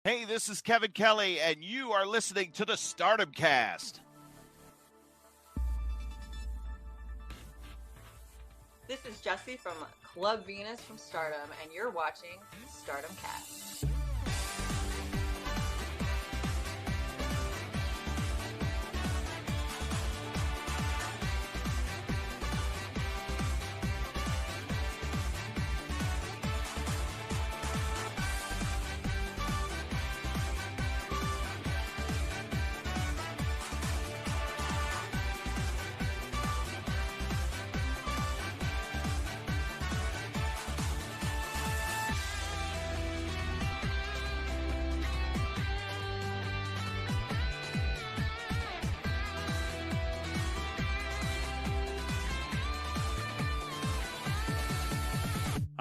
Hey, this is Kevin Kelly, and you are listening to the Stardom Cast. This is Jessie from Club Venus from Stardom, and you're watching Stardom Cast.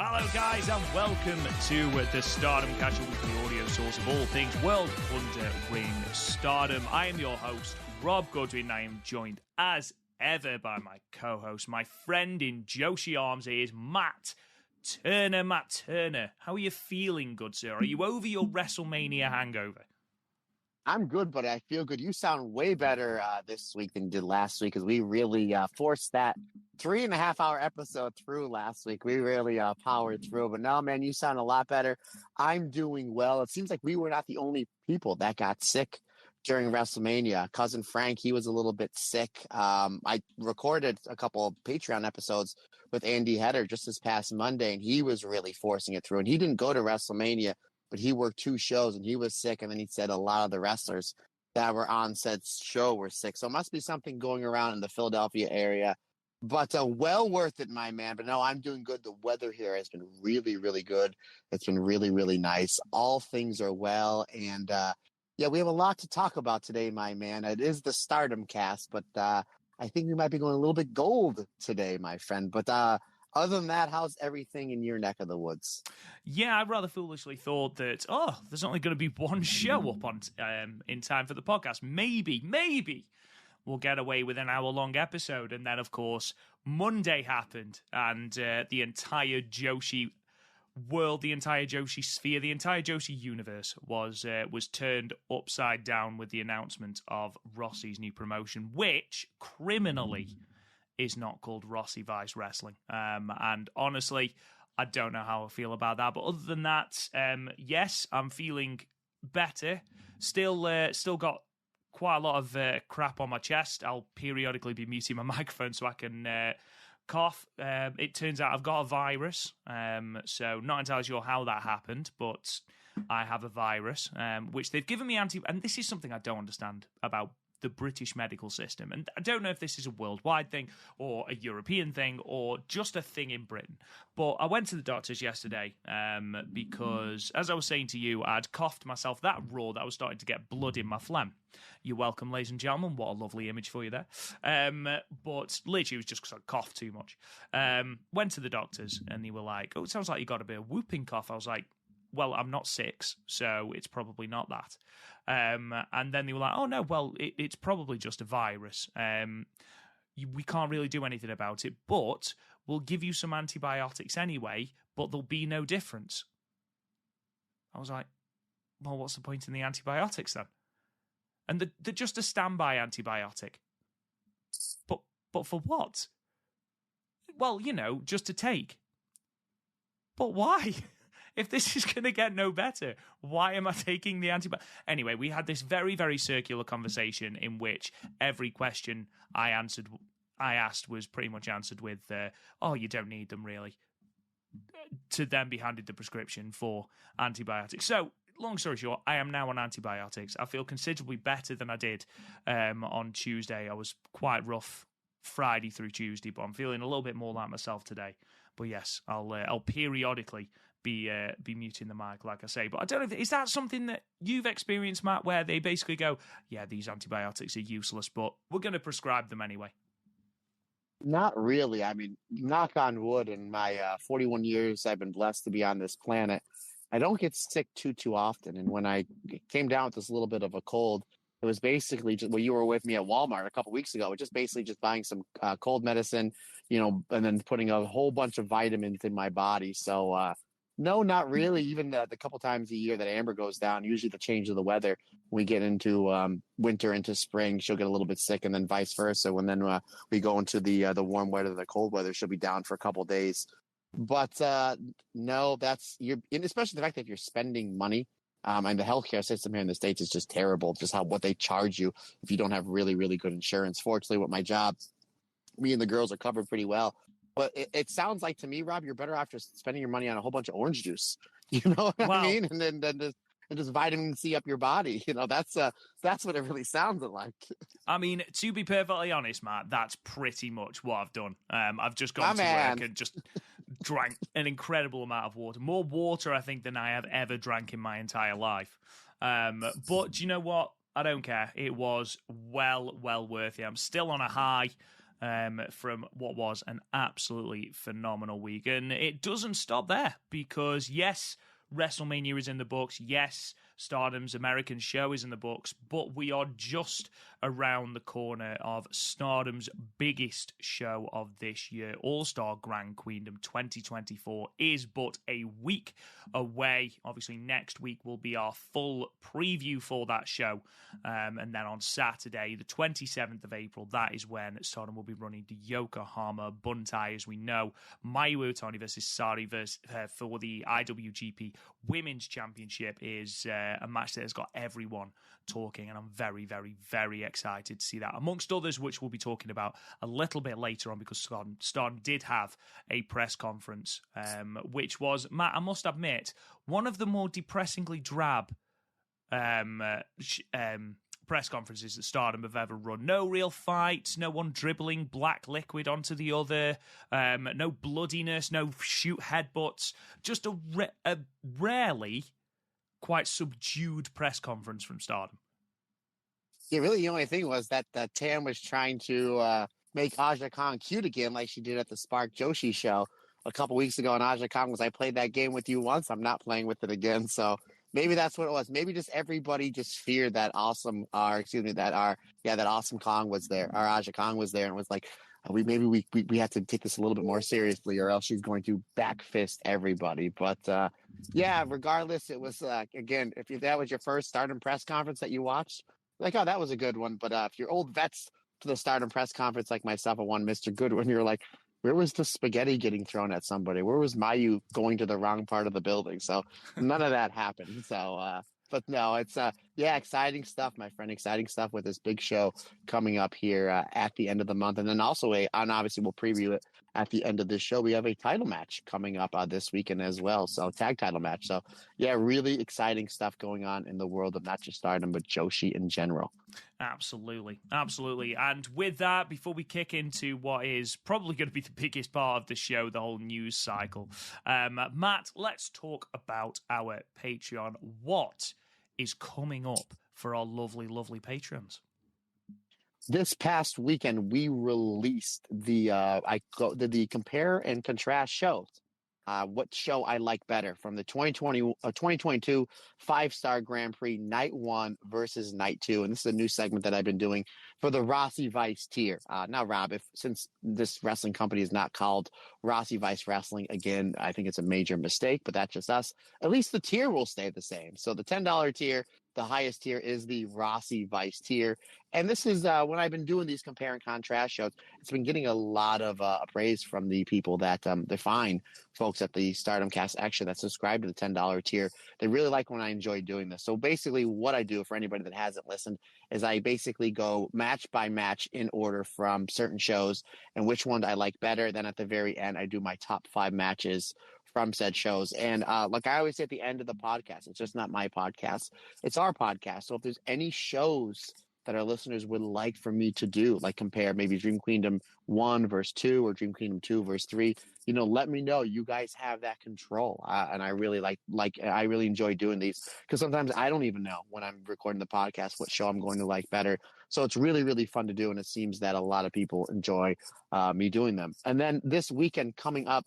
Hello guys and welcome to the Stardom Cast, your weekly audio source of all things World Under Ring Stardom. I am your host, Rob Goodwin, and I am joined as ever by my co-host, my friend in Joshi arms. He is Matt Turner. Matt Turner, how are you feeling, good sir? Are you over your WrestleMania hangover? I'm good, but I feel good. You sound way better this week than you did last week because we really forced that 3.5-hour episode through last week. We really powered through. But now, man, you sound a lot better. I'm doing well. It seems like we were not the only people that got sick during WrestleMania. Cousin Frank, he was a little bit sick. I recorded a couple of Patreon episodes with Andy Header just this past Monday, and he was really forcing it through. And he didn't go to WrestleMania, but he worked 2 shows and he was sick. And then he said a lot of the wrestlers that were on said show were sick. So it must be something going around in the Philadelphia area. But well worth it, my man. But no, I'm doing good. The weather here has been really, really good. It's been really, really nice. All things are well. And yeah, we have a lot to talk about today, my man. It is the Stardom Cast, but I think we might be going a little bit gold today, my friend. But other than that, how's everything in your neck of the woods? Yeah, I rather foolishly thought that, there's only going to be one show up on in time for the podcast. Maybe we'll get away with an hour-long episode. And then, of course, Monday happened, and the entire Joshi world, the entire Joshi sphere, the entire Joshi universe was turned upside down with the announcement of Rossi's new promotion, which criminally is not called Rossi Vice Wrestling. And honestly, I don't know how I feel about that. But other than that, yes, I'm feeling better. Still got quite a lot of crap on my chest. I'll periodically be muting my microphone so I can cough. It turns out I've got a virus. So not entirely sure how that happened, but I have a virus, which they've given me and this is something I don't understand about the British medical system. And I don't know if this is a worldwide thing or a European thing or just a thing in Britain. But I went to the doctors yesterday because, as I was saying to you, I'd coughed myself that raw that I was starting to get blood in my phlegm. You're welcome, ladies and gentlemen. What a lovely image for you there. But literally, it was just because I coughed too much. Went to the doctors and they were like, it sounds like you got a bit of whooping cough. I was like, well, I'm not 6, so it's probably not that. And then they were like, oh, no, well, it's probably just a virus. We can't really do anything about it, but we'll give you some antibiotics anyway, but there'll be no difference. I was like, well, what's the point in the antibiotics then? And they're just a standby antibiotic. But for what? Well, just to take. But why? If this is going to get no better, why am I taking the antibiotic? Anyway, we had this very, very circular conversation in which every question I asked was pretty much answered with, you don't need them really, to then be handed the prescription for antibiotics. So, long story short, I am now on antibiotics. I feel considerably better than I did on Tuesday. I was quite rough Friday through Tuesday, but I'm feeling a little bit more like myself today. But yes, I'll periodically be muting the mic, like I say. But I don't know, is that something that you've experienced, Matt, where they basically go, yeah, these antibiotics are useless, but we're going to prescribe them anyway? Not really. I mean, knock on wood, in my 41 years I've been blessed to be on this planet, I don't get sick too often. And when I came down with this little bit of a cold, it was basically just, well, you were with me at Walmart a couple weeks ago. It was just basically just buying some cold medicine, and then putting a whole bunch of vitamins in my body. So No, not really. Even the couple times a year that Amber goes down, usually the change of the weather, we get into winter into spring, she'll get a little bit sick, and then vice versa. When then we go into the warm weather, the cold weather, she'll be down for a couple of days. But no, and especially the fact that you're spending money. And the healthcare system here in the States is just terrible. Just what they charge you if you don't have really, really good insurance. Fortunately, with my job, me and the girls are covered pretty well. But it sounds like to me, Rob, you're better off just spending your money on a whole bunch of orange juice. You know what I mean? And then just vitamin C up your body. You know, that's what it really sounds like. I mean, to be perfectly honest, Matt, that's pretty much what I've done. I've just gone to work and just drank an incredible amount of water. More water, I think, than I have ever drank in my entire life. But do you know what? I don't care. It was well worth it. I'm still on a high from what was an absolutely phenomenal week. And it doesn't stop there because, yes, WrestleMania is in the books. Yes, Stardom's American show is in the books, but we are just around the corner of Stardom's biggest show of this year. All-Star Grand Queendom 2024 is but a week away. Obviously, next week will be our full preview for that show. And then on Saturday, the 27th of April, that is when Stardom will be running the Yokohama Buntai. As we know, Mayu Utami versus Sari for the IWGP Women's Championship is a match that has got everyone talking, and I'm very, very, very excited to see that, amongst others, which we'll be talking about a little bit later on, because Stardom did have a press conference, which was, Matt, I must admit, one of the more depressingly drab press conferences that Stardom have ever run. No real fights, no one dribbling black liquid onto the other, no bloodiness, no shoot headbutts, just a rarely quite subdued press conference from Stardom. Yeah, really the only thing was that Tam was trying to make Aja Kong cute again like she did at the Spark Joshi show a couple weeks ago, and Aja Kong was, I played that game with you once, I'm not playing with it again. So maybe that's what it was. Maybe just everybody just feared that Awesome Kong was there, or Aja Kong was there, and was like, we have to take this a little bit more seriously, or else she's going to back fist everybody. But yeah, regardless, it was again, if that was your first Stardom press conference that you watched, like, oh, that was a good one. But if you're old vets to the Stardom press conference like myself, and one Mr. Goodwin, you're like, where was the spaghetti getting thrown at somebody? Where was Mayu going to the wrong part of the building? So none of that happened. So, but no, it's exciting stuff, my friend. Exciting stuff with this big show coming up here at the end of the month, and then also and obviously we'll preview it at the end of this show. We have a title match coming up this weekend as well, so tag title match. So yeah, really exciting stuff going on in the world of not just Stardom but Joshi in general. Absolutely. And with that, before we kick into what is probably going to be the biggest part of the show, the whole news cycle, Matt, let's talk about our Patreon. What is coming up for our lovely, lovely patrons? This past weekend, we released the compare and contrast shows. What show I like better from the 2022 5-star Grand Prix Night 1 versus Night 2. And this is a new segment that I've been doing for the Rossi Vice tier. Now, Rob, since this wrestling company is not called Rossi Vice Wrestling, again, I think it's a major mistake, but that's just us. At least the tier will stay the same. So the $10 tier, the highest tier, is the Rossi Vice tier. And this is when I've been doing these compare and contrast shows, it's been getting a lot of praise from the people that define folks at the Stardom Cast Action that subscribe to the $10 tier. They really like when I enjoy doing this. So basically what I do, for anybody that hasn't listened, is I basically go match by match in order from certain shows and which one I like better. Then at the very end, I do my top 5 matches from said shows. And like I always say at the end of the podcast, it's just not my podcast, it's our podcast. So if there's any shows that our listeners would like for me to do, like compare maybe Dream Queendom 1 versus 2 or Dream Queendom 2 versus 3, let me know. You guys have that control. And I really I really enjoy doing these, because sometimes I don't even know when I'm recording the podcast what show I'm going to like better. So it's really, really fun to do. And it seems that a lot of people enjoy me doing them. And then this weekend coming up,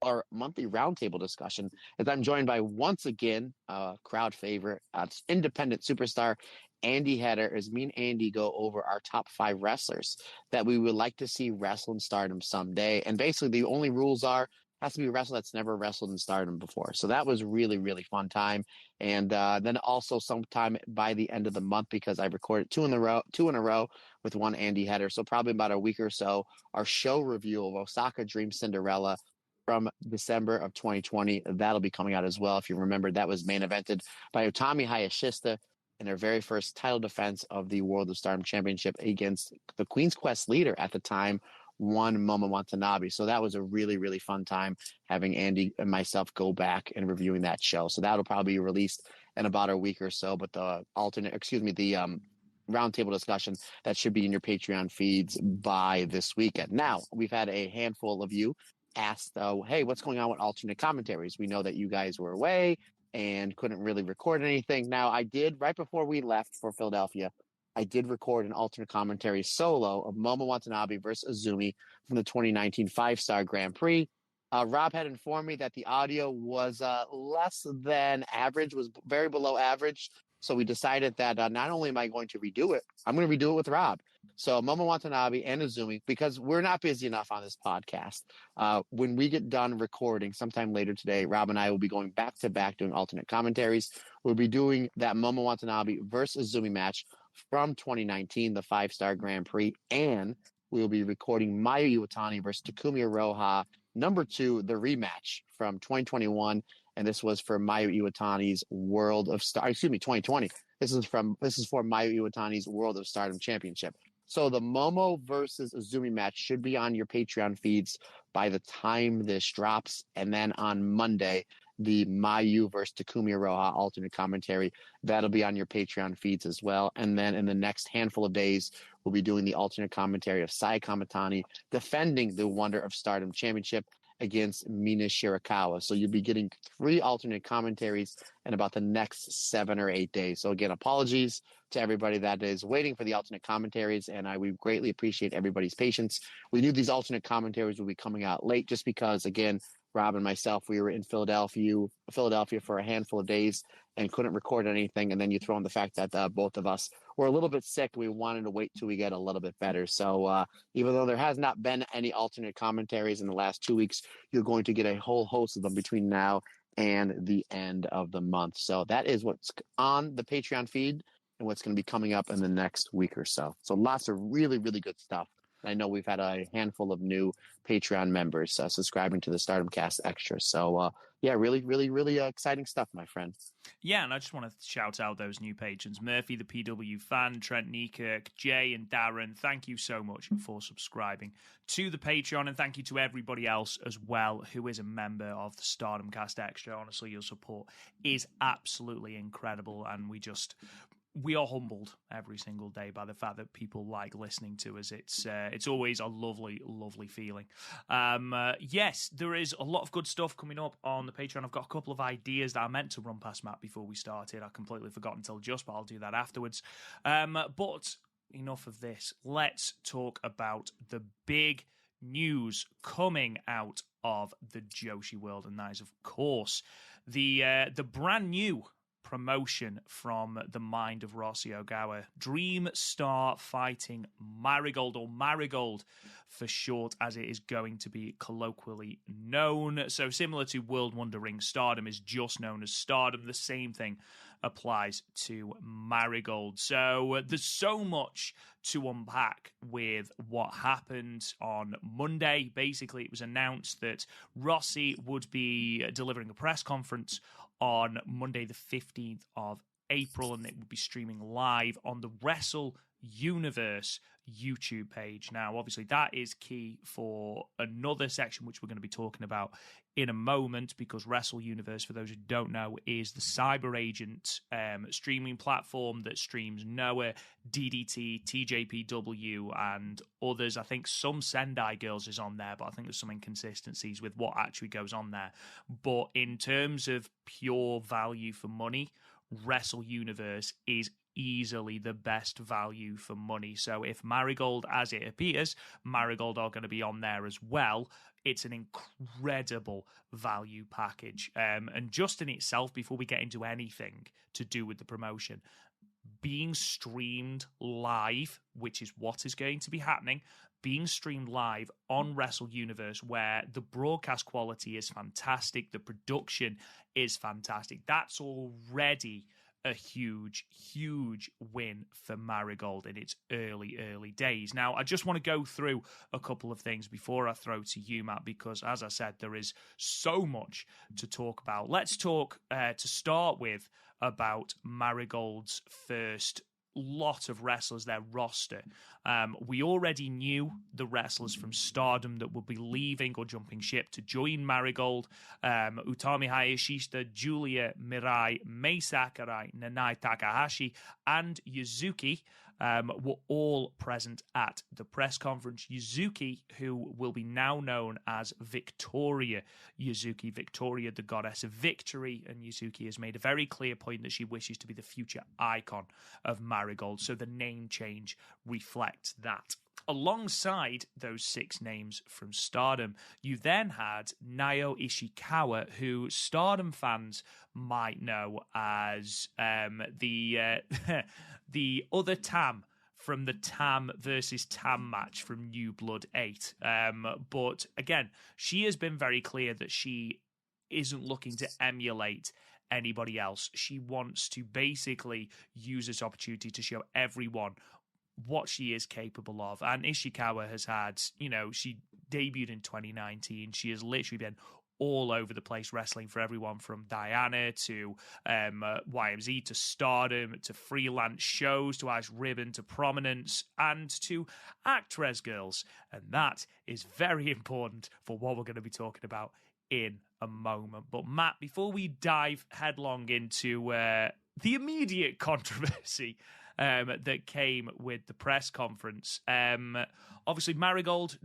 our monthly roundtable discussion, as I'm joined by, once again, crowd favorite, independent superstar Andy Header, as me and Andy go over our top 5 wrestlers that we would like to see wrestle in Stardom someday. And basically the only rules are has to be a wrestler that's never wrestled in Stardom before. So that was really, really fun time. And then also sometime by the end of the month, because I recorded two in a row with one Andy header. So probably about a week or so, our show review of Osaka Dream Cinderella from December of 2020. That'll be coming out as well. If you remember, that was main evented by Utami Hayashishita in their very first title defense of the World of Stardom Championship against the Queen's Quest leader at the time, one Momo Watanabe. So that was a really, really fun time having Andy and myself go back and reviewing that show. So that'll probably be released in about a week or so. But the roundtable discussion, that should be in your Patreon feeds by this weekend. Now, we've had a handful of you ask, hey, what's going on with alternate commentaries? We know that you guys were away and couldn't really record anything. Now, I did, right before we left for Philadelphia, I did record an alternate commentary solo of Momo Watanabe versus Azumi from the 2019 5-Star Grand Prix. Rob had informed me that the audio was less than average, was very below average. So we decided that not only am I going to redo it, I'm going to redo it with Rob. So Momo Watanabe and Azumi, because we're not busy enough on this podcast. When we get done recording sometime later today, Rob and I will be going back to back doing alternate commentaries. We'll be doing that Momo Watanabe versus Azumi match from 2019, the 5-Star Grand Prix, and we will be recording Mayu Iwatani versus Takumi Iroha, number 2, the rematch from 2021, and this was for Mayu Iwatani's 2020. This is for Mayu Iwatani's World of Stardom Championship. So the Momo versus Azumi match should be on your Patreon feeds by the time this drops, and then on Monday, the Mayu versus Takumi Iroha alternate commentary, that'll be on your Patreon feeds as well. And then in the next handful of days, we'll be doing the alternate commentary of Saya Kamitani defending the Wonder of Stardom Championship against Mina Shirakawa. So you'll be getting 3 alternate commentaries in about the next 7 or 8 days. So again, apologies to everybody that is waiting for the alternate commentaries, and we greatly appreciate everybody's patience. We knew these alternate commentaries would be coming out late just because, again, Rob and myself, we were in Philadelphia for a handful of days and couldn't record anything. And then you throw in the fact that both of us were a little bit sick. We wanted to wait till we get a little bit better. So even though there has not been any alternate commentaries in the last 2 weeks, you're going to get a whole host of them between now and the end of the month. So that is what's on the Patreon feed and what's going to be coming up in the next week or so. So lots of really, really good stuff. I know we've had a handful of new Patreon members subscribing to the Stardom Cast Extra. So, yeah, really, really, really exciting stuff, my friend. Yeah, and I just want to shout out those new patrons. Murphy, the PW fan, Trent Niekirk, Jay, and Darren. Thank you so much for subscribing to the Patreon, and thank you to everybody else as well who is a member of the Stardom Cast Extra. Honestly, your support is absolutely incredible, and we are humbled every single day by the fact that people like listening to us. It's always a lovely, lovely feeling. Yes, there is a lot of good stuff coming up on the Patreon. I've got a couple of ideas that I meant to run past Matt before we started. I completely forgot until just, but I'll do that afterwards. But enough of this. Let's talk about the big news coming out of the Joshi world, and that is, of course, the brand new promotion from the mind of Rossi Ogawa, Dream Star Fighting Marigold, or Marigold for short, as it is going to be colloquially known. So similar to World Wonder Ring, Stardom is just known as Stardom. The same thing applies to Marigold. So there's so much to unpack with what happened on Monday. Basically, it was announced that Rossi would be delivering a press conference on Monday the 15th of April, and it will be streaming live on the Wrestle Universe YouTube page. Now, obviously, that is key for another section which we're going to be talking about in a moment, because Wrestle Universe, for those who don't know, is the cyber agent streaming platform that streams Noah, DDT, TJPW, and others. I think some Sendai Girls is on there, but I think there's some inconsistencies with what actually goes on there. But in terms of pure value for money, Wrestle Universe is easily the best value for money. So if Marigold, as it appears, Marigold are going to be on there as well, it's an incredible value package. And just in itself, before we get into anything to do with the promotion, being streamed live, which is what is going to be happening, being streamed live on Wrestle Universe, where the broadcast quality is fantastic, the production is fantastic. That's already a huge, huge win for Marigold in its early days. Now, I just want to go through a couple of things before I throw to you, Matt, because as I said, there is so much to talk about. Let's talk to start with about Marigold's first lot of wrestlers, their roster. We already knew the wrestlers from Stardom that would be leaving or jumping ship to join Marigold. Utami Hayashishita, Giulia, Mirai, Mei Sakurai, Nanai Takahashi, and Yuzuki were all present at the press conference. Yuzuki, who will be now known as Victoria Yuzuki, Victoria, the goddess of victory, and Yuzuki has made a very clear point that she wishes to be the future icon of Marigold, so the name change reflects that. Alongside those 6 names from Stardom, you then had Naoya Ishikawa, who Stardom fans might know as the the other Tam from the Tam versus Tam match from New Blood 8. But again, she has been very clear that she isn't looking to emulate anybody else. She wants to basically use this opportunity to show everyone what she is capable of. And Ishikawa has had, she debuted in 2019. She has literally been all over the place wrestling for everyone from Diana to YMZ to Stardom to freelance shows to Ice Ribbon to Prominence and to Actwres Girl'z. And that is very important for what we're going to be talking about in a moment. But Matt, before we dive headlong into the immediate controversy that came with the press conference, obviously Marigold,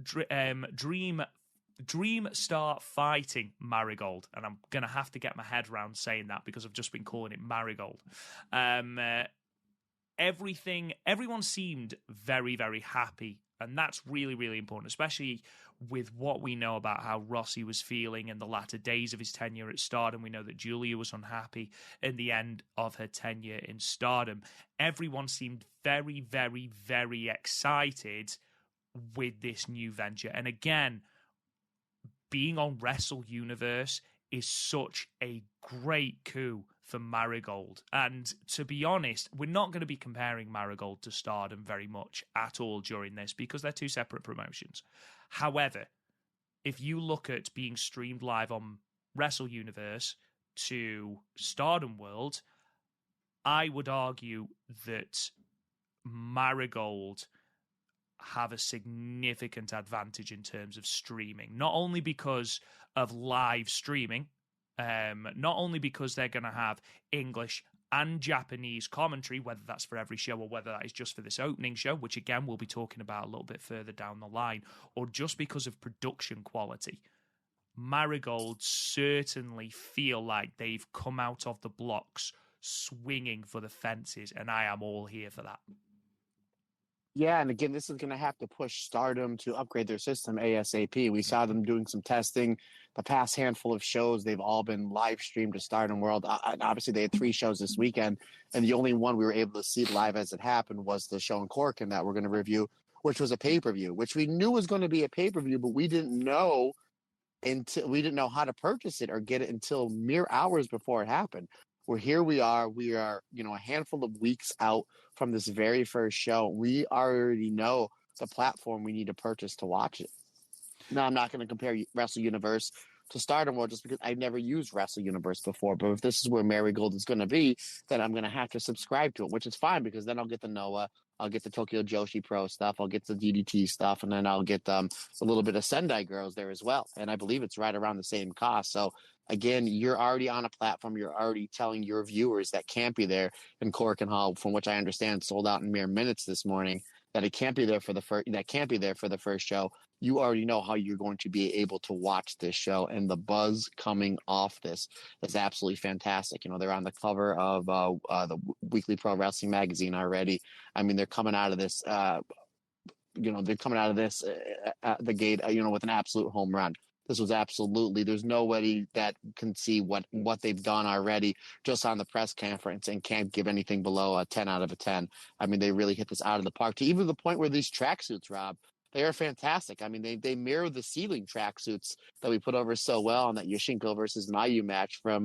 Dream Star Fighting Marigold, and I'm going to have to get my head around saying that because I've just been calling it Marigold. Everyone seemed very, very happy, and that's really, really important, especially with what we know about how Rossi was feeling in the latter days of his tenure at Stardom. We know that Giulia was unhappy in the end of her tenure in Stardom. Everyone seemed very, very, very excited with this new venture. And again, being on Wrestle Universe is such a great coup for Marigold. And to be honest, we're not going to be comparing Marigold to Stardom very much at all during this because they're 2 separate promotions. However, if you look at being streamed live on Wrestle Universe to Stardom World, I would argue that Marigold have a significant advantage in terms of streaming, not only because of live streaming, not only because they're going to have English and Japanese commentary, whether that's for every show or whether that is just for this opening show, which again we'll be talking about a little bit further down the line, or just because of production quality. Marigold certainly feel like they've come out of the blocks swinging for the fences, and I am all here for that. Yeah, and again, this is going to have to push Stardom to upgrade their system ASAP. We saw them doing some testing. The past handful of shows, they've all been live streamed to Stardom World. Obviously, they had 3 shows this weekend, and the only one we were able to see live as it happened was the show in Korakuen that we're going to review, which was a pay-per-view, which we knew was going to be a pay-per-view, but we didn't know how to purchase it or get it until mere hours before it happened. Where here we are, a handful of weeks out from this very first show. We already know the platform we need to purchase to watch it. Now, I'm not going to compare Wrestle Universe to Stardom World just because I've never used Wrestle Universe before. But if this is where Marigold is going to be, then I'm going to have to subscribe to it, which is fine because then I'll get the Noah, I'll get the Tokyo Joshi Pro stuff, I'll get the DDT stuff, and then I'll get a little bit of Sendai Girls there as well. And I believe it's right around the same cost. So again, you're already on a platform. You're already telling your viewers that can't be there in Korakuen Hall, from which I understand sold out in mere minutes this morning, that it can't be there for the first show. You already know how you're going to be able to watch this show, and the buzz coming off this is absolutely fantastic. They're on the cover of the Weekly Pro Wrestling magazine already. I mean, they're coming out of this. The gate, with an absolute home run. This was absolutely, there's nobody that can see what they've done already just on the press conference and can't give anything below a 10 out of a 10. I mean, they really hit this out of the park to even the point where these tracksuits, Rob, they are fantastic. I mean, they mirror the ceiling tracksuits that we put over so well on that Yoshinko versus Mayu match from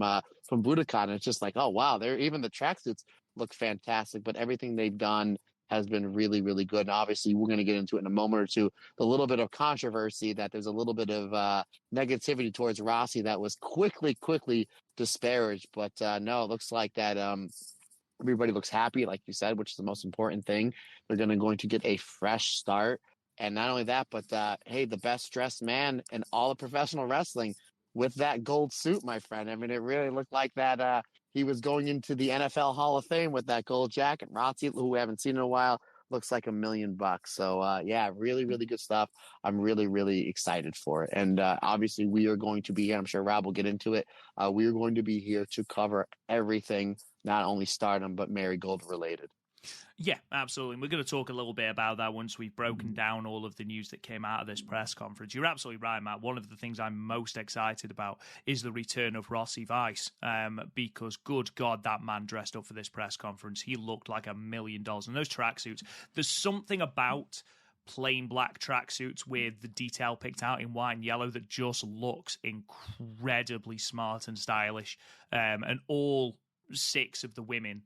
Budokan. It's just like, oh wow, they're even the tracksuits look fantastic, but everything they've done has been really, really good. And obviously, we're going to get into it in a moment or two. The little bit of controversy that there's a little bit of negativity towards Rossi that was quickly disparaged. But no, it looks like that everybody looks happy, like you said, which is the most important thing. They're going to get a fresh start. And not only that, but hey, the best dressed man in all of professional wrestling with that gold suit, my friend. I mean, it really looked like that he was going into the NFL Hall of Fame with that gold jacket. Rossi, who we haven't seen in a while, looks like $1 million. So yeah, really, really good stuff. I'm really, really excited for it. And obviously we are going to be here. I'm sure Rob will get into it. We are going to be here to cover everything, not only Stardom, but Marigold related. Yeah, absolutely. We're going to talk a little bit about that once we've broken down all of the news that came out of this press conference. You're absolutely right, Matt. One of the things I'm most excited about is the return of Rossi Vice, because, good God, that man dressed up for this press conference. He looked like $1 million. And those tracksuits, there's something about plain black tracksuits with the detail picked out in white and yellow that just looks incredibly smart and stylish. And all seven,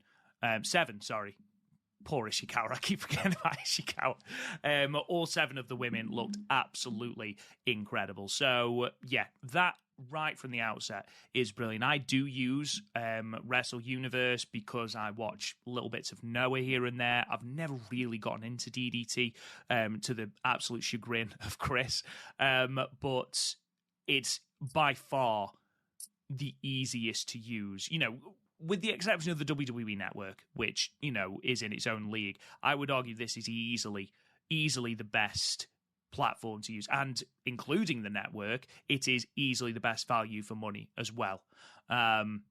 poor Ishikawa. I keep forgetting about Ishikawa. All 7 of the women looked absolutely incredible. So, yeah, that right from the outset is brilliant. I do use Wrestle Universe because I watch little bits of Noah here and there. I've never really gotten into DDT to the absolute chagrin of Chris. But it's by far the easiest to use. With the exception of the WWE Network, which, is in its own league, I would argue this is easily the best platform to use. And including the network, it is easily the best value for money as well. And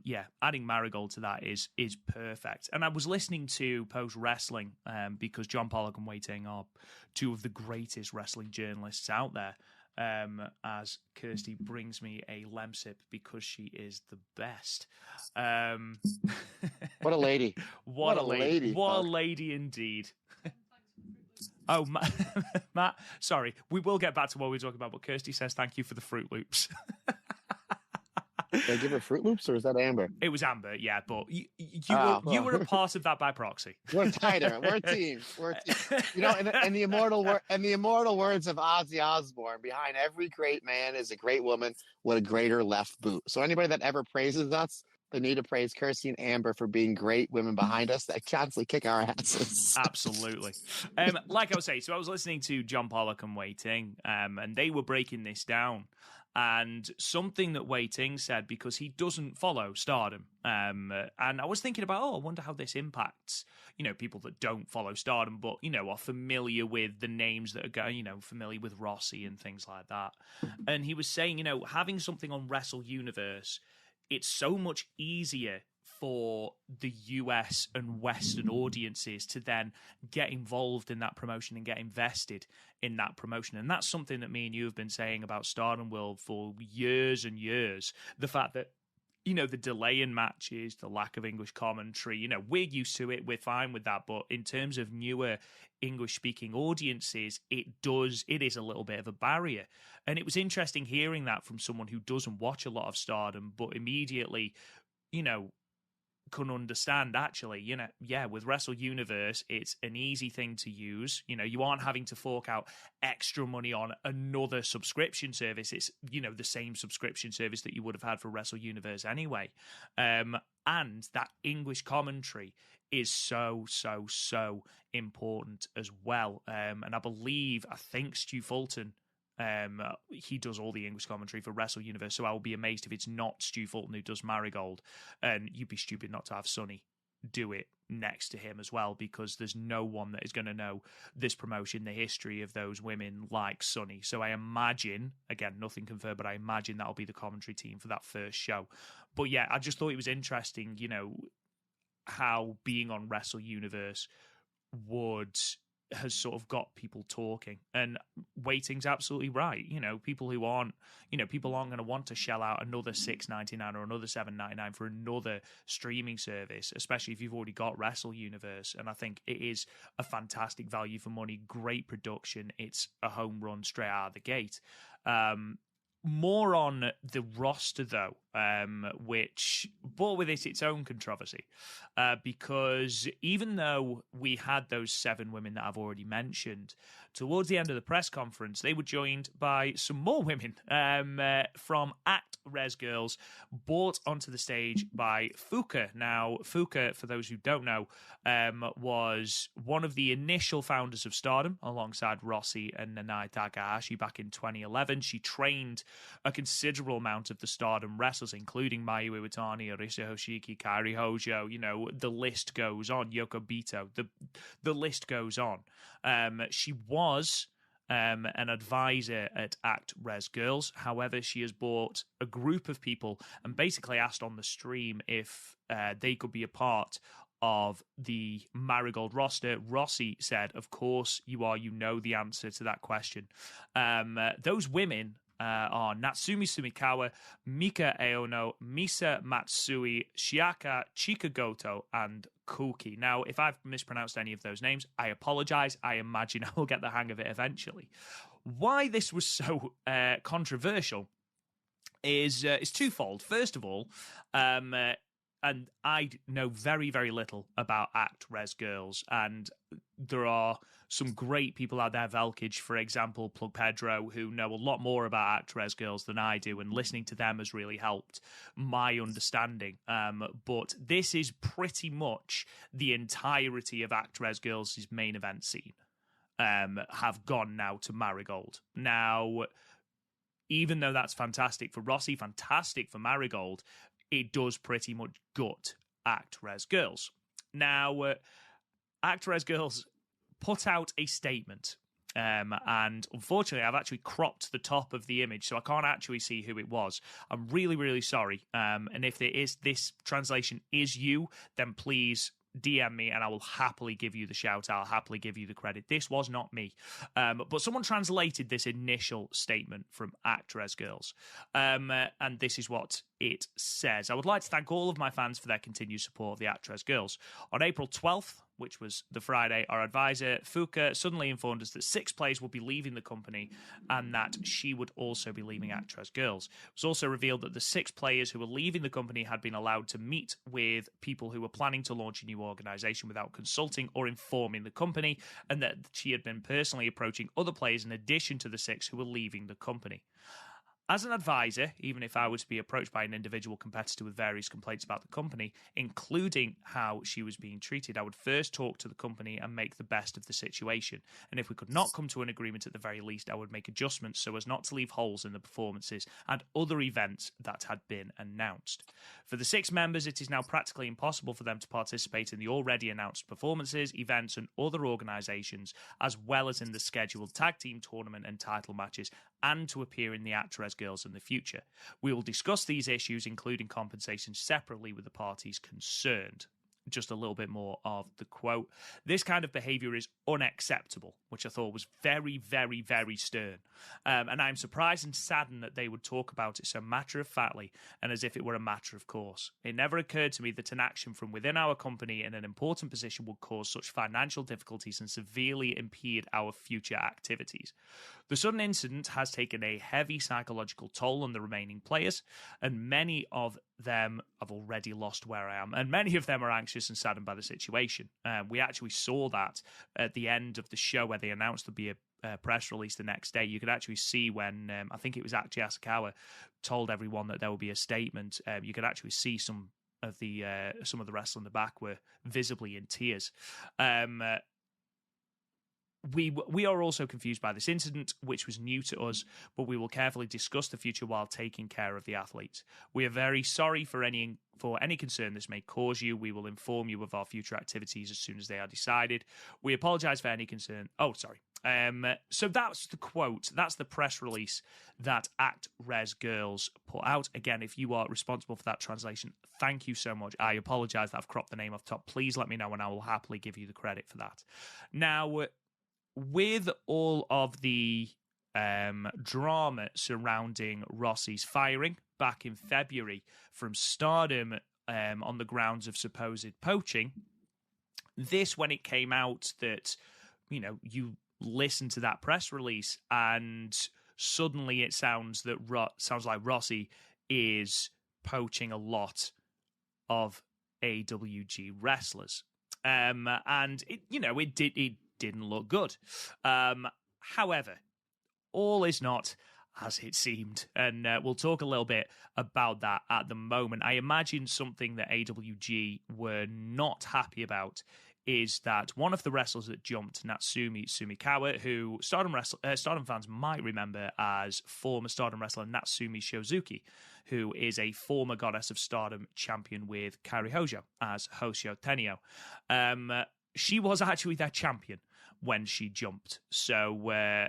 yeah, adding Marigold to that is perfect. And I was listening to Post Wrestling because John Pollock and Wei Ting are 2 of the greatest wrestling journalists out there. As Kirsty brings me a lemsip because she is the best. What a lady. What a lady. What a lady indeed. Oh, Matt, sorry. We will get back to what we're talking about, but Kirsty says thank you for the Fruit Loops. Did I give her Fruit Loops or is that Amber? It was Amber, yeah, but you were a part of that by proxy. We're tighter. We're a team. We're a team. And the immortal words of Ozzy Osbourne: behind every great man is a great woman with a greater left boot. So anybody that ever praises us, they need to praise Kirsty and Amber for being great women behind us that constantly kick our asses. Absolutely. Like I was saying, so I was listening to John Pollock and Wei Ting, and they were breaking this down. And something that Wei Ting said, because he doesn't follow Stardom, and I was thinking about, I wonder how this impacts, people that don't follow Stardom, but, are familiar with the names that are going, familiar with Rossi and things like that. And he was saying, having something on Wrestle Universe, it's so much easier for the US and Western audiences to then get involved in that promotion and get invested in that promotion. And that's something that me and you have been saying about Stardom World for years and years. The fact that, the delay in matches, the lack of English commentary, we're used to it, we're fine with that. But in terms of newer English-speaking audiences, it is a little bit of a barrier. And it was interesting hearing that from someone who doesn't watch a lot of Stardom, but immediately, can understand actually, with Wrestle Universe, it's an easy thing to use. You aren't having to fork out extra money on another subscription service. It's, the same subscription service that you would have had for Wrestle Universe anyway. And that English commentary is so important as well. And I think Stu Fulton, he does all the English commentary for Wrestle Universe, so I will be amazed if it's not Stu Fulton who does Marigold. And you'd be stupid not to have Sonny do it next to him as well, because there's no one that is going to know this promotion, the history of those women like Sonny. So I imagine, again, nothing confirmed, but I imagine that'll be the commentary team for that first show. But yeah, I just thought it was interesting, how being on Wrestle Universe would has sort of got people talking, and waiting's absolutely right. People aren't going to want to shell out another $6.99 or another $7.99 for another streaming service, especially if you've already got Wrestle Universe. And I think it is a fantastic value for money, great production. It's a home run straight out of the gate. More on the roster, though, which brought with it its own controversy, because even though we had those 7 women that I've already mentioned, towards the end of the press conference, they were joined by some more women from Actwres Girl'z, brought onto the stage by Fuka. Now, Fuka, for those who don't know, was one of the initial founders of Stardom, alongside Rossi and Nanai Takahashi back in 2011. She trained a considerable amount of the Stardom wrestlers, including Mayu Iwatani, Arisa Hoshiki, Kairi Hojo. The list goes on. Yoko Bito. The list goes on. She was an advisor at Actwres Girl'z. However, she has brought a group of people and basically asked on the stream if they could be a part of the Marigold roster. Rossi said, of course you are. You know the answer to that question. Those women are Natsumi Sumikawa, Mika Aono, Misa Matsui, Shiaka Chikagoto, and Kuki. Now, if I've mispronounced any of those names, I apologize. I imagine I will get the hang of it eventually. Why this was so controversial is twofold. First of all, and I know very, very little about Actwres Girl'z, and there are some great people out there, Velkage, for example, Plug Pedro, who know a lot more about Actwres Girl'z than I do, and listening to them has really helped my understanding. But this is pretty much the entirety of Actwres Girl'z' main event scene have gone now to Marigold. Now, even though that's fantastic for Rossi, fantastic for Marigold, it does pretty much gut Actwres Girl'z. Now, Actwres Girl'z put out a statement, and unfortunately, I've actually cropped the top of the image, so I can't actually see who it was. I'm really, really sorry. And if this translation is you, then please DM me and I will happily give you the shout. I'll happily give you the credit. This was not me. But someone translated this initial statement from Actwres Girl'z. And this is what it says. I would like to thank all of my fans for their continued support of the Actwres Girl'z. On April 12th, which was the Friday, our advisor, Fuka, suddenly informed us that 6 players would be leaving the company and that she would also be leaving Actwres Girl'z. It was also revealed that the 6 players who were leaving the company had been allowed to meet with people who were planning to launch a new organization without consulting or informing the company, and that she had been personally approaching other players in addition to the 6 who were leaving the company. As an advisor, even if I were to be approached by an individual competitor with various complaints about the company, including how she was being treated, I would first talk to the company and make the best of the situation. And if we could not come to an agreement at the very least, I would make adjustments so as not to leave holes in the performances and other events that had been announced. For the 6 members, it is now practically impossible for them to participate in the already announced performances, events, and other organizations, as well as in the scheduled tag team tournament and title matches, and to appear in the Actwres Girl'z in the future. We will discuss these issues, including compensation, separately with the parties concerned. Just a little bit more of the quote. This kind of behavior is unacceptable, which I thought was very, very, very stern. And I'm surprised and saddened that they would talk about it so matter-of-factly and as if it were a matter of course. It never occurred to me that an action from within our company in an important position would cause such financial difficulties and severely impede our future activities. The sudden incident has taken a heavy psychological toll on the remaining players, and many of them have already lost where I am, and many of them are anxious and saddened by the situation. We actually saw that at the end of the show where they announced there'd be a press release the next day. You could actually see when, I think it was actually Asakawa, told everyone that there would be a statement. You could actually see some of the wrestlers in the back were visibly in tears. We are also confused by this incident, which was new to us, but we will carefully discuss the future while taking care of the athletes. We are very sorry for any concern this may cause you. We will inform you of our future activities as soon as they are decided. We apologize for any concern. Oh, sorry. So that's the quote. That's the press release that Actwres Girl'z put out. Again, if you are responsible for that translation, thank you so much. I apologize that I've cropped the name off top. Please let me know and I will happily give you the credit for that. Now, with all of the drama surrounding Rossi's firing back in February from Stardom on the grounds of supposed poaching, this, when it came out that, you know, you listen to that press release and suddenly it sounds like Rossi is poaching a lot of AWG wrestlers. And it didn't look good. However, all is not as it seemed, and we'll talk a little bit about that at the moment. I imagine something that AWG were not happy about is that one of the wrestlers that jumped, Natsumi Sumikawa, who Stardom fans might remember as former Stardom wrestler Natsumi Shozuki, who is a former Goddess of Stardom champion with Kairi Hojo as Hoshio Tenio. She was actually their champion when she jumped, so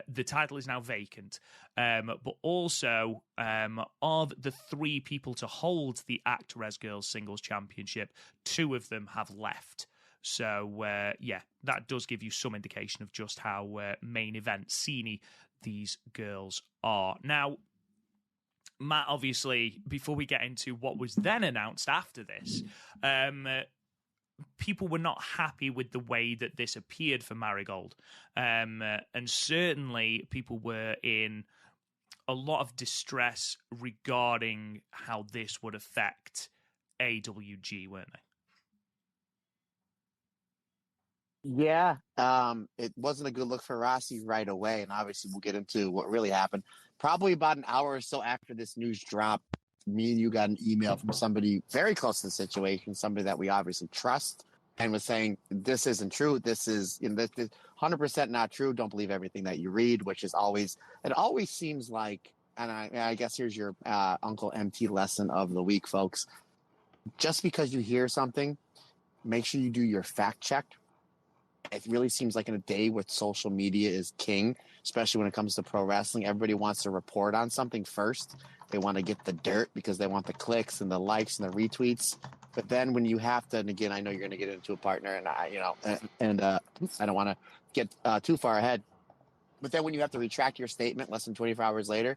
the title is now vacant. But also, of the 3 people to hold the Actwres Girl'z Singles Championship, 2 of them have left. So, that does give you some indication of just how main event scene-y these girls are. Now, Matt, obviously, before we get into what was then announced after this, people were not happy with the way that this appeared for Marigold. And certainly people were in a lot of distress regarding how this would affect AWG, weren't they? Yeah, it wasn't a good look for Rossi right away, and obviously we'll get into what really happened. Probably about an hour or so after this news dropped, me and you got an email from somebody very close to the situation, somebody that we obviously trust, and was saying, this isn't true, this is 100% not true, don't believe everything that you read, which is always, it always seems like, and I guess here's your Uncle MT lesson of the week, folks. Just because you hear something, make sure you do your fact check. It really seems like in a day where social media is king, especially when it comes to pro wrestling, everybody wants to report on something first. They want to get the dirt because they want the clicks and the likes and the retweets. But then when you have to, and again, I know you're going to get into a partner, and I don't want to get too far ahead. But then when you have to retract your statement less than 24 hours later,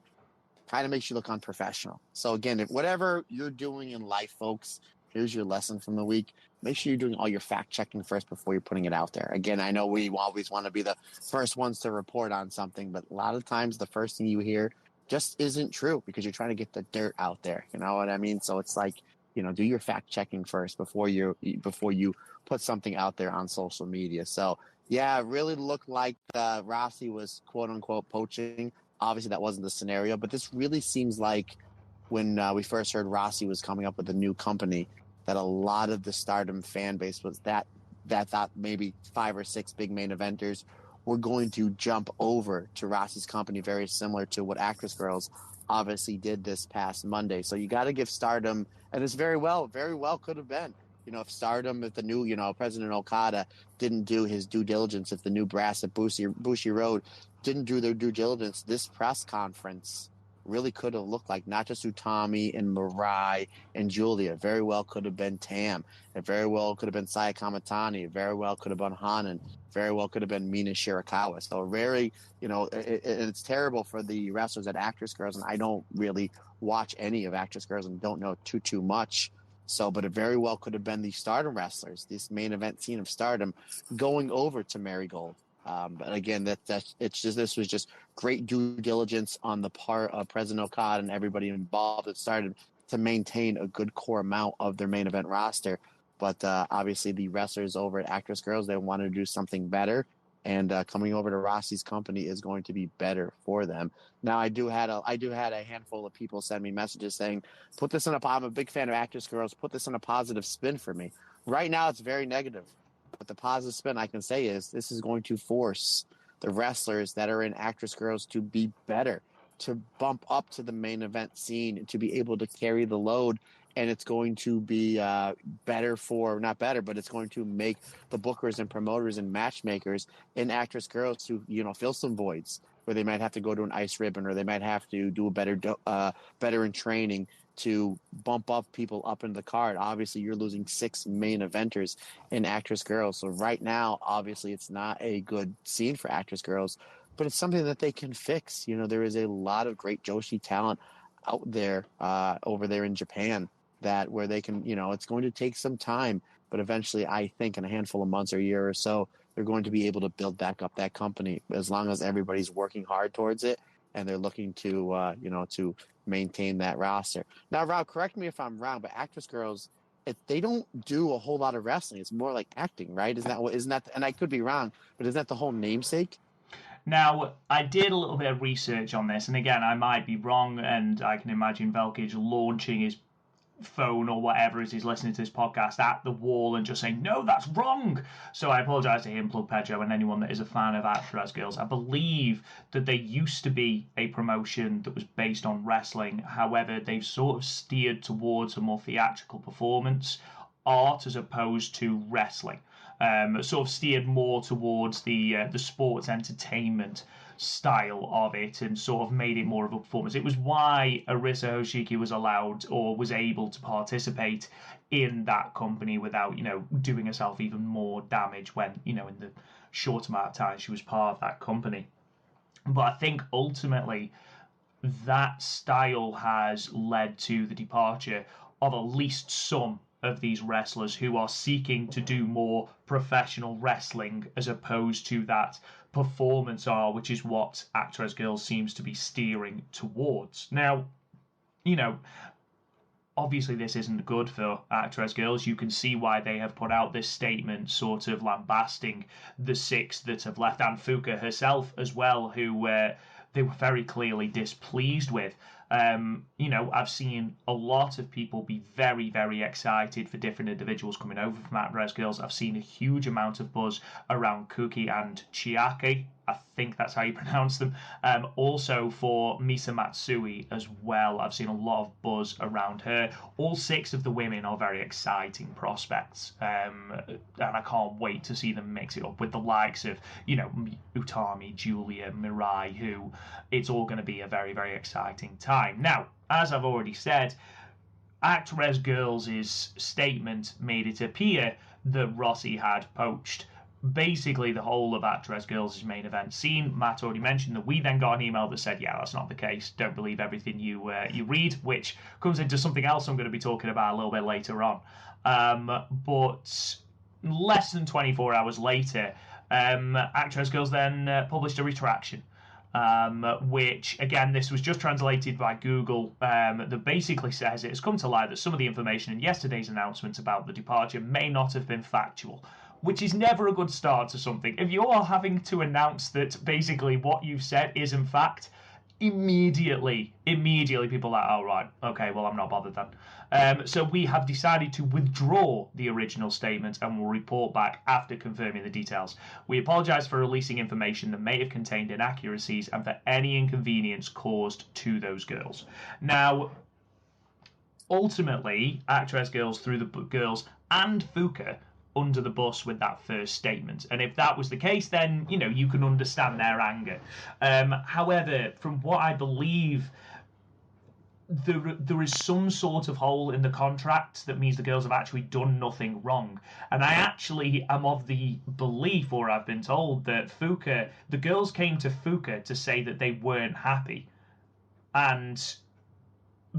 kind of makes you look unprofessional. So again, if whatever you're doing in life, folks, here's your lesson from the week. Make sure you're doing all your fact checking first before you're putting it out there. Again, I know we always want to be the first ones to report on something, but a lot of times the first thing you hear just isn't true because you're trying to get the dirt out there. You know what I mean? So it's like, do your fact checking first before you put something out there on social media. So yeah, it really looked like Rossi was quote unquote poaching. Obviously that wasn't the scenario, but this really seems like when we first heard Rossi was coming up with a new company, that a lot of the Stardom fan base was that thought maybe 5 or 6 big main eventers were going to jump over to Rossi's company, very similar to what Actwres Girl'z obviously did this past Monday. So you got to give Stardom, and it's very well could have been. If the new, President Okada didn't do his due diligence, if the new brass at Bushi Road didn't do their due diligence, this press conference really could have looked like not just Utami and Mirai and Giulia. It very well could have been Tam. It very well could have been Saya Kamatani. It very well could have been Hanan. Very well could have been Mina Shirakawa. So very, it's terrible for the wrestlers at Actwres Girl'z, and I don't really watch any of Actwres Girl'z and don't know too much. So, but it very well could have been the Stardom wrestlers, this main event scene of Stardom, going over to Marigold. But again, this was just great due diligence on the part of President Okada and everybody involved that started to maintain a good core amount of their main event roster. But obviously, the wrestlers over at Actwres Girl'z, they wanted to do something better, and coming over to Rossi's company is going to be better for them. Now, I had a handful of people send me messages saying, I'm a big fan of Actwres Girl'z, put this in a positive spin for me. Right now, it's very negative. But the positive spin I can say is this is going to force the wrestlers that are in Actwres Girl'z to be better, to bump up to the main event scene, to be able to carry the load. And it's going to be not better, but it's going to make the bookers and promoters and matchmakers in Actwres Girl'z to, fill some voids where they might have to go to an ice ribbon or they might have to do a better in training to bump up people up in the card. Obviously, you're losing 6 main eventers in Actwres Girl'z. So right now, obviously, it's not a good scene for Actwres Girl'z, but it's something that they can fix. You know, there is a lot of great Joshi talent out there, over there in Japan, that where they can, you know, it's going to take some time, but eventually I think in a handful of months or a year or so, they're going to be able to build back up that company as long as everybody's working hard towards it and they're looking to, to maintain that roster. Now, Rob, correct me if I'm wrong, but Actwres Girl'z, they don't do a whole lot of wrestling. It's more like acting, right? Isn't that, and I could be wrong, but isn't that the whole namesake? Now, I did a little bit of research on this, and again, I might be wrong, and I can imagine Velkage launching his phone or whatever as he's listening to this podcast at the wall and just saying, no, that's wrong. So I apologise to him, Plug Pedro, and anyone that is a fan of Actwres Girl'z. I believe that they used to be a promotion that was based on wrestling. However, they've sort of steered towards a more theatrical performance art as opposed to wrestling. Sort of steered more towards the sports entertainment style of it and sort of made it more of a performance. It was why Arisa Hoshiki was allowed or was able to participate in that company without, doing herself even more damage when, in the short amount of time she was part of that company. But I think ultimately that style has led to the departure of at least some of these wrestlers who are seeking to do more professional wrestling as opposed to that performance art, which is what Actwres Girl'z seems to be steering towards. Now, obviously this isn't good for Actwres Girl'z. You can see why they have put out this statement sort of lambasting the 6 that have left, and Fuka herself as well, who they were very clearly displeased with. I've seen a lot of people be very, very excited for different individuals coming over from Actwres Girl'z. I've seen a huge amount of buzz around Kuki and Chiaki. I think that's how you pronounce them. Also for Misa Matsui as well. I've seen a lot of buzz around her. All 6 of the women are very exciting prospects. And I can't wait to see them mix it up with the likes of, Utami, Giulia, Mirai, who it's all going to be a very, very exciting time. Now, as I've already said, Actwres Girl'z' statement made it appear that Rossi had poached basically the whole of Actwres Girl'z' main event scene. Matt already mentioned that we then got an email that said, yeah, that's not the case. Don't believe everything you read, which comes into something else I'm going to be talking about a little bit later on. But less than 24 hours later, Actwres Girl'z then published a retraction. Which, again, this was just translated by Google, that basically says it has come to light that some of the information in yesterday's announcement about the departure may not have been factual, which is never a good start to something. If you are having to announce that basically what you've said isn't fact, immediately people are like, oh, right, okay, well, I'm not bothered then. So we have decided to withdraw the original statement and will report back after confirming the details. We apologise for releasing information that may have contained inaccuracies and for any inconvenience caused to those girls. Now, ultimately, Actwres Girl'z threw the girls and Fuka under the bus with that first statement. And if that was the case, then, you can understand their anger. However, from what I believe, there is some sort of hole in the contract that means the girls have actually done nothing wrong. And I actually am of the belief, or I've been told, that the girls came to Fuka to say that they weren't happy. And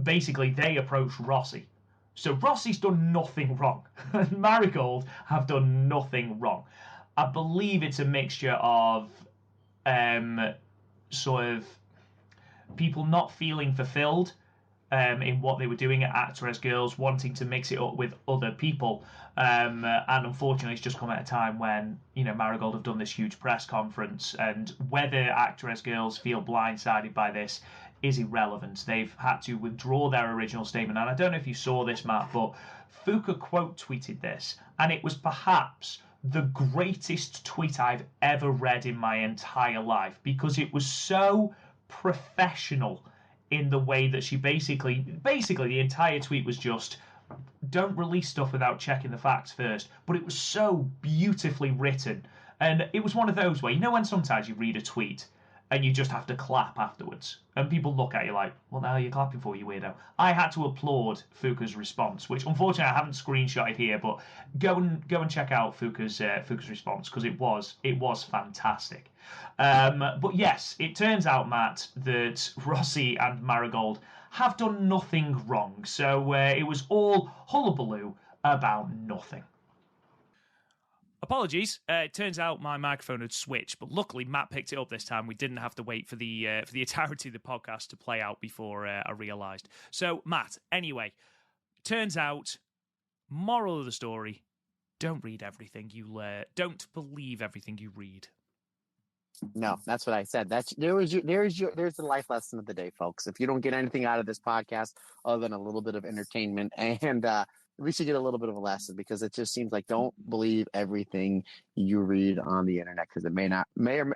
basically they approached Rossi. So Rossi's done nothing wrong. Marigold have done nothing wrong. I believe it's a mixture of sort of people not feeling fulfilled in what they were doing at Actwres Girl'z, wanting to mix it up with other people. And unfortunately, it's just come at a time when, Marigold have done this huge press conference, and whether Actwres Girl'z feel blindsided by this is irrelevant. They've had to withdraw their original statement. And I don't know if you saw this, Matt, but Fuka quote tweeted this, and it was perhaps the greatest tweet I've ever read in my entire life, because it was so professional in the way that she basically the entire tweet was just, don't release stuff without checking the facts first. But it was so beautifully written. And it was one of those where, when sometimes you read a tweet and you just have to clap afterwards. And people look at you like, what the hell are you clapping for, you weirdo? I had to applaud Fuka's response, which unfortunately I haven't screenshotted here, but go and check out Fuka's response, because it was fantastic. But yes, it turns out, Matt, that Rossi and Marigold have done nothing wrong. So it was all hullabaloo about nothing. Apologies. It turns out my microphone had switched, but luckily Matt picked it up this time. We didn't have to wait for the entirety of the podcast to play out before I realised. So, Matt, anyway, turns out, moral of the story, don't read everything you don't believe everything you read. No, that's what I said. There's the life lesson of the day, folks. If you don't get anything out of this podcast other than a little bit of entertainment, and we should get a little bit of a lesson, because it just seems like don't believe everything you read on the internet, because it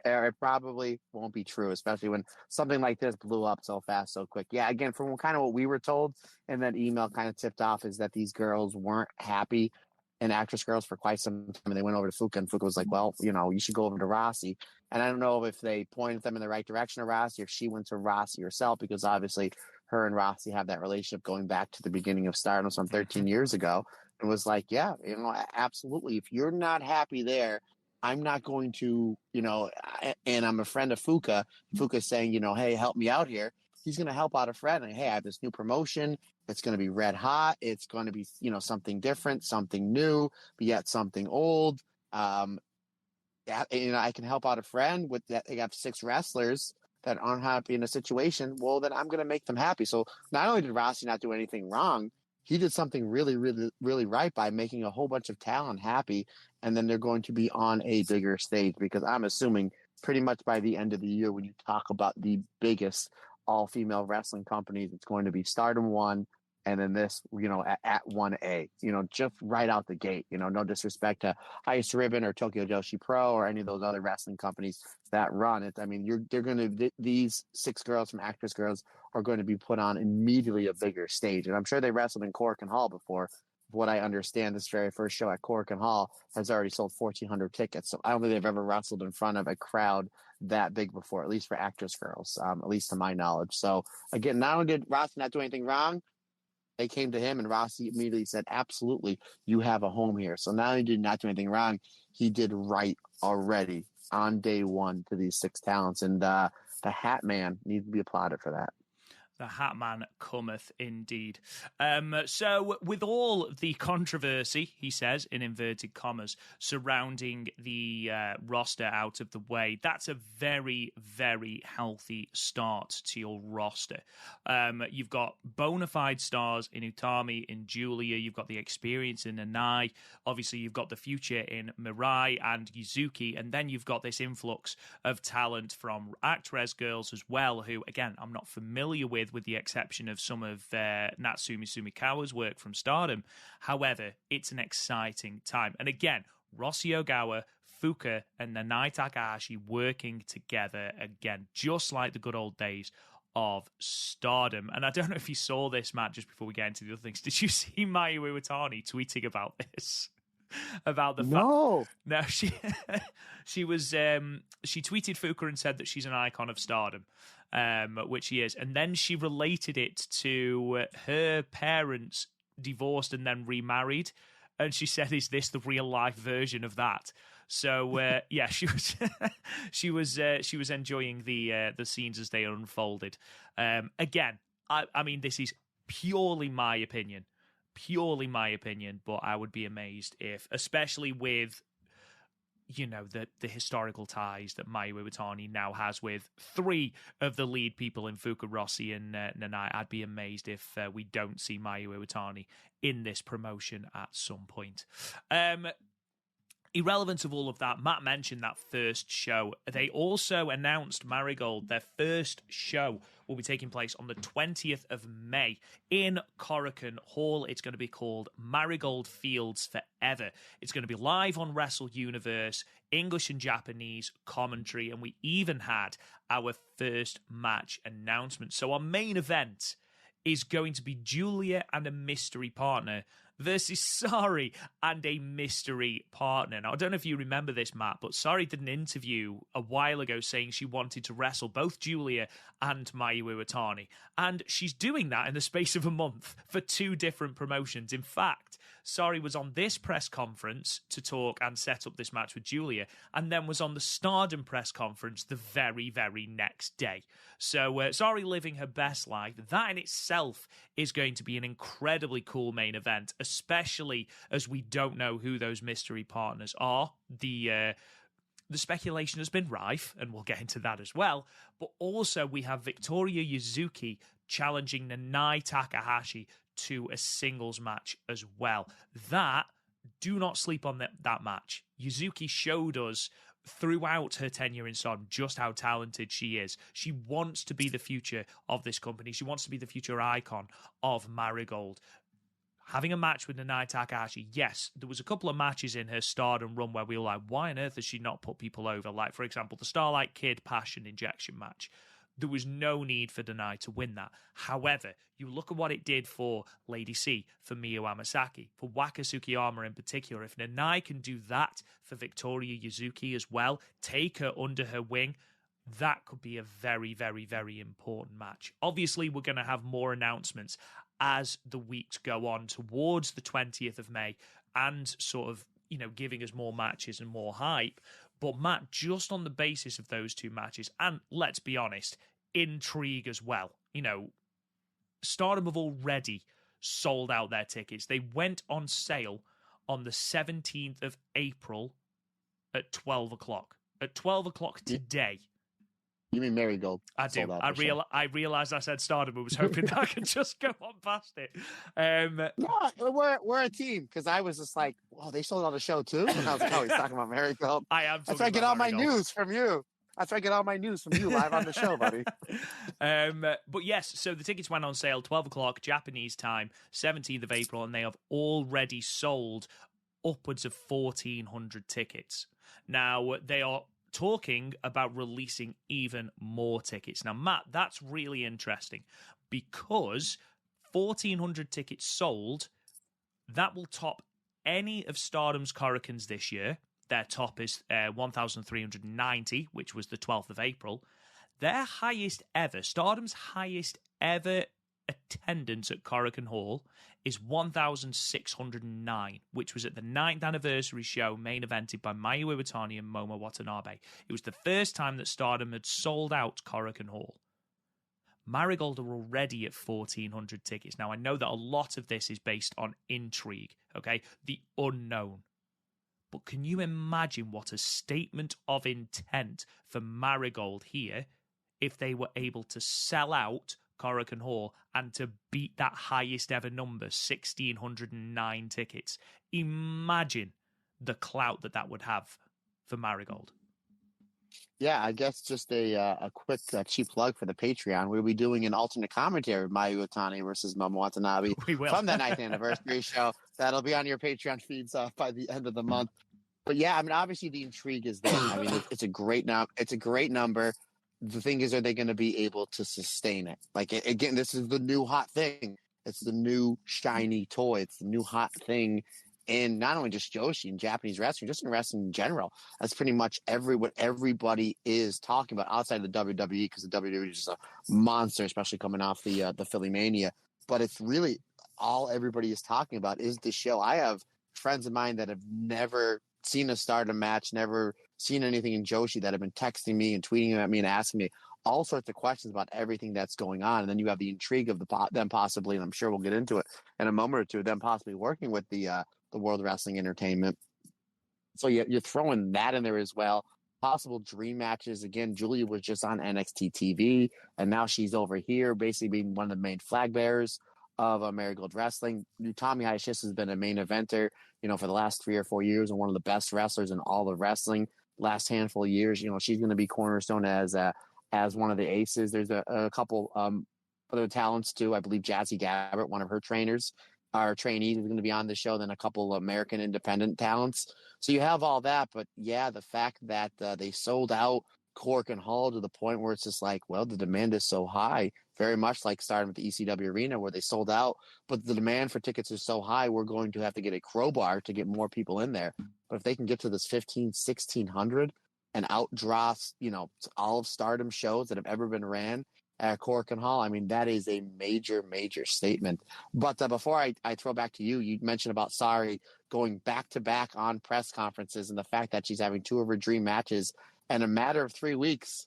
or it probably won't be true, especially when something like this blew up so fast, so quick. Yeah, again, from kind of what we were told, and that email kind of tipped off, is that these girls weren't happy in Actwres Girl'z for quite some time. And they went over to Fuka, and Fuka was like, well, you should go over to Rossi. And I don't know if they pointed them in the right direction of Rossi, or if she went to Rossi herself, because obviously her and Rossi have that relationship going back to the beginning of Stardom some 13 years ago. And was like, yeah, absolutely. If you're not happy there, I'm not going to, and I'm a friend of Fuka. Fuka's saying, hey, help me out here. He's going to help out a friend. And, hey, I have this new promotion. It's going to be red hot. It's going to be, something different, something new, but yet something old. I can help out a friend with that. They have 6 wrestlers that aren't happy in a situation. Well, then I'm going to make them happy. So not only did Rossi not do anything wrong, he did something really, really, really right by making a whole bunch of talent happy. And then they're going to be on a bigger stage, because I'm assuming pretty much by the end of the year, when you talk about the biggest all-female wrestling companies, it's going to be Stardom 1, and then this, at 1A, just right out the gate. No disrespect to Ice Ribbon or Tokyo Joshi Pro or any of those other wrestling companies that run it. I mean, these 6 girls from Actwres Girl'z are going to be put on immediately a bigger stage. And I'm sure they wrestled in Korakuen Hall before. What I understand, this very first show at Korakuen Hall has already sold 1,400 tickets. So I don't think they've ever wrestled in front of a crowd that big before, at least for Actwres Girl'z, at least to my knowledge. So again, not only did Rossi not do anything wrong, they came to him, and Rossi immediately said, absolutely, you have a home here. So not only did he not do anything wrong, he did right already on day one to these 6 talents. And the Hat Man needs to be applauded for that. The Hat Man cometh indeed. So with all the controversy, he says, in inverted commas, surrounding the roster out of the way, that's a very, very healthy start to your roster. You've got bona fide stars in Utami, in Giulia. You've got the experience in Nanai. Obviously, you've got the future in Mirai and Yuzuki. And then you've got this influx of talent from Actwres Girl'z as well, who, again, I'm not familiar with the exception of some of Natsumi Sumikawa's work from Stardom. However, it's an exciting time. And again, Rossi Ogawa, Fuka, and Nanai Takahashi working together again, just like the good old days of Stardom. And I don't know if you saw this, Matt, just before we get into the other things. Did you see Mayu Iwatani tweeting about this? About the fact, no, she was she tweeted Fuka and said that she's an icon of Stardom, which she is, and then she related it to her parents divorced and then remarried, and she said, "Is this the real life version of that?" So yeah, she was enjoying the scenes as they unfolded. Again, I mean, this is purely my opinion. But I would be amazed if, especially with, the historical ties that Mayu Iwatani now has with 3 of the lead people in Fuka, Rossi, and Nanai, I'd be amazed if we don't see Mayu Iwatani in this promotion at some point. Irrelevant of all of that, Matt mentioned that first show. They also announced Marigold, their first show will be taking place on the 20th of May in Korakuen Hall. It's going to be called Marigold Fields Forever. It's going to be live on Wrestle Universe, English and Japanese commentary, and we even had our first match announcement. So our main event is going to be Giulia and a mystery partner versus Sari and a mystery partner. Now, I don't know if you remember this, Matt, but Sari did an interview a while ago saying she wanted to wrestle both Giulia and Mayu Iwatani, and she's doing that in the space of a month for 2 different promotions. In fact, Sari was on this press conference to talk and set up this match with Giulia, and then was on the Stardom press conference the very, very next day. So Sari living her best life. That in itself is going to be an incredibly cool main event, especially as we don't know who those mystery partners are. The speculation has been rife, and we'll get into that as well. But also we have Victoria Yuzuki challenging Nanai Takahashi to a singles match as well. Do not sleep on that match. Yuzuki showed us throughout her tenure in Stardom just how talented she is. She wants to be the future of this company. She wants to be the future icon of Marigold. Having a match with Nanai Takahashi, yes, there was a couple of matches in her Stardom run where we were like, why on earth has she not put people over? Like, for example, the Starlight Kid Passion Injection match. There was no need for Nanai to win that. However, you look at what it did for Lady C, for Miyu Amasaki, for Waka Tsukiyama in particular. If Nanai can do that for Victoria Yuzuki as well, take her under her wing, that could be a very, very, very important match. Obviously, we're going to have more announcements as the weeks go on towards the 20th of May and sort of, giving us more matches and more hype. But Matt, just on the basis of those 2 matches, and let's be honest, intrigue as well. Stardom have already sold out their tickets. They went on sale on the 17th of April at 12 o'clock. At 12 o'clock today. You mean Marigold? I do. I realized I said Stardom, but was hoping that I could just go on past it. No, we're a team, because I was just like, "Well, they sold out the show too." And I was like, "Oh, he's talking about Marigold." I am. That's where I get all my news from you. That's where I get all my news from you live on the show, buddy. But yes, so the tickets went on sale 12 o'clock Japanese time, 17th of April, and they have already sold upwards of 1,400 tickets. Now they are talking about releasing even more tickets. Now, Matt, that's really interesting because 1,400 tickets sold, that will top any of Stardom's Korakuens this year. Their top is 1,390, which was the 12th of April. Their highest ever, Stardom's highest ever attendance at Korakuen Hall is 1,609, which was at the 9th anniversary show main evented by Mayu Iwatani and Momo Watanabe. It was the first time that Stardom had sold out Korakuen Hall. Marigold are already at 1,400 tickets. Now, I know that a lot of this is based on intrigue, okay? The unknown. But can you imagine what a statement of intent for Marigold here if they were able to sell out Korakuen Hall and to beat that highest ever number, 1,609 tickets? Imagine the clout that would have for Marigold. Yeah, I guess just a quick cheap plug for the Patreon. We'll be doing an alternate commentary of Mayu Iwatani versus Momo Watanabe from that 9th anniversary show. That'll be on your Patreon feeds by the end of the month. But yeah, I mean, obviously the intrigue is there. I mean, it's a great number. The thing is, are they going to be able to sustain it? Like, again, this is the new hot thing. It's the new shiny toy. It's the new hot thing in not only just Joshi and Japanese wrestling, just in wrestling in general. That's pretty much what everybody is talking about outside of the WWE, because the WWE is just a monster, especially coming off the Philly Mania. But it's really all everybody is talking about is the show. I have friends of mine that have never seen a Stardom match, never seen anything in Joshi, that have been texting me and tweeting at me and asking me all sorts of questions about everything that's going on. And then you have the intrigue of them possibly, and I'm sure we'll get into it in a moment or two, them possibly working with the World Wrestling Entertainment. So you're throwing that in there as well. Possible dream matches. Again, Giulia was just on NXT TV, and now she's over here basically being one of the main flag bearers of Marigold Wrestling. Utami Hayashisa has been a main eventer, for the last 3 or 4 years, and one of the best wrestlers in all of wrestling. Last handful of years, she's going to be cornerstone as one of the aces. There's a couple other talents too. I believe Jazzy Gabbert, one of her trainees, is going to be on the show. Then a couple of American independent talents. So you have all that, but yeah, the fact that they sold out Korakuen Hall to the point where it's just like, well, the demand is so high, very much like starting with the ECW Arena where they sold out, but the demand for tickets is so high, we're going to have to get a crowbar to get more people in there. But if they can get to this 1,600 and outdraw, all of Stardom shows that have ever been ran at Korakuen Hall, I mean, that is a major, major statement. But before I throw back to you, you mentioned about Sari going back-to-back on press conferences and the fact that she's having 2 of her dream matches in a matter of 3 weeks.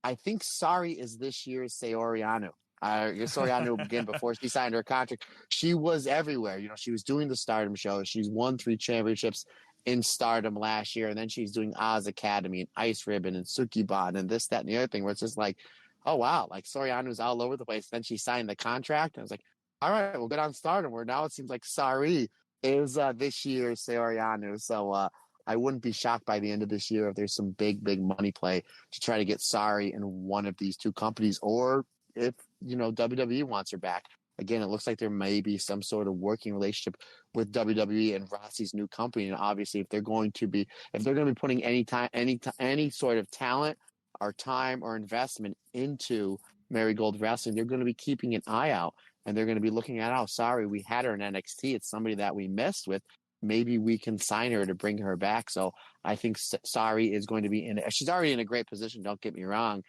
I think Sari is this year's Saori Anou. Saori Anou, again, before she signed her contract, she was everywhere. She was doing the Stardom show. She's won 3 championships in Stardom last year, and then she's doing Oz Academy and Ice Ribbon and Sukiban and this, that, and the other thing, where it's just like, oh, wow, like Saori Anou's all over the place. Then she signed the contract. And I was like, all right, we'll get on Stardom, where now it seems like Sari is this year's Saori Anou. So I wouldn't be shocked by the end of this year if there's some big, big money play to try to get Sari in one of these 2 companies, or if, WWE wants her back. Again, it looks like there may be some sort of working relationship with WWE and Rossi's new company. And obviously, if they're going to be putting any sort of talent or time or investment into Marigold Wrestling, they're going to be keeping an eye out, and they're going to be looking at, oh, sorry, we had her in NXT. It's somebody that we messed with. Maybe we can sign her to bring her back. So I think Sari is going to be she's already in a great position, don't get me wrong,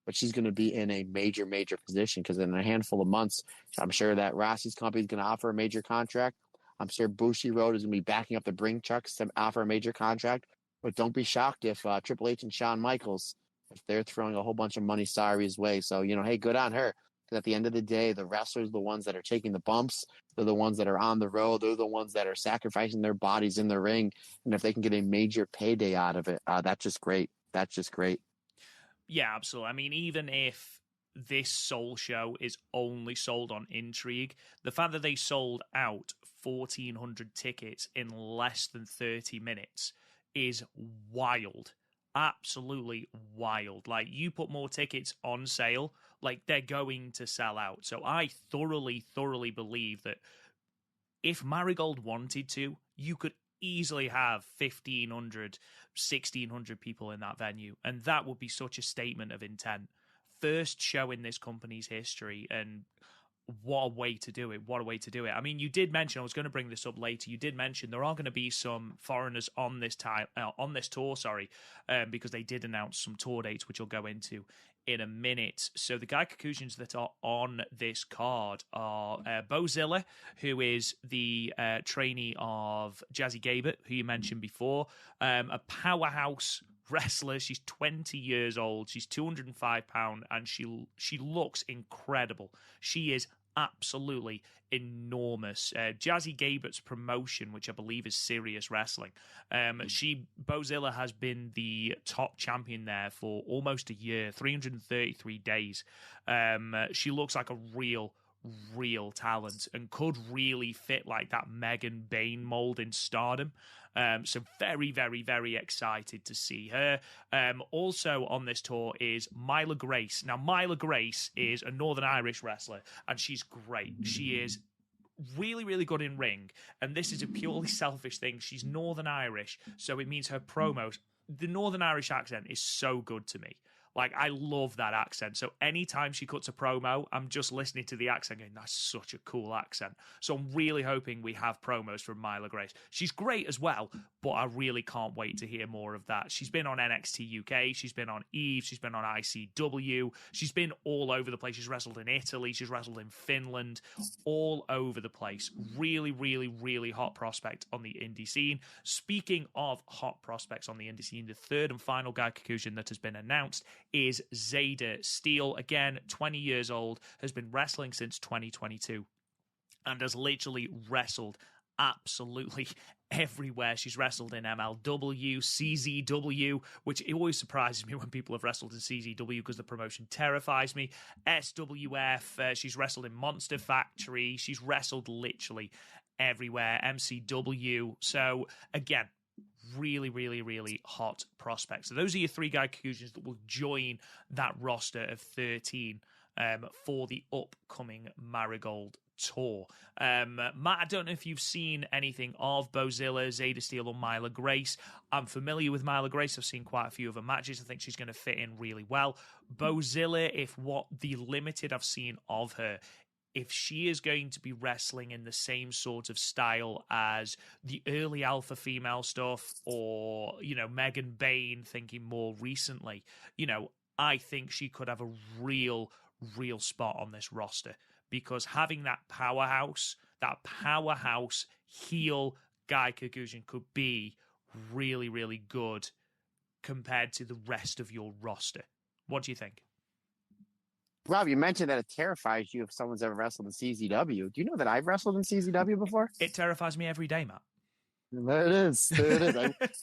but she's going to be in a major, major position, because in a handful of months, I'm sure that Rossi's company is going to offer a major contract. I'm sure Bushiroad is going to be backing up the Bring Chucks to offer a major contract. But don't be shocked if Triple H and Shawn Michaels, if they're throwing a whole bunch of money Sari's way. So, hey, good on her. Because at the end of the day, the wrestlers are the ones that are taking the bumps. They're the ones that are on the road. They're the ones that are sacrificing their bodies in the ring. And if they can get a major payday out of it, that's just great. That's just great. Yeah, absolutely. I mean, even if this Soul show is only sold on Intrigue, the fact that they sold out 1,400 tickets in less than 30 minutes is wild. Absolutely wild. Like, you put more tickets on sale, like, they're going to sell out. So I thoroughly believe that if Marigold wanted to, you could easily have 1,500, 1,600 people in that venue, and that would be such a statement of intent. First show in this company's history, and what a way to do it. What a way to do it. I mean, you did mention, I was going to bring this up later, you did mention there are going to be some foreigners on this tour, because they did announce some tour dates, which we'll go into in a minute. So the Gaikokujins that are on this card are Bozilla, who is the trainee of Jazzy Gabert, who you mentioned before, a powerhouse wrestler. She's 20 years old. She's 205 pounds, and she looks incredible. She is absolutely enormous. Jazzy Gabert's promotion, which I believe is Serious Wrestling, Bozilla has been the top champion there for almost a year, 333 days. She looks like a real talent and could really fit like that Megan Bain mold in Stardom. So very excited to see her. Also on this tour is Myla Grace. Now, Myla Grace is a Northern Irish wrestler, and she's great. She is really good in ring, and this is a purely selfish thing. She's Northern Irish, so it means her promos, the Northern Irish accent is so good to me. Like, I love that accent. So anytime she cuts a promo, I'm just listening to the accent going, that's such a cool accent. So I'm really hoping we have promos from Myla Grace. She's great as well, but I really can't wait to hear more of that. She's been on NXT UK. She's been on Eve. She's been on ICW. She's been all over the place. She's wrestled in Italy. She's wrestled in Finland. All over the place. Really hot prospect on the indie scene. Speaking of hot prospects on the indie scene, the third and final Gaikokujin that has been announced is Zayda Steele. Again, 20 years old, has been wrestling since 2022 and has literally wrestled absolutely everywhere. She's wrestled in MLW, CZW, which it always surprises me when people have wrestled in CZW because the promotion terrifies me. SWF, she's wrestled in Monster Factory. She's wrestled literally everywhere. MCW. So again, really hot prospects. So those are your 3 Gaikokujins that will join that roster of 13 for the upcoming Marigold tour. Matt, I don't know if you've seen anything of Bozilla, Zeta Steel, or Myla Grace. I'm familiar with Myla Grace. I've seen quite a few of her matches. I think she's going to fit in really well. Bozilla, if what the limited I've seen of her, if she is going to be wrestling in the same sort of style as the early alpha female stuff, or, you know, Megan Bain, thinking more recently, you know, I think she could have a real spot on this roster, because having that powerhouse heel Guy Kakuzian could be really good compared to the rest of your roster. What do you think? Rob, you mentioned that it terrifies you if someone's ever wrestled in CZW. Do you know that I've wrestled in CZW before? It terrifies me every day, Matt. There it is.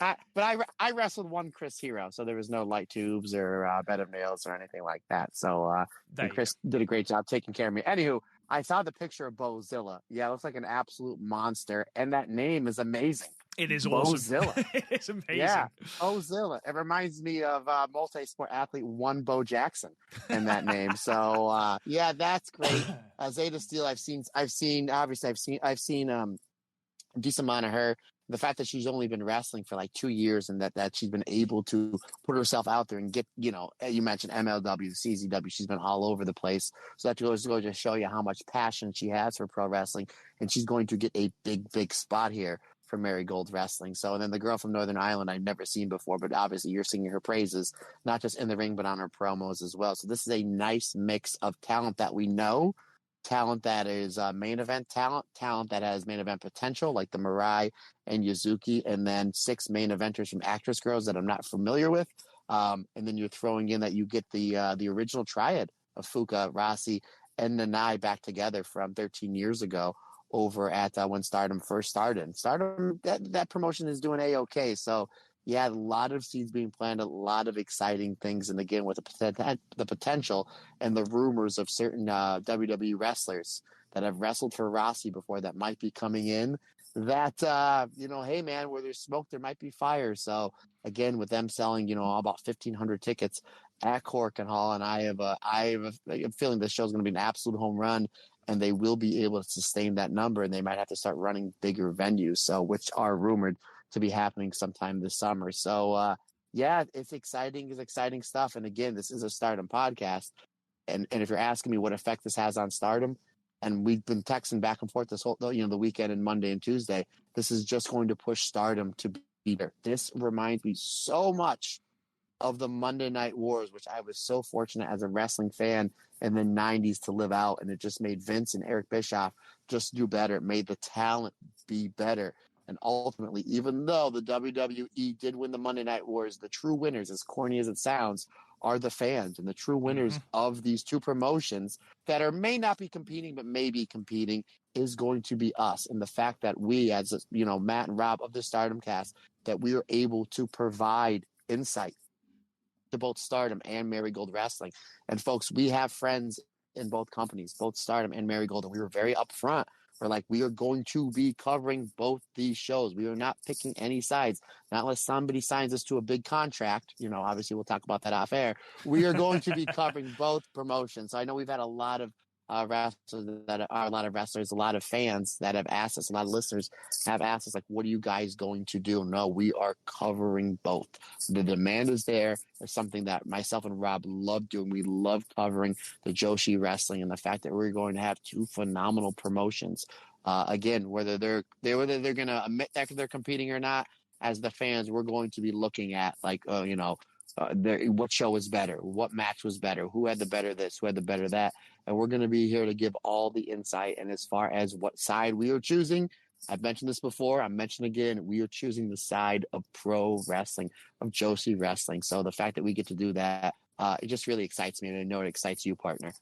I wrestled one Chris Hero, so there was no light tubes or bed of nails or anything like that. So Chris did a great job taking care of me. Anywho, I saw the picture of Bozilla. Yeah, it looks like an absolute monster, and that name is amazing. It is awesome. Bozilla. It is amazing. Yeah, Bozilla. It reminds me of multi-sport athlete One Bo Jackson in that name. So yeah, that's great. Zeta Steel, I've seen a decent amount of her. The fact that she's only been wrestling for like 2 years, and that she's been able to put herself out there and get, you know, you mentioned MLW, CZW, she's been all over the place. So that goes to show you how much passion she has for pro wrestling, and she's going to get a big spot here for Marigold Wrestling. So, and then the girl from Northern Ireland I've never seen before, but obviously you're singing her praises, not just in the ring, but on her promos as well. So this is a nice mix of talent that we know, talent that is main event talent that has main event potential, like the Mirai and Yuzuki, and then 6 main eventers from Actwres Girl'z that I'm not familiar with. And then you're throwing in that you get the original triad of Fuka, Rossi, and Nanai back together from 13 years ago over at when Stardom first started. Stardom, that promotion is doing A-okay. So yeah, a lot of seeds being planned, a lot of exciting things. And again, with the potential and the rumors of certain WWE wrestlers that have wrestled for Rossi before that might be coming in, that, you know, hey man, where there's smoke, there might be fire. So again, with them selling, you know, about 1,500 tickets at Korakuen Hall, and I have a feeling this show is going to be an absolute home run, and they will be able to sustain that number, and they might have to start running bigger venues, so which are rumored to be happening sometime this summer. So yeah, it's exciting stuff. And again, this is a Stardom podcast, and if you're asking me what effect this has on Stardom, and we've been texting back and forth this whole, you know, the weekend and Monday and Tuesday, this is just going to push Stardom to be there. This reminds me so much of the Monday Night Wars, which I was so fortunate as a wrestling fan in the 90s to live out, and it just made Vince and Eric Bischoff just do better. It made the talent be better. And ultimately, even though the WWE did win the Monday Night Wars, the true winners, as corny as it sounds, are the fans, and the true winners of these two promotions that may not be competing, but may be competing, is going to be us. And the fact that we, as you know, Matt and Rob of the Stardom cast, that we are able to provide insight to both Stardom and Marigold Wrestling. And folks, we have friends in both companies, both Stardom and Marigold, and we were very upfront. We're like, we are going to be covering both these shows. We are not picking any sides, not unless somebody signs us to a big contract. You know, obviously we'll talk about that off air. We are going to be covering both promotions. So I know we've had a lot of wrestlers, a lot of fans that have asked us, a lot of listeners have asked us, like, what are you guys going to do? No, we are covering both. The demand is there. It's something that myself and Rob love doing. We love covering the Joshi wrestling, and the fact that we're going to have 2 phenomenal promotions. Again, whether they're going to admit that they're competing or not, as the fans, we're going to be looking at, like, you know, what show was better, what match was better, who had the better this, who had the better that, and we're going to be here to give all the insight. And as far as what side we are choosing, I've mentioned this before, I'm mentioning again, we are choosing the side of pro wrestling, of Joshi wrestling. So the fact that we get to do that, it just really excites me, and I know it excites you, partner.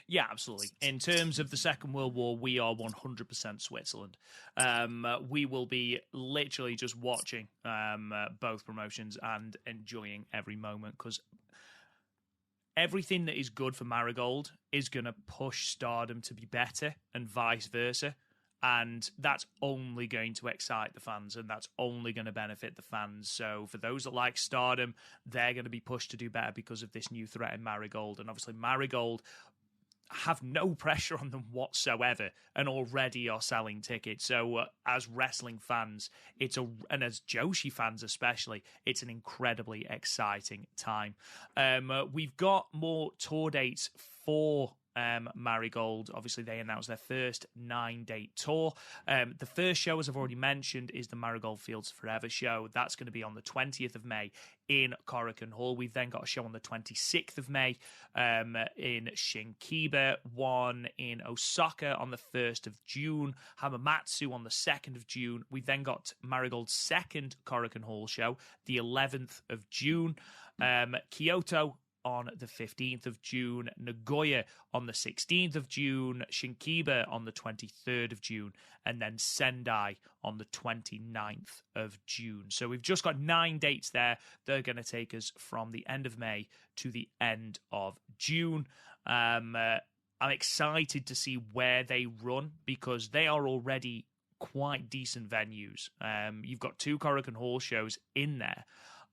Yeah, absolutely. In terms of the Second World War, we are 100% Switzerland. We will be literally just watching both promotions and enjoying every moment, because everything that is good for Marigold is going to push Stardom to be better, and vice versa. And that's only going to excite the fans, and that's only going to benefit the fans. So for those that like Stardom, they're going to be pushed to do better because of this new threat in Marigold. And obviously Marigold, have no pressure on them whatsoever and already are selling tickets. So as wrestling fans, and as Joshi fans especially, it's an incredibly exciting time. We've got more tour dates for Marigold. Obviously, they announced their first 9-date tour. The first show, as I've already mentioned, is the Marigold Fields Forever show. That's going to be on the 20th of May in Korakuen Hall. We've then got a show on the 26th of May in Shinkiba, one in Osaka on the 1st of June, Hamamatsu on the 2nd of June. We've then got Marigold's second Korakuen Hall show, the 11th of June, Kyoto on the 15th of June, Nagoya on the 16th of June, Shinkiba on the 23rd of June, and then Sendai on the 29th of June. So we've just got 9 dates there. They're going to take us from the end of May to the end of June. I'm excited to see where they run because they are already quite decent venues. You've got 2 Korakuen Hall shows in there.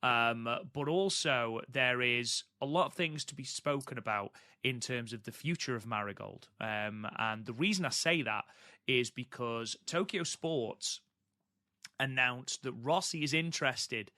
But also there is a lot of things to be spoken about in terms of the future of Marigold. And the reason I say that is because Tokyo Sports announced that Rossi is interested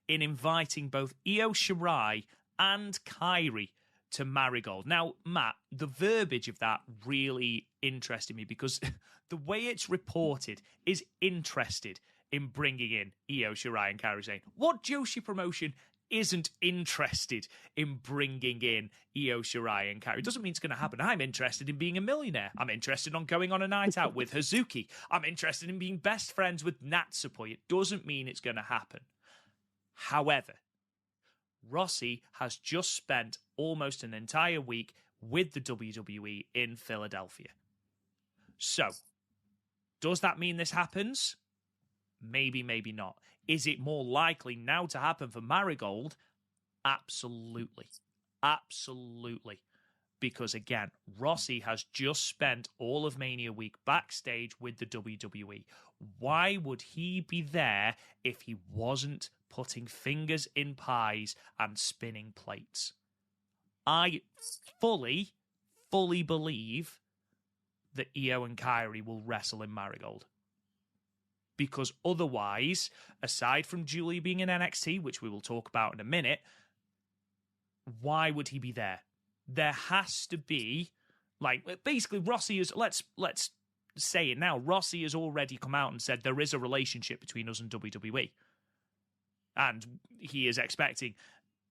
in inviting both Io Shirai and Kairi to Marigold. Now, Matt, the verbiage of that really interested me because the way it's reported is interested in bringing in Io Shirai and Kairi Sane. What Joshi promotion isn't interested in bringing in Io Shirai and Kairi? It doesn't mean it's going to happen. I'm interested in being a millionaire. I'm interested in going on a night out with Hazuki. I'm interested in being best friends with Natsupoi. It doesn't mean it's going to happen. However, Rossi has just spent almost an entire week with the WWE in Philadelphia. So, does that mean this happens? Maybe, maybe not. Is it more likely now to happen for Marigold? Absolutely. Absolutely. Because again, Rossi has just spent all of Mania Week backstage with the WWE. Why would he be there if he wasn't putting fingers in pies and spinning plates? I fully believe that Io and Kairi will wrestle in Marigold. Because otherwise, aside from Giulia being in NXT, which we will talk about in a minute, why would he be there? There has to be, basically Rossi is, let's say it now, Rossi has already come out and said there is a relationship between us and WWE. And he is expecting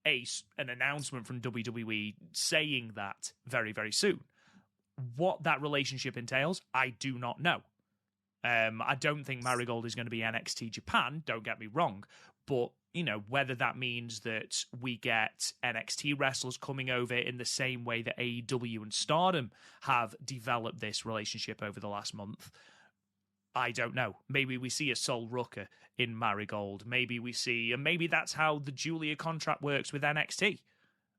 an announcement from WWE saying that very, very soon. What that relationship entails, I do not know. I don't think Marigold is going to be NXT Japan, don't get me wrong, but, whether that means that we get NXT wrestlers coming over in the same way that AEW and Stardom have developed this relationship over the last month, I don't know. Maybe we see a Sol Rucker in Marigold. Maybe that's how the Giulia contract works with NXT.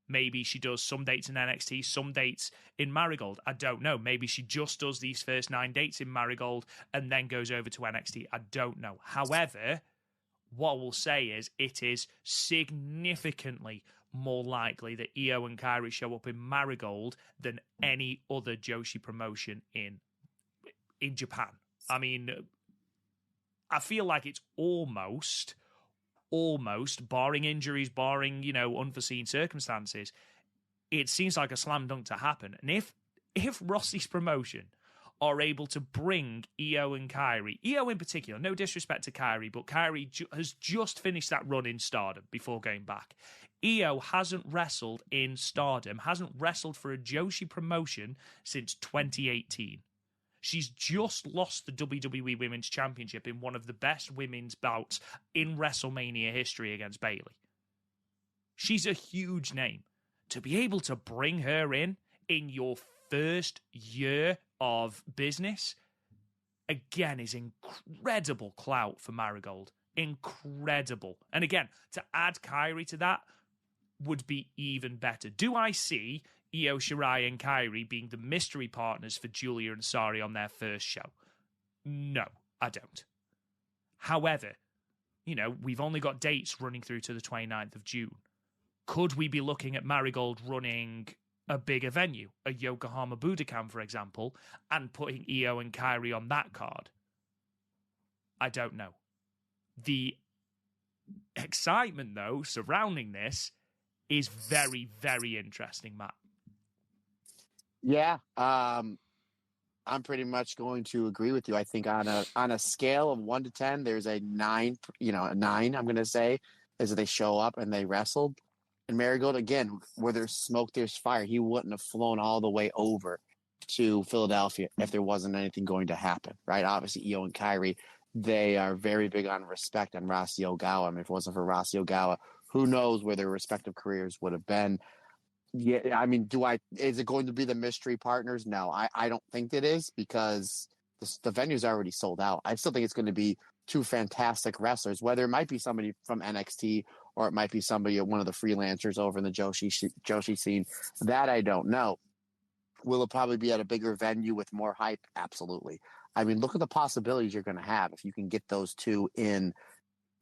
Maybe she does some dates in NXT, some dates in Marigold. I don't know. Maybe she just does these first 9 dates in Marigold and then goes over to NXT. I don't know. However, what we'll say is it is significantly more likely that Io and Kairi show up in Marigold than any other Joshi promotion in Japan. I mean, I feel like it's almost, barring injuries, barring, unforeseen circumstances, it seems like a slam dunk to happen. And if Rossi's promotion are able to bring Io and Kairi, Io in particular, no disrespect to Kairi, but Kairi has just finished that run in Stardom before going back. Io hasn't wrestled in Stardom, hasn't wrestled for a Joshi promotion since 2018. She's just lost the WWE Women's Championship in one of the best women's bouts in WrestleMania history against Bayley. She's a huge name. To be able to bring her in your first year of business, again, is incredible clout for Marigold. Incredible. And again, to add Kairi to that would be even better. Do I see Io Shirai and Kairi being the mystery partners for Giulia and Sari on their first show? No, I don't. However, we've only got dates running through to the 29th of June. Could we be looking at Marigold running a bigger venue, a Yokohama Budokan, for example, and putting Io and Kairi on that card? I don't know. The excitement, though, surrounding this is very, very interesting, Matt. Yeah, I'm pretty much going to agree with you. I think on a scale of 1 to 10, there's a 9. A 9. I'm going to say is that they show up and they wrestled. And Marigold, again, where there's smoke, there's fire. He wouldn't have flown all the way over to Philadelphia if there wasn't anything going to happen, right? Obviously, Io and Kairi, they are very big on respect on Rossy Ogawa. I mean, if it wasn't for Rossy Ogawa, who knows where their respective careers would have been. Yeah, I mean, is it going to be the mystery partners? No, I don't think it is, because the venue's already sold out. I still think it's going to be two fantastic wrestlers, whether it might be somebody from NXT or it might be somebody, one of the freelancers over in the Joshi scene. That I don't know. Will it probably be at a bigger venue with more hype? Absolutely. I mean, look at the possibilities you're going to have if you can get those two in.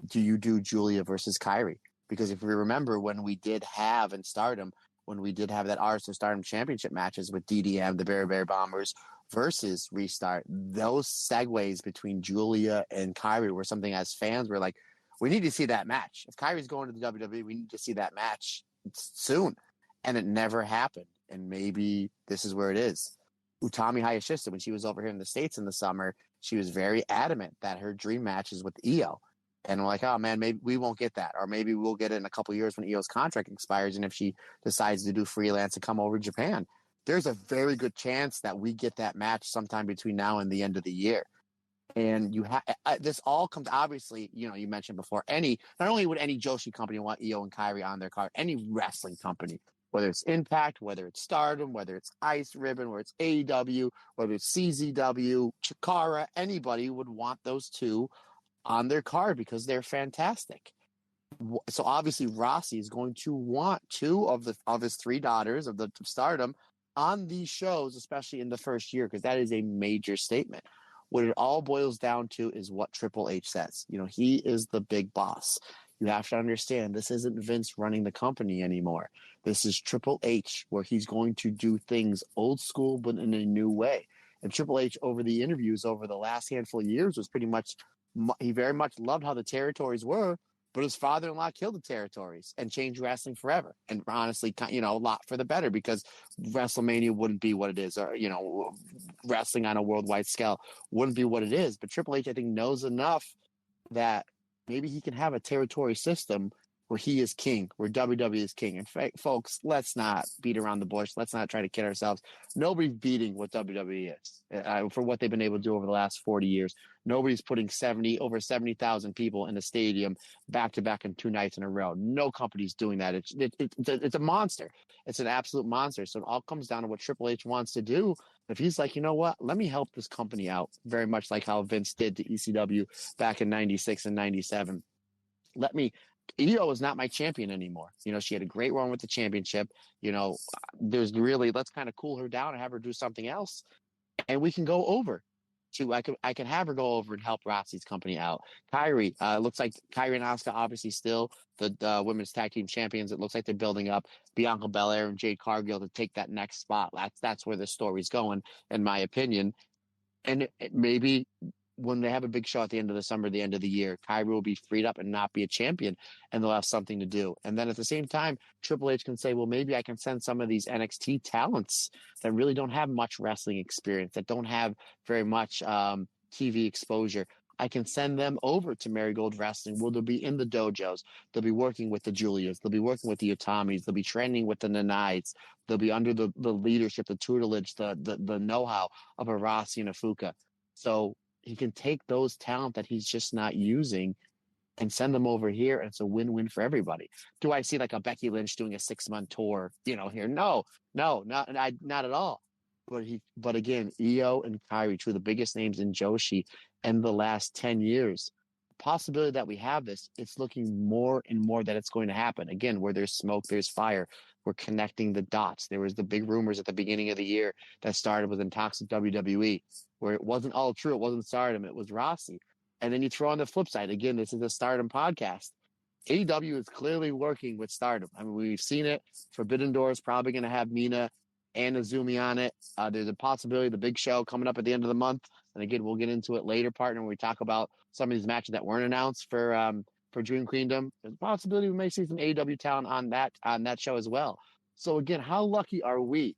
Do you do Giulia versus Kairi? Because if we remember when we did have in Stardom, when we did have that All-Star Stardom Championship matches with DDM, the Bear Bombers versus Restart, those segues between Giulia and Kairi were something as fans were like, we need to see that match. If Kairi's going to the WWE, we need to see that match soon. And it never happened. And maybe this is where it is. Utami Hayashishita, when she was over here in the States in the summer, she was very adamant that her dream match is with Io. And we're like, oh, man, maybe we won't get that. Or maybe we'll get it in a couple of years when Io's contract expires and if she decides to do freelance and come over to Japan. There's a very good chance that we get that match sometime between now and the end of the year. And this all comes, obviously, you mentioned before, not only would any Joshi company want Io and Kairi on their card, any wrestling company, whether it's Impact, whether it's Stardom, whether it's Ice Ribbon, whether it's AEW, whether it's CZW, Chikara, anybody would want those two on their card because they're fantastic. So obviously Rossi is going to want two of his three daughters of Stardom on these shows, especially in the first year, because that is a major statement. What it all boils down to is what Triple H says. He is the big boss. You have to understand, this isn't Vince running the company anymore. This is Triple H, where he's going to do things old school, but in a new way. And Triple H, over the interviews over the last handful of years, was pretty much, he very much loved how the territories were, but his father-in-law killed the territories and changed wrestling forever. And honestly, a lot for the better, because WrestleMania wouldn't be what it is, or, wrestling on a worldwide scale wouldn't be what it is. But Triple H, I think, knows enough that maybe he can have a territory system where he is king, where WWE is king. In fact, folks, let's not beat around the bush. Let's not try to kid ourselves. Nobody's beating what WWE is for what they've been able to do over the last 40 years. Nobody's putting over 70,000 people in a stadium back-to-back in 2 nights in a row. No company's doing that. It's a monster. It's an absolute monster. So it all comes down to what Triple H wants to do. If he's like, you know what, let me help this company out, very much like how Vince did to ECW back in 96 and 97. Io is not my champion anymore. She had a great run with the championship. Let's kind of cool her down and have her do something else. And we can go over to, I can have her go over and help Rossi's company out. Kairi, looks like Kairi and Asuka obviously still the women's tag team champions. It looks like they're building up Bianca Belair and Jade Cargill to take that next spot. That's where the story's going, in my opinion. And maybe when they have a big show at the end of the summer, the end of the year, Kairi will be freed up and not be a champion, and they'll have something to do. And then at the same time, Triple H can say, well, maybe I can send some of these NXT talents that really don't have much wrestling experience, that don't have very much TV exposure. I can send them over to Marigold Wrestling, where they'll be in the dojos. They'll be working with the Giulias. They'll be working with the Utamis. They'll be training with the Nanaites. They'll be under the leadership, the tutelage, the know-how of a Rossi and a Fuka. So he can take those talent that he's just not using and send them over here, and it's a win-win for everybody. Do I see like a Becky Lynch doing a 6-month tour, here? No, not at all. But again, Io and Kairi, two of the biggest names in Joshi in the last 10 years. The possibility that we have this, it's looking more and more that it's going to happen. Again, where there's smoke, there's fire. We're connecting the dots. There was the big rumors at the beginning of the year that started with talks with WWE, where it wasn't all true. It wasn't Stardom. It was Rossi. And then you throw on the flip side. Again, this is a Stardom podcast. AEW is clearly working with Stardom. I mean, we've seen it. Forbidden Door is probably going to have Mina and Azumi on it. There's a possibility the big show coming up at the end of the month. And again, we'll get into it later, partner, when we talk about some of these matches that weren't announced for Dream Queendom. There's a possibility we may see some AEW talent on that show as well. So again, how lucky are we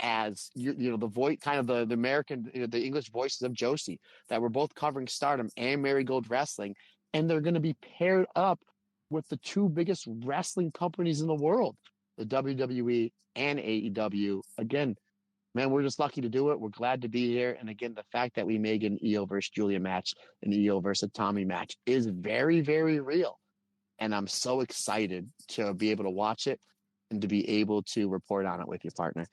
as the voice, kind of the American, the English voices of Joshi, that we're both covering Stardom and Marigold Wrestling, and they're going to be paired up with the two biggest wrestling companies in the world, the WWE and AEW. Again, man, we're just lucky to do it. We're glad to be here. And again, the fact that we may get an Io versus Giulia match, an Io versus Utami match is very, very real. And I'm so excited to be able to watch it and to be able to report on it with your partner.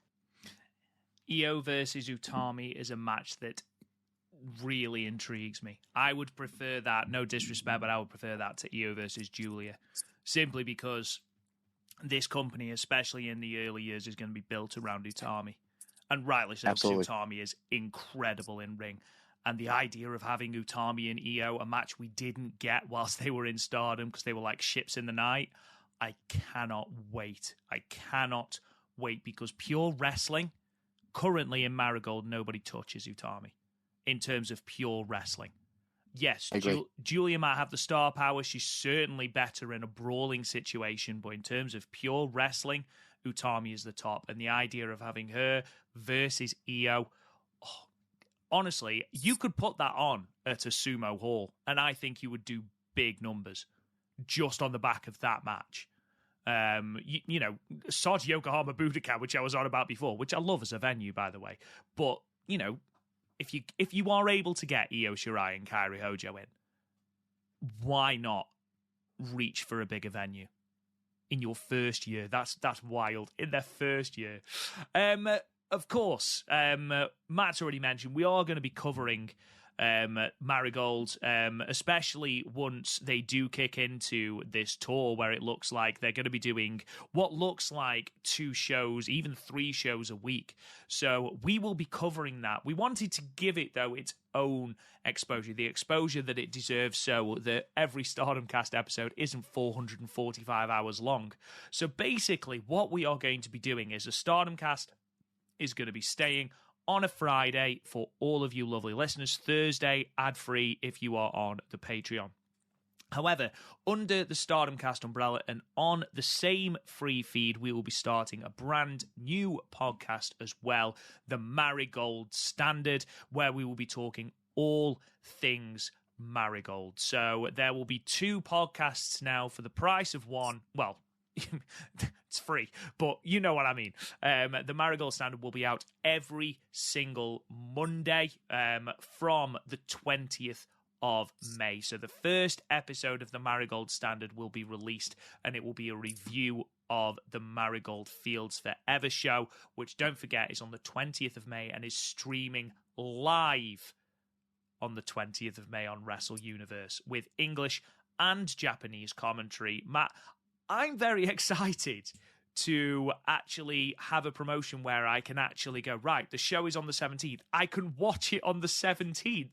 Io versus Utami is a match that really intrigues me. I would prefer that, no disrespect, but I would prefer that to Io versus Giulia, simply because this company, especially in the early years, is going to be built around Utami. And rightly so, because Utami is incredible in ring. And the idea of having Utami and Io, a match we didn't get whilst they were in Stardom because they were like ships in the night, I cannot wait. I cannot wait, because pure wrestling, currently in Marigold, nobody touches Utami in terms of pure wrestling. Yes, Giulia might have the star power. She's certainly better in a brawling situation, but in terms of pure wrestling, Utami is the top. And the idea of having her versus Io, honestly, you could put that on at a sumo hall, and I think you would do big numbers just on the back of that match. Sod Yokohama Budokan, which I was on about before, which I love as a venue, by the way. But, if you are able to get Io Shirai and Kairi Hojo in, why not reach for a bigger venue in your first year? That's wild. In their first year. Of course, Matt's already mentioned, we are going to be covering Marigold, especially once they do kick into this tour where it looks like they're going to be doing what looks like 2 shows, even 3 shows a week. So we will be covering that. We wanted to give it, though, its own exposure, the exposure that it deserves, so that every Stardom Cast episode isn't 445 hours long. So basically, what we are going to be doing is a Stardom Cast is going to be staying on a Friday for all of you lovely listeners. Thursday, ad-free if you are on the Patreon. However, under the Stardom Cast umbrella and on the same free feed, we will be starting a brand new podcast as well, the Marigold Standard, where we will be talking all things Marigold. So there will be 2 podcasts now for the price of one. Well, it's free, but you know what I mean. The Marigold Standard will be out every single Monday from the 20th of May. So the first episode of the Marigold Standard will be released, and it will be a review of the Marigold Fields Forever show, which, don't forget, is on the 20th of May and is streaming live on the 20th of May on Wrestle Universe with English and Japanese commentary. Matt, I'm very excited to actually have a promotion where I can actually go, right, the show is on the 17th. I can watch it on the 17th.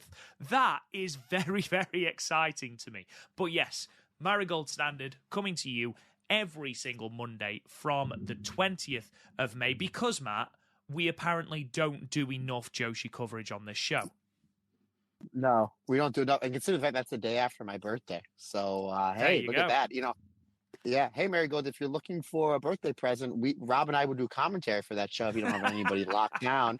That is very, very exciting to me. But yes, Marigold Standard coming to you every single Monday from the 20th of May, because, Matt, we apparently don't do enough Joshi coverage on this show. No, we don't do enough. And consider the fact that's the day after my birthday. So, hey, look at that. Yeah. Hey, Marigold, if you're looking for a birthday present, Rob and I would do commentary for that show if you don't have anybody locked down.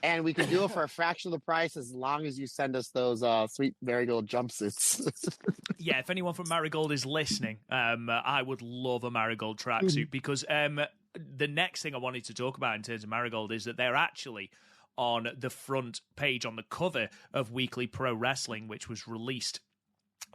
And we could do it for a fraction of the price as long as you send us those sweet Marigold jumpsuits. Yeah, if anyone from Marigold is listening, I would love a Marigold tracksuit, because the next thing I wanted to talk about in terms of Marigold is that they're actually on the front page, on the cover of Weekly Pro Wrestling, which was released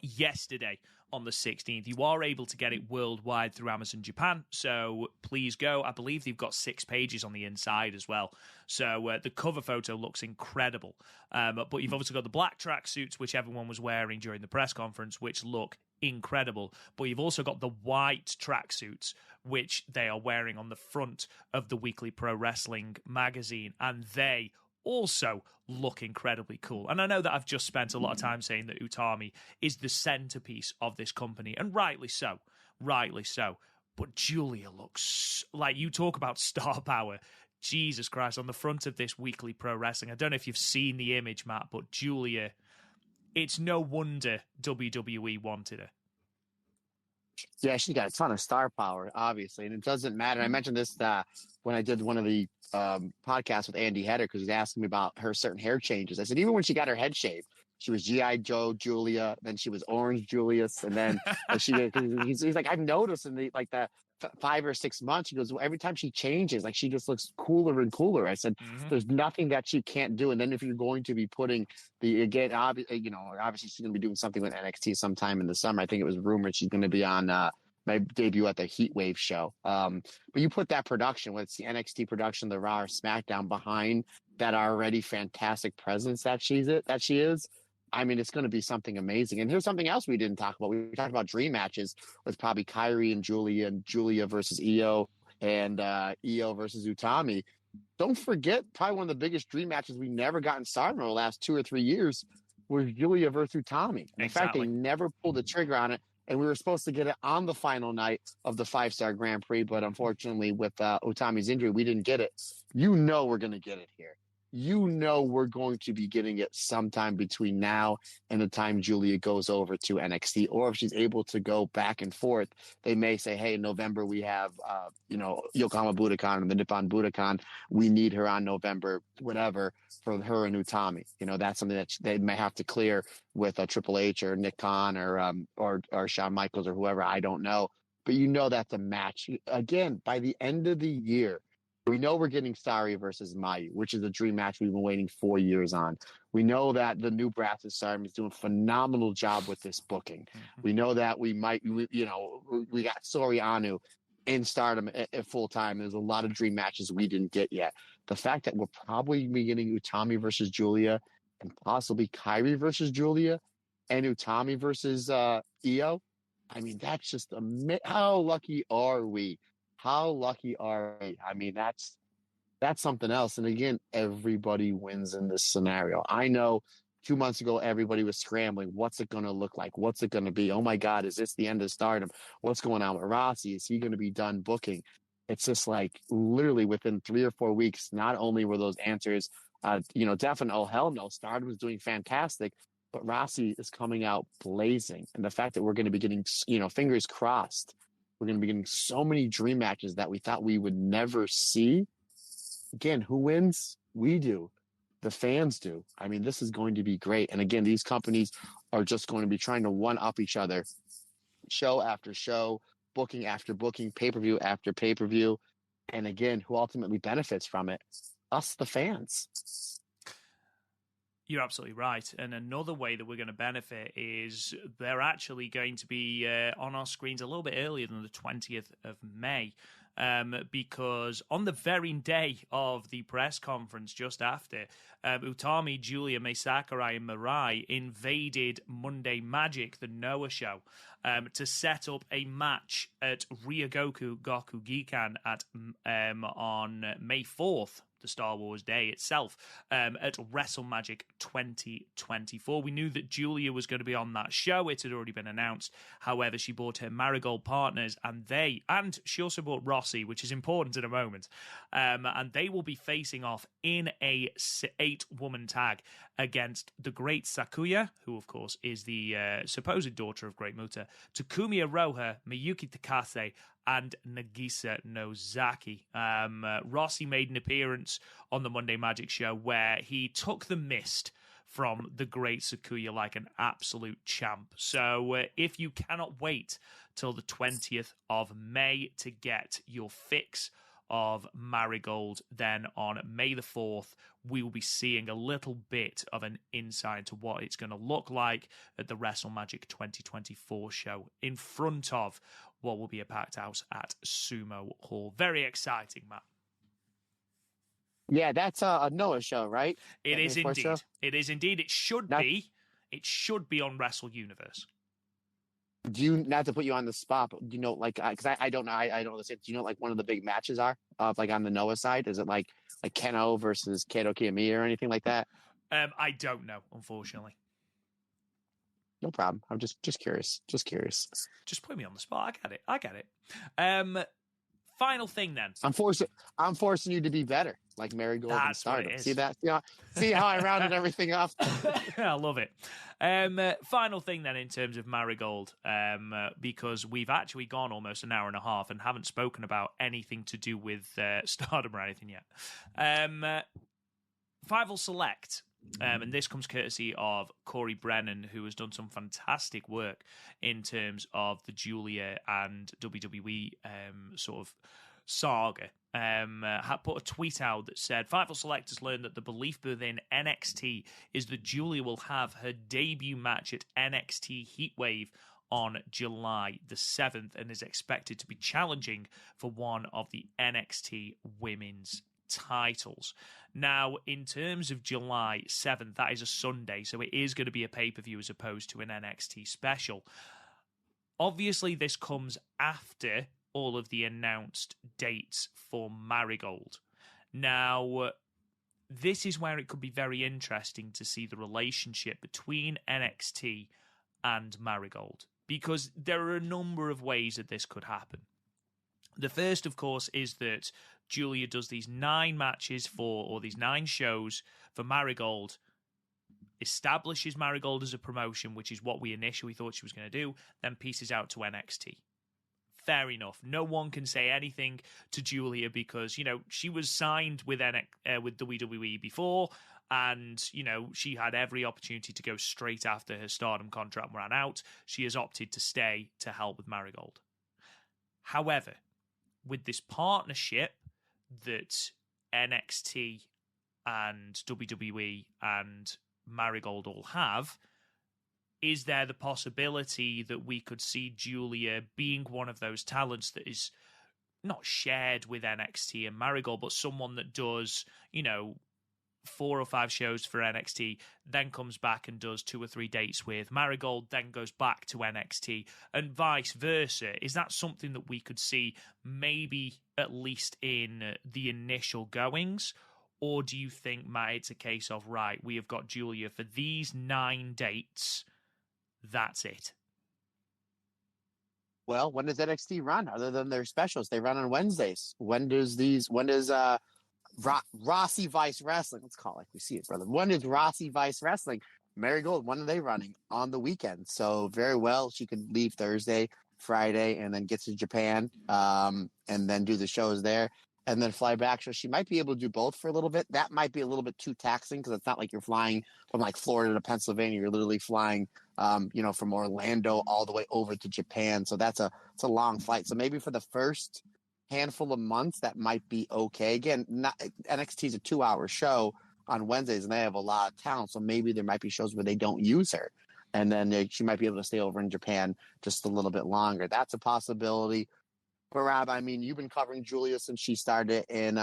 yesterday on the 16th. You are able to get it worldwide through Amazon Japan, so please go. I believe they've got 6 pages on the inside as well. So the cover photo looks incredible. But you've obviously got the black tracksuits, which everyone was wearing during the press conference, which look incredible. But you've also got the white tracksuits, which they are wearing on the front of the Weekly Pro Wrestling magazine, and they also look incredibly cool. And I know that I've just spent a lot of time saying that Utami is the centerpiece of this company, and rightly so. Rightly so. But Giulia looks like, you talk about star power. Jesus Christ, on the front of this weekly pro wrestling. I don't know if you've seen the image, Matt, but Giulia, it's no wonder WWE wanted her. Yeah, she's got a ton of star power, obviously, and it doesn't matter. I mentioned this when I did one of the podcasts with Andy Hedder, because he's asking me about her certain hair changes. I said, even when she got her head shaved, she was G.I. Joe Giulia, then she was Orange Julius, and then he's like, I've noticed in the 5 or 6 months, he goes, well, every time she changes, like, she just looks cooler and cooler. I said, there's nothing that she can't do. And then if you're going to be putting obviously she's going to be doing something with NXT sometime in the summer. I think it was rumored she's going to be on my debut at the Heat Wave show. But you put that production, whether it's the NXT production, the Raw or SmackDown, behind that already fantastic presence that she is. I mean, it's going to be something amazing. And here's something else we didn't talk about. We talked about dream matches with probably Kairi and Giulia versus Io, and Io versus Utami. Don't forget, probably one of the biggest dream matches we never got in Stardom in the last 2 or 3 years was Giulia versus Utami. In fact, they never pulled the trigger on it, and we were supposed to get it on the final night of the 5-star Grand Prix, but unfortunately, with Utami's injury, we didn't get it. You know we're going to get it here. You know we're going to be getting it sometime between now and the time Giulia goes over to NXT, or if she's able to go back and forth, they may say, hey, in November we have, Yokohama Budokan and the Nippon Budokan. We need her on November, whatever, for her and Utami. That's something that they may have to clear with Triple H or Nick Khan or Shawn Michaels or whoever. I don't know. But that's a match. Again, by the end of the year, we know we're getting Sari versus Mayu, which is a dream match we've been waiting 4 years on. We know that the new brass of Stardom is doing a phenomenal job with this booking. We know that we got Sori Anu in Stardom at full time. There's a lot of dream matches we didn't get yet. The fact that we're probably be getting Utami versus Giulia and possibly Kairi versus Giulia and Utami versus Io, I mean, that's just how lucky are we? How lucky are we? I mean, that's something else. And again, everybody wins in this scenario. I know 2 months ago, everybody was scrambling. What's it going to look like? What's it going to be? Oh my God, is this the end of Stardom? What's going on with Rossi? Is he going to be done booking? It's just like literally within 3 or 4 weeks, not only were those answers, definite, oh hell no, Stardom was doing fantastic, but Rossi is coming out blazing. And the fact that we're going to be getting, fingers crossed, we're going to be getting so many dream matches that we thought we would never see. Again, who wins? We do. The fans do. I mean, this is going to be great. And again, these companies are just going to be trying to one-up each other, show after show, booking after booking, pay-per-view after pay-per-view. And again, who ultimately benefits from it? Us, the fans. You're absolutely right. And another way that we're going to benefit is they're actually going to be on our screens a little bit earlier than the 20th of May. Because on the very day of the press conference just after, Utami, Giulia, Mai Sakurai, and Mirai invaded Monday Magic, the Noah show, to set up a match at Ryogoku Goku Gikan on May 4th, the Star Wars Day itself, at WrestleMagic 2024. We knew that Giulia was going to be on that show. It had already been announced. However, she brought her Marigold partners, and she also brought Rossi, which is important in a moment. And they will be facing off in a 8-woman tag against the Great Sakuya, who, of course, is the supposed daughter of Great Muta, Takumi Iroha, Miyuki Takase, and Nagisa Nozaki. Rossi made an appearance on the Monday Magic show where he took the mist from the Great Sakuya like an absolute champ. So if you cannot wait till the 20th of May to get your fix of Marigold, then on May the 4th, we will be seeing a little bit of an insight to what it's going to look like at the WrestleMagic 2024 show in front of what will be a packed house at Sumo Hall. Very exciting, Matt. Yeah, that's a Noah show, right? It is indeed. It is indeed. It should be. It should be on Wrestle Universe. Do you, not to put you on the spot, but do you know, like, because I don't know, I don't know this. Do you know, like, one of the big matches are like on the Noah side? Is it like Keno versus Kato Kiyomiya or anything like that? I don't know, unfortunately. No problem. I'm just curious. Just curious. Just put me on the spot. I get it. Final thing then. I'm forcing you to be better, like Marigold and Stardom. See that? See how I rounded everything up? I love it. Final thing then in terms of Marigold, because we've actually gone almost an hour and a half and haven't spoken about anything to do with Stardom or anything yet. Fievel Select. And this comes courtesy of Corey Brennan, who has done some fantastic work in terms of the Giulia and WWE sort of saga. Had put a tweet out that said, Fievel Select has learned that the belief within NXT is that Giulia will have her debut match at NXT Heatwave on July the 7th and is expected to be challenging for one of the NXT Women's titles. Now, in terms of July 7th, that is a Sunday, so it is going to be a pay-per-view as opposed to an NXT special. Obviously, this comes after all of the announced dates for Marigold. Now, this is where it could be very interesting to see the relationship between NXT and Marigold, because there are a number of ways that this could happen. The first, of course, is that Giulia does these 9 matches or these 9 shows for Marigold, establishes Marigold as a promotion, which is what we initially thought she was going to do, then pieces out to NXT. Fair enough. No one can say anything to Giulia because, she was signed with WWE before, and, she had every opportunity to go straight after her Stardom contract ran out. She has opted to stay to help with Marigold. However, with this partnership that NXT and WWE and Marigold all have, is there the possibility that we could see Giulia being one of those talents that is not shared with NXT and Marigold, but someone that does, 4 or 5 shows for NXT, then comes back and does 2 or 3 dates with Marigold, then goes back to NXT, and vice versa? Is that something that we could see maybe at least in the initial goings? Or do you think, Matt, it's a case of, right, we have got Giulia for these 9 dates, that's it? Well, when does NXT run other than their specials? They run on Wednesdays. When does Rossi Vice Wrestling, let's call it like we see it, brother. When is Rossi Vice Wrestling? Marigold, when are they running? On the weekend. So very well, she could leave Thursday, Friday, and then get to Japan, and then do the shows there, and then fly back. So she might be able to do both for a little bit. That might be a little bit too taxing because it's not like you're flying from like Florida to Pennsylvania. You're literally flying, from Orlando all the way over to Japan. So it's a long flight. So maybe for the first handful of months, that might be okay. Again, NXT is a 2-hour show on Wednesdays, and they have a lot of talent. So maybe there might be shows where they don't use her, and then she might be able to stay over in Japan just a little bit longer. That's a possibility. But Rob, I mean, you've been covering Giulia since she started in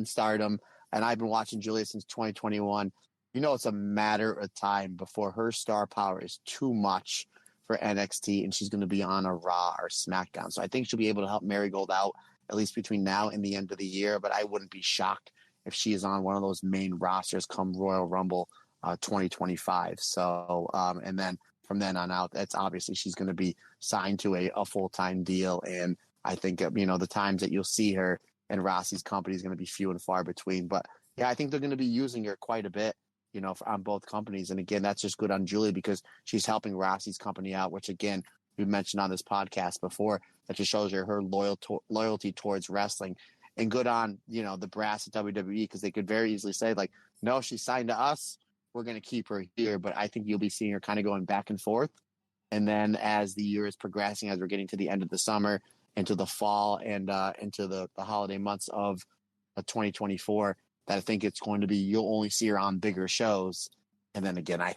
Stardom, and I've been watching Giulia since 2021. It's a matter of time before her star power is too much for NXT, and she's going to be on a Raw or SmackDown. So I think she'll be able to help Marigold out at least between now and the end of the year. But I wouldn't be shocked if she is on one of those main rosters come Royal Rumble 2025. So and then from then on out, that's obviously she's going to be signed to a full-time deal. And I think the times that you'll see her in Rossi's company is going to be few and far between. But yeah, I think they're going to be using her quite a bit, on both companies. And again, that's just good on Giulia because she's helping Rossi's company out, which again, we mentioned on this podcast before, that just shows her loyalty towards wrestling. And good on, the brass at WWE, because they could very easily say like, no, she's signed to us, we're going to keep her here. But I think you'll be seeing her kind of going back and forth. And then as the year is progressing, as we're getting to the end of the summer, into the fall, and into the holiday months of 2024, that I think it's going to be, you'll only see her on bigger shows. And then again, I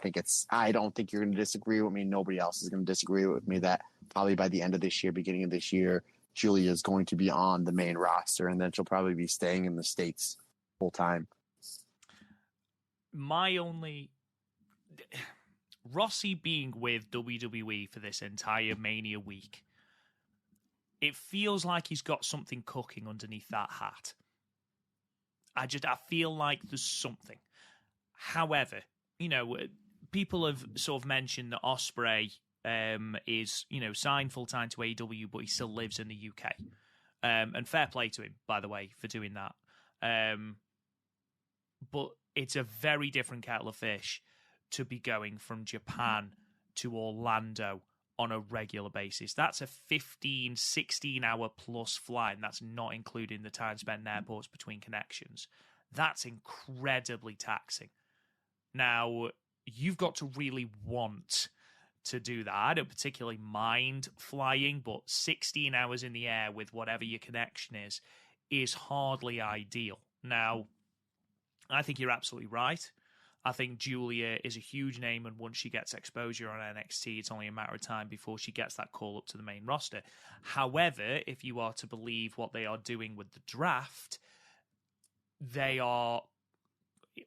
don't think you're going to disagree with me. Nobody else is going to disagree with me that probably by the end of this year, beginning of this year, Giulia is going to be on the main roster, and then she'll probably be staying in the States full time. Rossi being with WWE for this entire Mania week, it feels like he's got something cooking underneath that hat. I feel like there's something. However, people have sort of mentioned that Ospreay is, signed full-time to AEW, but he still lives in the UK. And fair play to him, by the way, for doing that. But it's a very different kettle of fish to be going from Japan to Orlando on a regular basis. That's a 15, 16-hour plus flight, and that's not including the time spent in airports between connections. That's incredibly taxing. Now, you've got to really want to do that. I don't particularly mind flying, but 16 hours in the air with whatever your connection is hardly ideal. Now, I think you're absolutely right. I think Giulia is a huge name, and once she gets exposure on NXT, it's only a matter of time before she gets that call up to the main roster. However, if you are to believe what they are doing with the draft, they are,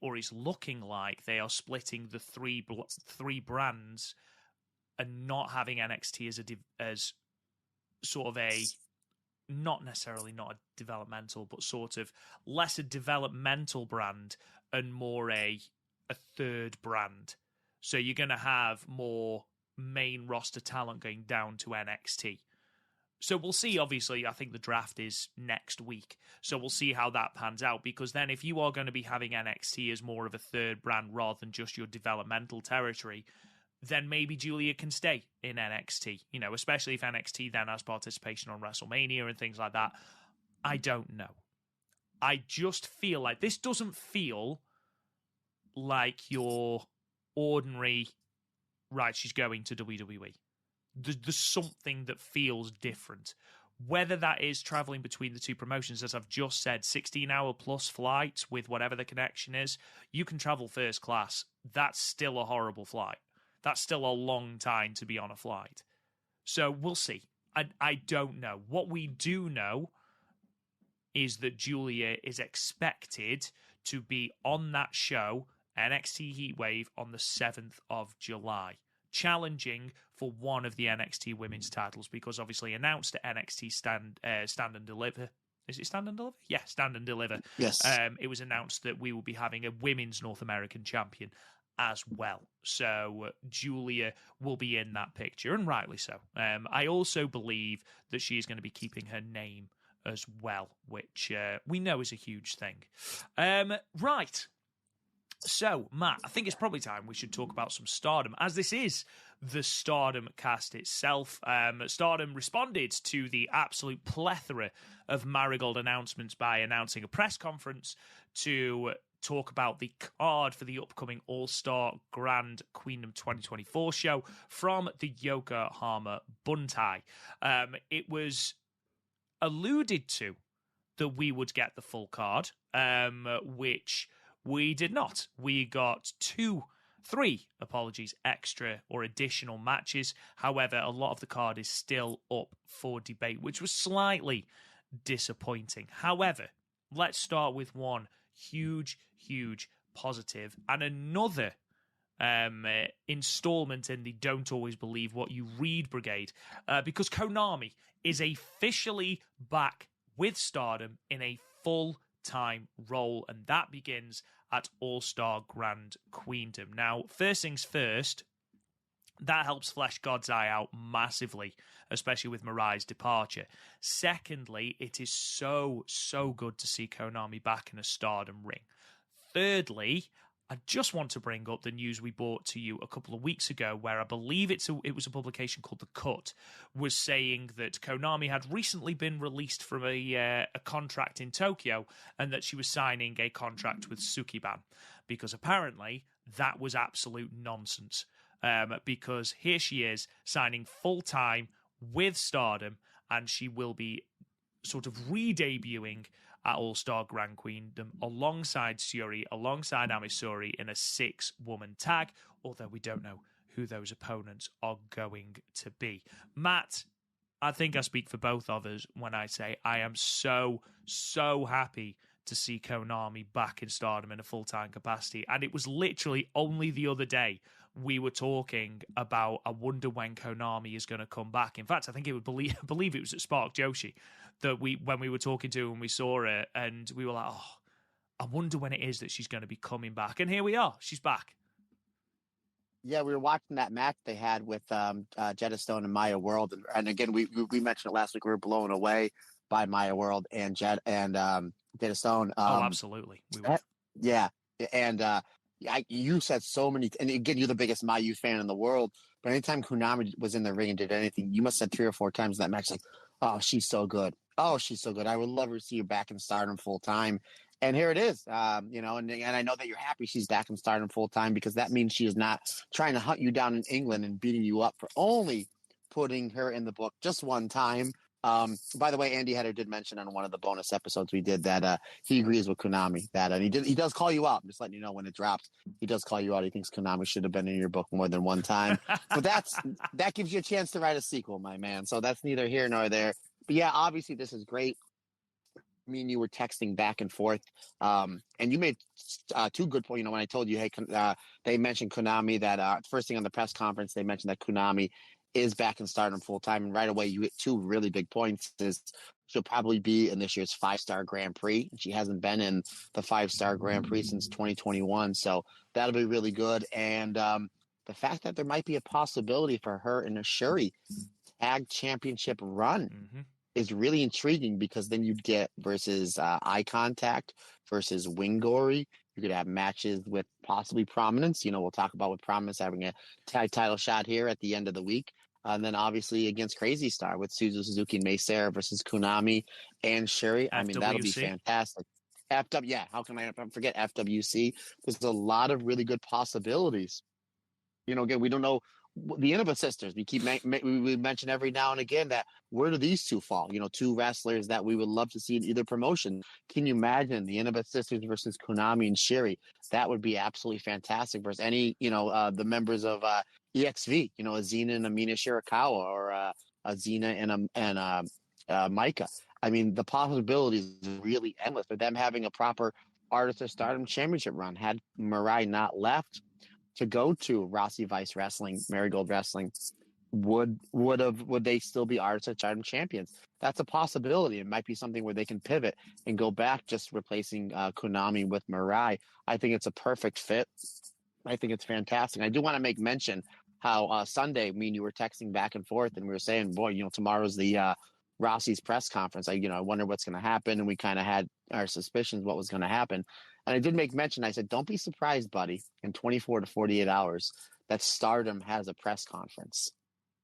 or it's looking like they are splitting the three brands and not having NXT as sort of a, not necessarily not a developmental, but sort of less a developmental brand and more a third brand. So you're going to have more main roster talent going down to NXT. So we'll see, obviously. I think the draft is next week. So we'll see how that pans out, because then if you are going to be having NXT as more of a third brand rather than just your developmental territory, then maybe Giulia can stay in NXT, especially if NXT then has participation on WrestleMania and things like that. I don't know. I just feel like this doesn't feel like your ordinary, right, she's going to WWE. There's something that feels different. Whether that is traveling between the two promotions, as I've just said, 16-hour plus flights with whatever the connection is, you can travel first class. That's still a horrible flight. That's still a long time to be on a flight. So we'll see. I don't know. What we do know is that Giulia is expected to be on that show, NXT Heatwave, on the 7th of July, challenging for one of the NXT women's titles, because obviously announced at NXT Stand and Deliver. Is it Stand and Deliver? Yeah, Stand and Deliver. Yes. It was announced that we will be having a women's North American champion as well. So Giulia will be in that picture, and rightly so. I also believe that she is going to be keeping her name as well, which we know is a huge thing. Right. So, Matt, I think it's probably time we should talk about some Stardom, as this is the Stardom cast itself. Stardom responded to the absolute plethora of Marigold announcements by announcing a press conference to talk about the card for the upcoming All-Star Grand Queendom 2024 show from the Yokohama Buntai. It was alluded to that we would get the full card, which we did not. We got three extra or additional matches. However, a lot of the card is still up for debate, which was slightly disappointing. However, let's start with one huge positive and another installment in the Don't Always Believe What You Read brigade, because Konami is officially back with Stardom in a full-time role, and that begins at All-Star Grand Queendom. Now, first things first, that helps flesh God's Eye out massively, especially with Mirai's departure. Secondly, it is so good to see Konami back in a Stardom ring. Thirdly, I just want to bring up the news we brought to you a couple of weeks ago, where I believe it was a publication called The Cut, was saying that Konami had recently been released from a contract in Tokyo, and that she was signing a contract with Sukiban, because apparently that was absolute nonsense. Because here she is signing full-time with Stardom, and she will be sort of re-debuting at All-Star Grand Queendom alongside Syuri, alongside Amisuri in a 6-woman tag, although we don't know who those opponents are going to be. Matt, I think I speak for both of us when I say I am so happy to see Konami back in Stardom in a full-time capacity. And it was literally only the other day we were talking about, I wonder when Konami is going to come back. In fact, I think it would believe it was at Spark Joshi that when we were talking to her and we saw it, and we were like, oh, I wonder when it is that she's going to be coming back. And here we are. She's back. Yeah, we were watching that match they had with Jetta Stone and Maya World, and again, we mentioned it last week. We were blown away by Maya World and Jetta Stone. Absolutely, we were. Yeah, and you said so many, and again, you're the biggest Mayu fan in the world. But anytime Konami was in the ring and did anything, you must have said 3 or 4 times in that match, like, "Oh, she's so good. Oh, she's so good. I would love to see her back in Stardom full time." And here it is, and I know that you're happy she's back in Stardom full time, because that means she is not trying to hunt you down in England and beating you up for only putting her in the book just one time. By the way, Andy Header did mention on one of the bonus episodes we did that he agrees with Konami, that and he does call you out. I'm just letting you know when it drops. He does call you out. He thinks Konami should have been in your book more than one time. But that gives you a chance to write a sequel, my man. So that's neither here nor there. But yeah, obviously this is great. Me and you were texting back and forth, and you made 2 good points. When I told you, hey, they mentioned Konami, that first thing on the press conference, they mentioned that Konami is back in Stardom full time, and right away you hit 2 really big points. Is she'll probably be in this year's 5-star Grand Prix. She hasn't been in the 5-star Grand Prix since 2021, so that'll be really good. And the fact that there might be a possibility for her in a Shuri tag championship run. Mm-hmm. Is really intriguing, because then you'd get versus Eye Contact versus Wingori. You could have matches with possibly Prominence. We'll talk about with Prominence having a tag title shot here at the end of the week. And then obviously against Crazy Star with Suzu Suzuki and Mei Seira versus Konami and Shuri. I mean, that'll be fantastic. Yeah, how can I forget FWC? There's a lot of really good possibilities. Again, we don't know the Innova sisters. We mention every now and again that where do these 2 fall? 2 wrestlers that we would love to see in either promotion. Can you imagine the Innova sisters versus Konami and Shuri? That would be absolutely fantastic versus any, the members of EXV, a Xena and a Mina Shirakawa, or a Xena and a Micah. I mean, the possibilities are really endless for them having a proper Artist of Stardom championship run. Had Mirai not left to go to Rossi Vice Wrestling, Marigold Wrestling, would they still be Artist of Stardom champions? That's a possibility. It might be something where they can pivot and go back, just replacing Konami with Mirai. I think it's a perfect fit. I think it's fantastic. I do want to make mention how Sunday, me and you were texting back and forth, and we were saying, boy, tomorrow's the Rossi's press conference. I wonder what's going to happen, and we kind of had our suspicions what was going to happen. And I did make mention, I said, don't be surprised, buddy, in 24 to 48 hours that Stardom has a press conference.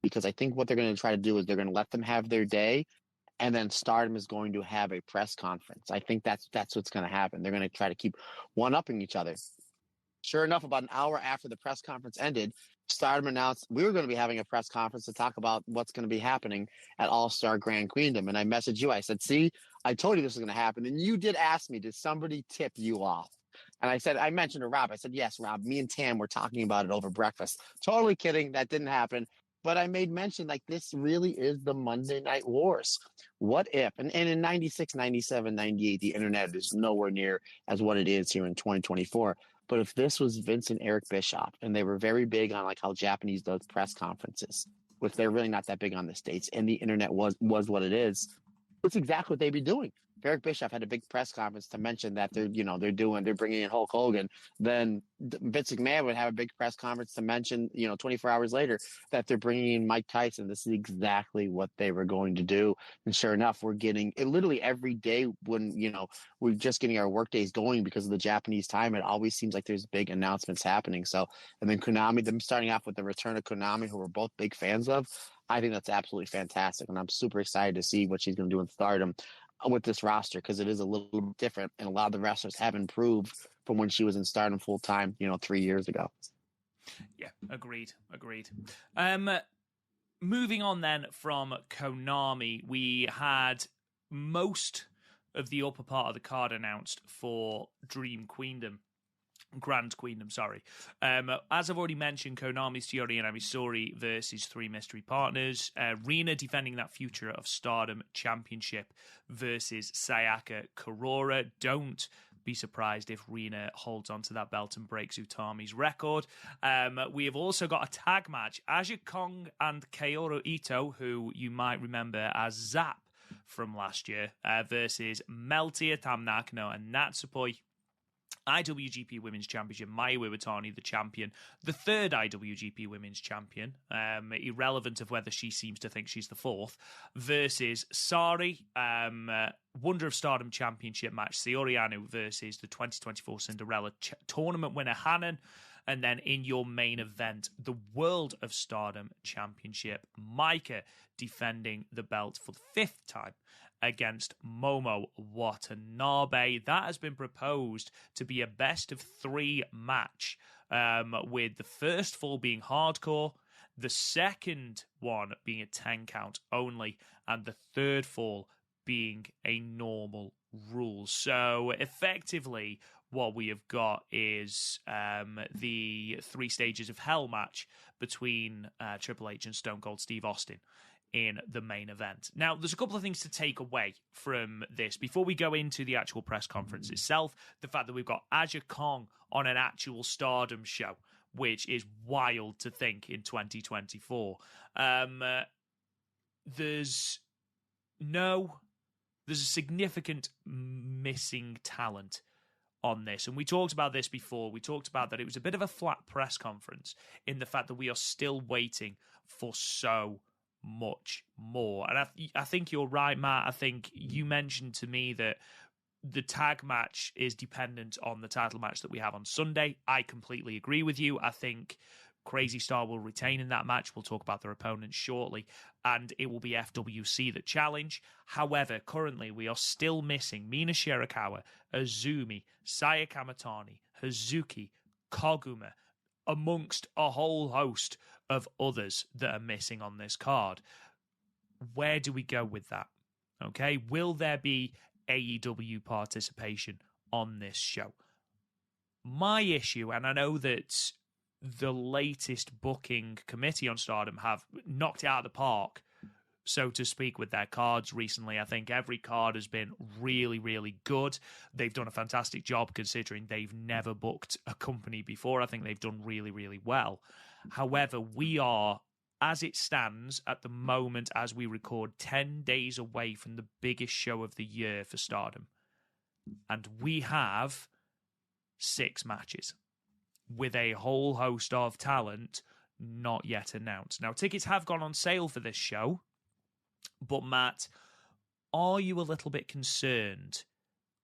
Because I think what they're going to try to do is they're going to let them have their day, and then Stardom is going to have a press conference. I think that's what's going to happen. They're going to try to keep one-upping each other. Sure enough, about an hour after the press conference ended, Stardom announced we were going to be having a press conference to talk about what's going to be happening at All-Star Grand Queendom. And I messaged you. I said, see, I told you this was going to happen. And you did ask me, did somebody tip you off? And I mentioned to Rob, I said, yes, Rob, me and Tam were talking about it over breakfast. Totally kidding. That didn't happen. But I made mention, like, this really is the Monday Night Wars. What if, and in 96, 97, 98, the internet is nowhere near as what it is here in 2024. But if this was Vince and Eric Bischoff, and they were very big on like how Japanese does press conferences, which they're really not that big on the States, and the internet was what it is, it's exactly what they'd be doing. If Eric Bischoff had a big press conference to mention that they're bringing in Hulk Hogan, then Vince McMahon would have a big press conference to mention, 24 hours later that they're bringing in Mike Tyson. This is exactly what they were going to do. And sure enough, we're getting it literally every day when, we're just getting our work days going because of the Japanese time. It always seems like there's big announcements happening. So, and then Konami, them starting off with the return of Konami, who we're both big fans of. I think that's absolutely fantastic. And I'm super excited to see what she's going to do in Stardom with this roster, because it is a little bit different, and a lot of the wrestlers have improved from when she was in Stardom full time, 3 years ago. Yeah, agreed. Moving on then from Konami, we had most of the upper part of the card announced for Dream Grand Queendom, sorry. As I've already mentioned, Konami's Chiori and Amisori versus 3 mystery partners. Rina defending that Future of Stardom Championship versus Sayaka Kurora. Don't be surprised if Rina holds onto that belt and breaks Utami's record. We have also got a tag match. Aja Kong and Kaoru Ito, who you might remember as Zap from last year, versus Melty Tamnakano and Natsupoi. IWGP Women's Championship, Mai Iwatani, the champion, the third IWGP Women's Champion, irrelevant of whether she seems to think she's the fourth, versus Sari, Wonder of Stardom Championship match, Saori Anou versus the 2024 Cinderella tournament winner, Hanan, and then in your main event, the World of Stardom Championship, Maika defending the belt for the fifth time against Momo Watanabe. That has been proposed to be a best-of-3 match, with the first fall being hardcore, the second one being a 10 count only, and the third fall being a normal rule. So effectively, what we have got is the 3 stages of hell match between Triple H and Stone Cold Steve Austin in the main event. Now, there's a couple of things to take away from this. Before we go into the actual press conference itself, the fact that we've got Aja Kong on an actual Stardom show, which is wild to think in 2024. There's a significant missing talent on this. And we talked about this before. We talked about that it was a bit of a flat press conference in the fact that we are still waiting for so much more. And I think you're right, Matt. I think you mentioned to me that the tag match is dependent on the title match that we have on Sunday. I completely agree with you. I think Crazy Star will retain in that match. We'll talk about their opponents shortly. And it will be FWC that challenge. However, currently we are still missing Mina Shirakawa, Azumi, Saya Kamatani, Hazuki, Koguma, amongst a whole host of others that are missing on this card. Where do we go with that? Okay, will there be AEW participation on this show? My issue, and I know that the latest booking committee on Stardom have knocked it out of the park, so to speak, with their cards recently. I think every card has been really, really good. They've done a fantastic job considering they've never booked a company before. I think they've done really, really well. However, we are, as it stands at the moment, as we record, 10 days away from the biggest show of the year for Stardom. And we have 6 matches with a whole host of talent not yet announced. Now, tickets have gone on sale for this show, but Matt, are you a little bit concerned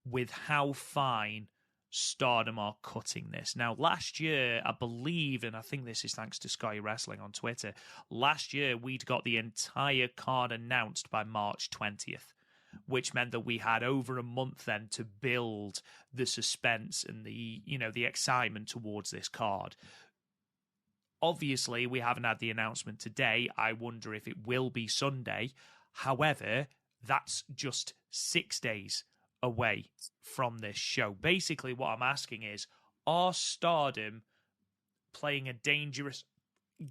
with how fine Stardom are cutting this? Now, last year, I believe, and I think this is thanks to Sky Wrestling on Twitter, last year we'd got the entire card announced by March 20th, which meant that we had over a month then to build the suspense and the excitement towards this card. Obviously, we haven't had the announcement today. I wonder if it will be Sunday. However, that's just 6 days away from this show. Basically, what I'm asking is, are Stardom playing a dangerous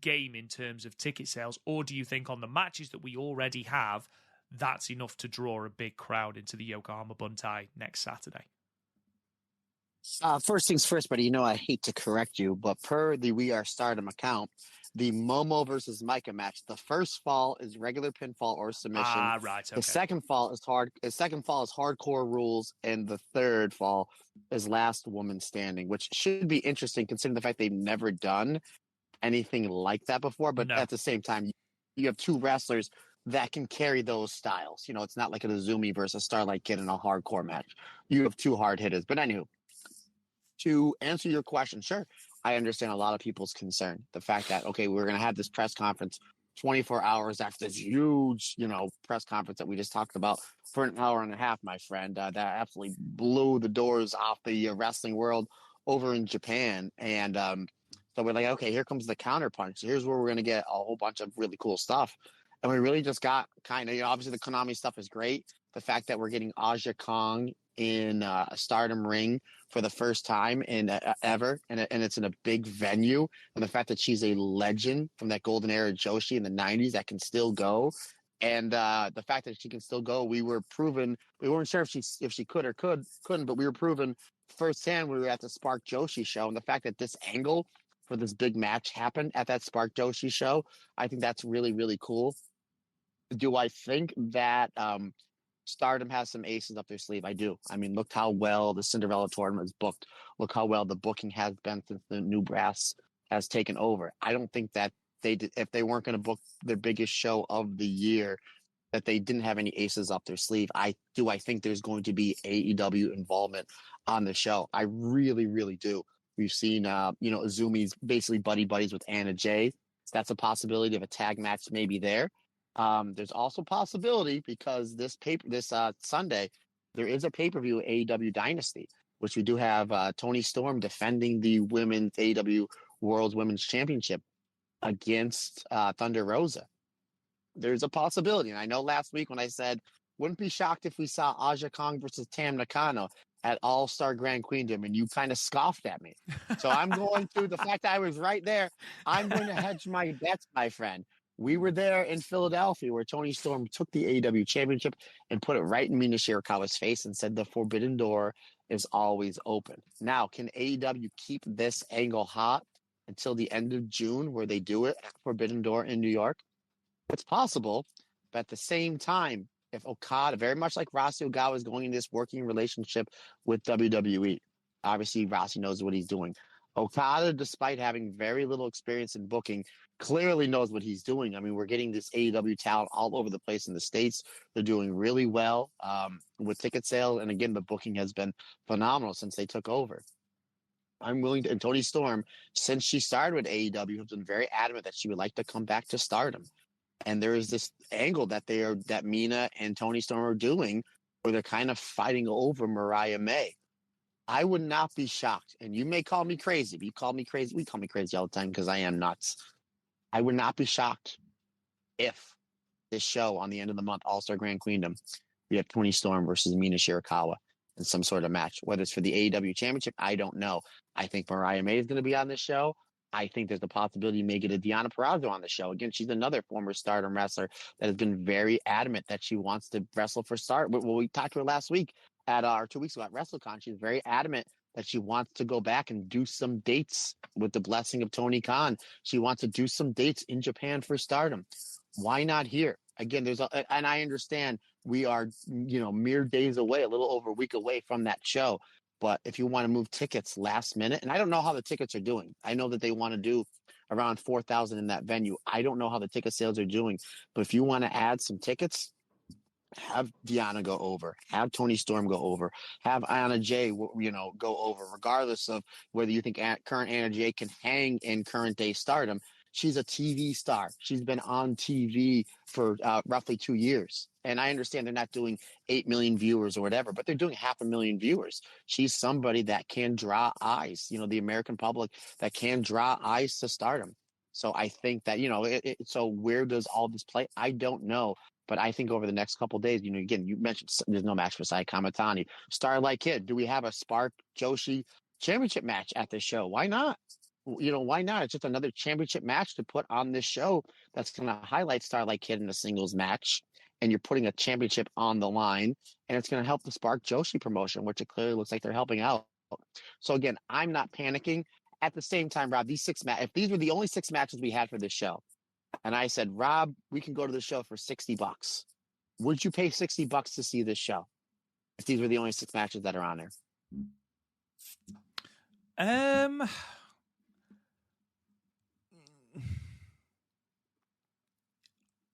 game in terms of ticket sales, or do you think on the matches that we already have, that's enough to draw a big crowd into the Yokohama Buntai next Saturday? First things first, buddy, I hate to correct you, but per the We Are Stardom account, the Momo versus Micah match, the first fall is regular pinfall or submission. Right. Okay. The second fall is hardcore rules, and the third fall is last woman standing, which should be interesting considering the fact they've never done anything like that before. But at the same time, you have 2 wrestlers that can carry those styles. It's not like an Azumi versus Starlight Kid in a hardcore match. You have 2 hard hitters. But anywho, to answer your question, sure, I understand a lot of people's concern. The fact that, okay, we're going to have this press conference 24 hours after this huge, press conference that we just talked about for an hour and a half, my friend, that absolutely blew the doors off the wrestling world over in Japan. And so we're like, okay, here comes the counterpunch. Here's where we're going to get a whole bunch of really cool stuff. And we really just got kind of, obviously the Konami stuff is great. The fact that we're getting Aja Kong in a Stardom ring for the first time in ever, and it's in a big venue, and the fact that she's a legend from that golden era Joshi in the 90s that can still go And the fact that she can still go, we weren't sure if she could or couldn't, but we were proven firsthand when we were at the Spark Joshi show. And the fact that this angle for this big match happened at that Spark Joshi show, I think that's really, really cool. Do I think that Stardom has some aces up their sleeve? I do. I mean, look how well the Cinderella tournament is booked. Look how well the booking has been since the new brass has taken over. I don't think that if they weren't going to book their biggest show of the year, that they didn't have any aces up their sleeve. I think there's going to be AEW involvement on the show. I really, really do. We've seen, Izumi's basically buddies with Anna Jay. So that's a possibility of a tag match maybe there. There's also possibility because this Sunday, there is a pay-per-view AEW Dynasty, which we do have Toni Storm defending the women's AEW World Women's Championship against Thunder Rosa. There's a possibility. And I know last week when I said, wouldn't be shocked if we saw Aja Kong versus Tam Nakano at All-Star Grand Queendom, and you kind of scoffed at me. So I'm going to, the fact that I was right there, I'm going to hedge my bets, my friend. We were there in Philadelphia where Toni Storm took the AEW Championship and put it right in Mina Shirakawa's face and said the forbidden door is always open. Now, can AEW keep this angle hot until the end of June where they do it at Forbidden Door in New York? It's possible, but at the same time, if Okada, very much like Rossi Ogawa, is going in this working relationship with WWE, obviously Rossi knows what he's doing. Okada, despite having very little experience in booking, clearly knows what he's doing. I mean, we're getting this AEW talent all over the place in the States. They're doing really well with ticket sales. And again, the booking has been phenomenal since they took over. I'm willing to, and Toni Storm, since she started with AEW, has been very adamant that she would like to come back to Stardom. And there is this angle that Mina and Toni Storm are doing where they're kind of fighting over Mariah May. I would not be shocked, and you may call me crazy, but you call me crazy. We call me crazy all the time because I am nuts. I would not be shocked if this show on the end of the month, All-Star Grand Queendom, we have Toni Storm versus Mina Shirakawa in some sort of match. Whether it's for the AEW Championship, I don't know. I think Mariah May is going to be on this show. I think there's a possibility you may get a Deonna Purrazzo on the show. Again, she's another former Stardom wrestler that has been very adamant that she wants to wrestle for Stardom. Well, we talked to her last week or 2 weeks ago at WrestleCon. She's very adamant that she wants to go back and do some dates with the blessing of Tony Khan. She wants to do some dates in Japan for Stardom. Why not here? Again, and I understand we are, mere days away, a little over a week away from that show. But if you want to move tickets last minute, and I don't know how the tickets are doing. I know that they want to do around 4,000 in that venue. I don't know how the ticket sales are doing. But if you want to add some tickets, have Deonna go over, have Toni Storm go over, have Anna Jay, go over, regardless of whether you think current Anna Jay can hang in current day Stardom. She's a TV star. She's been on TV for roughly 2 years. And I understand they're not doing 8 million viewers or whatever, but they're doing 500,000 viewers. She's somebody that can draw eyes, the American public that can draw eyes to Stardom. So I think that, so where does all this play? I don't know. But I think over the next couple of days, again, you mentioned there's no match for Saya Kamatani. Starlight Kid, do we have a Spark Joshi championship match at this show? Why not? Why not? It's just another championship match to put on this show that's going to highlight Starlight Kid in a singles match. And you're putting a championship on the line. And it's going to help the Spark Joshi promotion, which it clearly looks like they're helping out. So again, I'm not panicking. At the same time, Rob, if these were the only 6 matches we had for this show, and I said, Rob, we can go to the show for $60. Would you pay $60 to see this show if these were the only 6 matches that are on there?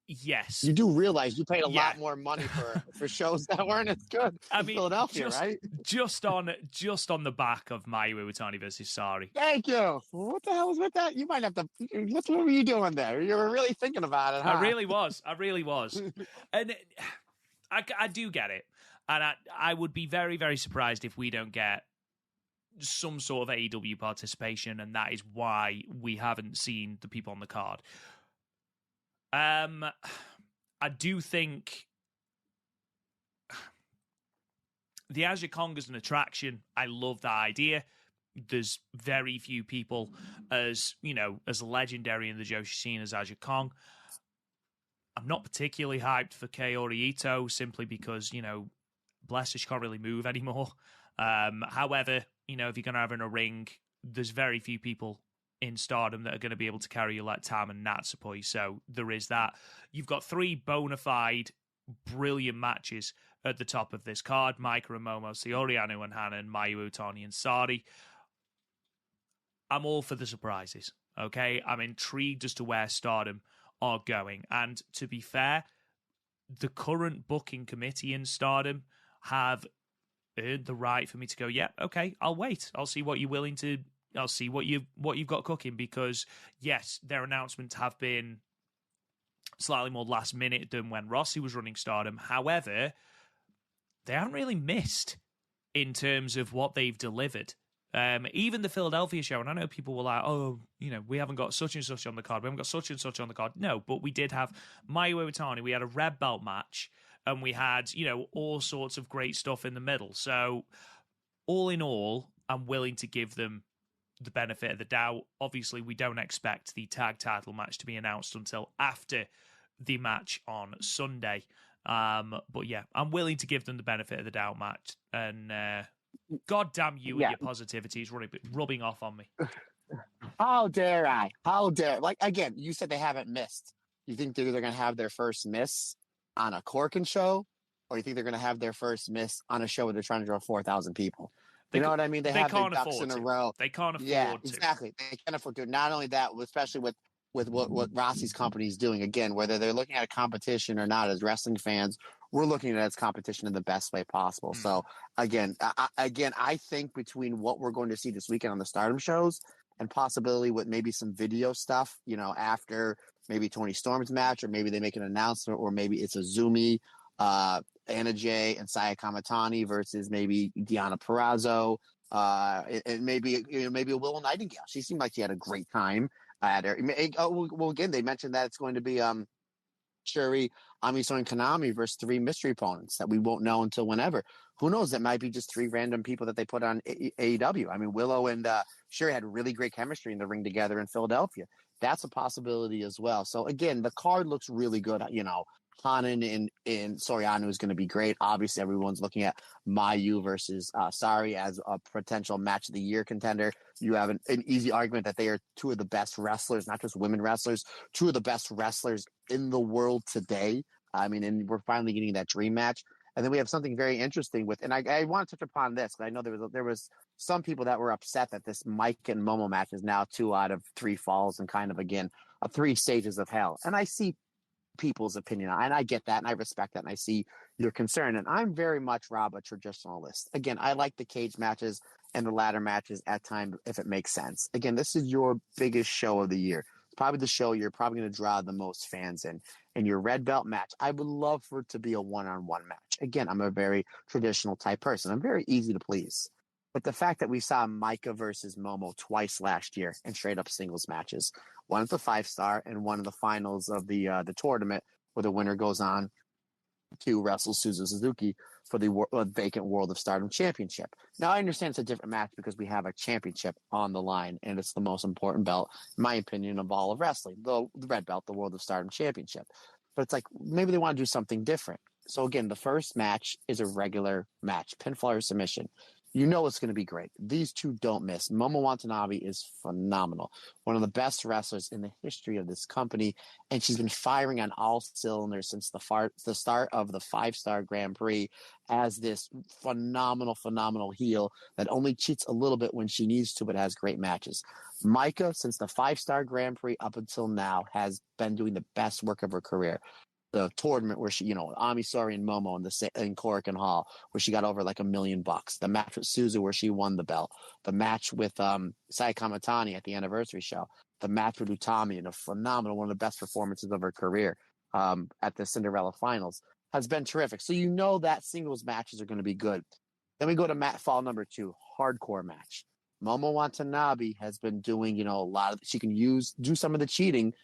Yes. You do realize you paid a lot more money for shows that weren't as good in Philadelphia, right? Just on the back of Mayu Iwatani versus Sari. Thank you. What the hell was with that? You might have to. What were you doing there? You were really thinking about it, huh? I really was. And I do get it. And I would be very, very surprised if we don't get some sort of AEW participation, and that is why we haven't seen the people on the card. I do think the Aja Kong is an attraction. I love that idea. There's very few people as legendary in the Joshi scene as Aja Kong. I'm not particularly hyped for Kaori Ito simply because, bless her, she can't really move anymore. However, if you're going to have her in a ring, there's very few people in Stardom that are going to be able to carry you like Tam and Natsupoi. So there is that. You've got 3 bona fide, brilliant matches at the top of this card. Maika and Momo, Saori Anou and Hana, and Mayu Utani and Sari. I'm all for the surprises, okay? I'm intrigued as to where Stardom are going. And to be fair, the current booking committee in Stardom have earned the right for me to go, yeah, okay, I'll wait. I'll see what you've got cooking, because yes, their announcements have been slightly more last minute than when Rossi was running Stardom. However, they haven't really missed in terms of what they've delivered. Even the Philadelphia show, and I know people were like, oh, we haven't got such and such on the card. We haven't got such and such on the card. No, but we did have Mayu Iwatani. We had a red belt match, and we had, all sorts of great stuff in the middle. So all in all, I'm willing to give them the benefit of the doubt. Obviously, we don't expect the tag title match to be announced until after the match on Sunday. But yeah, I'm willing to give them the benefit of the doubt match. And God damn you and your positivity is rubbing off on me. How dare I? How dare? Like, again, you said they haven't missed. You think they're going to have their first miss on a Korakuen show? Or you think they're going to have their first miss on a show where they're trying to draw 4,000 people? You know what I mean? They have their ducks in a row. They can't afford to. Yeah, exactly. They can't afford to. Not only that, especially with what Rossi's company is doing. Again, whether they're looking at a competition or not, as wrestling fans, we're looking at it as competition in the best way possible. So again, I think between what we're going to see this weekend on the Stardom shows and possibility with maybe some video stuff, after maybe Tony Storm's match, or maybe they make an announcement, or maybe it's a Zumi, Anna Jay and Saya Kamatani versus maybe Deonna Purrazzo, and maybe a Willow Nightingale. She seemed like she had a great time at her. Well, again, they mentioned that it's going to be Shuri, Amiso, and Konami versus 3 mystery opponents that we won't know until whenever. Who knows? That might be just 3 random people that they put on AEW. I mean, Willow and Shuri had really great chemistry in the ring together in Philadelphia. That's a possibility as well. So again, the card looks really good. Hanan and Soriano is going to be great. Obviously, everyone's looking at Mayu versus Sari as a potential match of the year contender. You have an easy argument that they are 2 of the best wrestlers, not just women wrestlers, 2 of the best wrestlers in the world today. I mean, and we're finally getting that dream match. And then we have something very interesting with, and I want to touch upon this, because I know there was some people that were upset that this Mike and Momo match is now 2 out of 3 falls and kind of, again, 3 stages of hell. And I see people's opinion, and I get that, and I respect that, and I see your concern. And I'm very much, Rob, a traditionalist. Again, I like the cage matches and the ladder matches at times if it makes sense. Again, this is your biggest show of the year. It's probably the show you're probably going to draw the most fans in. And your red belt match, I would love for it to be a one-on-one match. Again, I'm a very traditional type person. I'm very easy to please. But the fact that we saw Micah versus Momo twice last year in straight-up singles matches, one at the 5-star and one of the finals of the tournament, where the winner goes on to wrestle Suzu Suzuki for the vacant World of Stardom Championship. Now, I understand it's a different match because we have a championship on the line, and it's the most important belt, in my opinion, of all of wrestling, the red belt, the World of Stardom Championship. But it's like, maybe they want to do something different. So again, the first match is a regular match, pinfall or submission. You know it's going to be great. These 2 don't miss. Momo Watanabe is phenomenal. One of the best wrestlers in the history of this company, and she's been firing on all cylinders since the start of the 5-star Grand Prix as this phenomenal heel that only cheats a little bit when she needs to, but has great matches. Micah, since the 5-star Grand Prix up until now, has been doing the best work of her career. The tournament where she, Amisori and Momo in Korakuen Hall, where she got over like $1 million. The match with Suzu where she won the belt. The match with Saya Kamatani at the anniversary show. The match with Utami, and one of the best performances of her career at the Cinderella finals, has been terrific. So that singles matches are going to be good. Then we go to fall number 2, hardcore match. Momo Watanabe has been doing, a lot of, she can do some of the cheating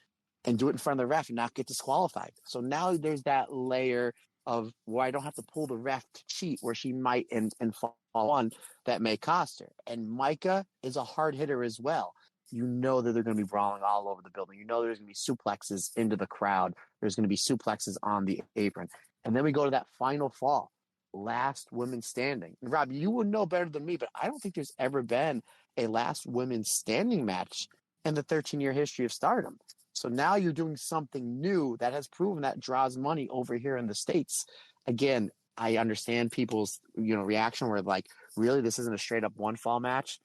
and do it in front of the ref and not get disqualified. So now there's that layer of where I don't have to pull the ref to cheat, where she might and fall on that may cost her. And Micah is a hard hitter as well. you know that they're going to be brawling all over the building. You know there's going to be suplexes into the crowd. There's going to be suplexes on the apron. And then we go to that final fall, last women standing. And Rob, you would know better than me, but I don't think there's ever been a last women standing match in the 13-year history of Stardom. So now you're doing something new that has proven that draws money over here in the States. Again, I understand people's, reaction where like, really, this isn't a straight up one fall match.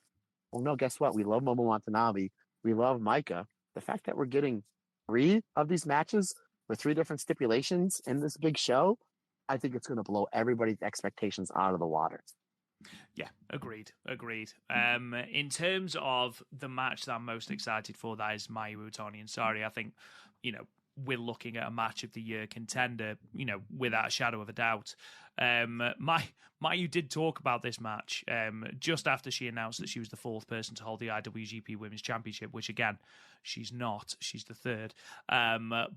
Well, no, guess what? We love Momo Watanabe. We love Micah. The fact that we're getting 3 of these matches with 3 different stipulations in this big show, I think it's going to blow everybody's expectations out of the water. Yeah, agreed. In terms of the match that I'm most excited for, that is Mayu Utami and Sari. I think, we're looking at a match of the year contender, without a shadow of a doubt. Mayu did talk about this match just after she announced that she was the 4th person to hold the IWGP Women's Championship, which again, she's not. She's the 3rd.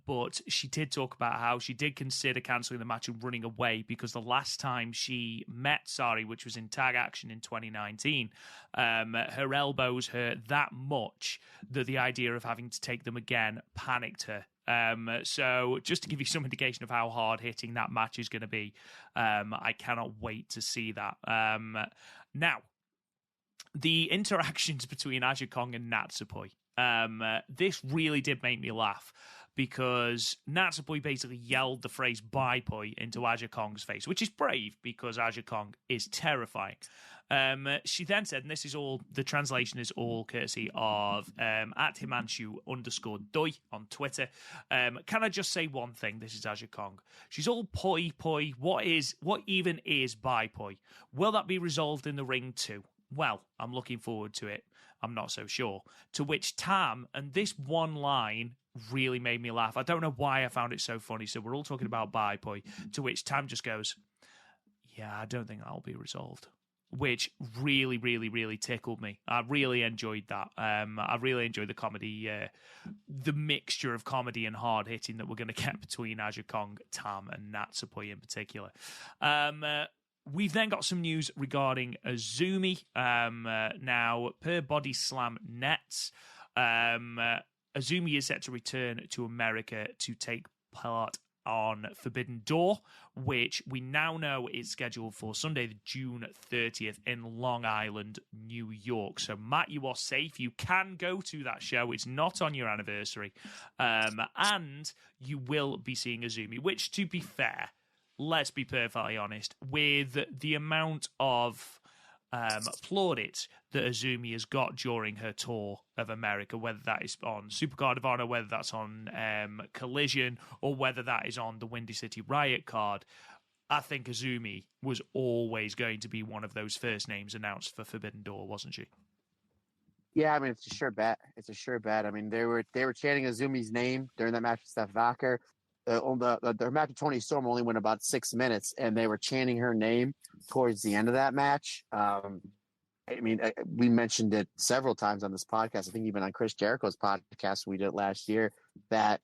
But she did talk about how she did consider cancelling the match and running away because the last time she met Sari, which was in tag action in 2019, her elbows hurt that much that the idea of having to take them again panicked her. So just to give you some indication of how hard hitting that match is going to be, I cannot wait to see that. Now, the interactions between Aja Kong and Natsupoi, this really did make me laugh because Natsupoi basically yelled the phrase "bye poi" into Aja Kong's face, which is brave because Aja Kong is terrifying. She then said, and this is all, the translation is all courtesy of at Himanshu_Doi on Twitter. Can I just say one thing? This is Aja Kong. She's all poi. What even is bye poi? Will that be resolved in the ring too? Well, I'm looking forward to it. I'm not so sure. To which Tam, and this one line really made me laugh. I don't know why I found it so funny. So we're all talking about bye poi. To which Tam just goes, yeah, I don't think that'll be resolved. Which really, really, really tickled me. I really enjoyed that. I really enjoyed the comedy, the mixture of comedy and hard hitting that we're going to get between Aja Kong, Tam, and Natsupoi in particular. We've then got some news regarding Azumi. Now, per Body Slam Nets, Azumi is set to return to America to take part on Forbidden Door, which we now know is scheduled for Sunday, June 30th in Long Island, New York. So, Matt, you are safe. You can go to that show. It's not on your anniversary. And you will be seeing Azumi, which, to be fair, let's be perfectly honest, with the amount of plaudits that Azumi has got during her tour of America, whether that is on Supercard of Honor, whether that's on Collision, or whether that is on the Windy City Riot card, I think Azumi was always going to be one of those first names announced for Forbidden Door, wasn't she? Yeah, I mean, it's a sure bet. I mean, they were chanting Azumi's name during that match with Steph Vacher. Their match with Toni Storm only went about 6 minutes, and they were chanting her name towards the end of that match. I mean, we mentioned it several times on this podcast. I think even on Chris Jericho's podcast we did last year, that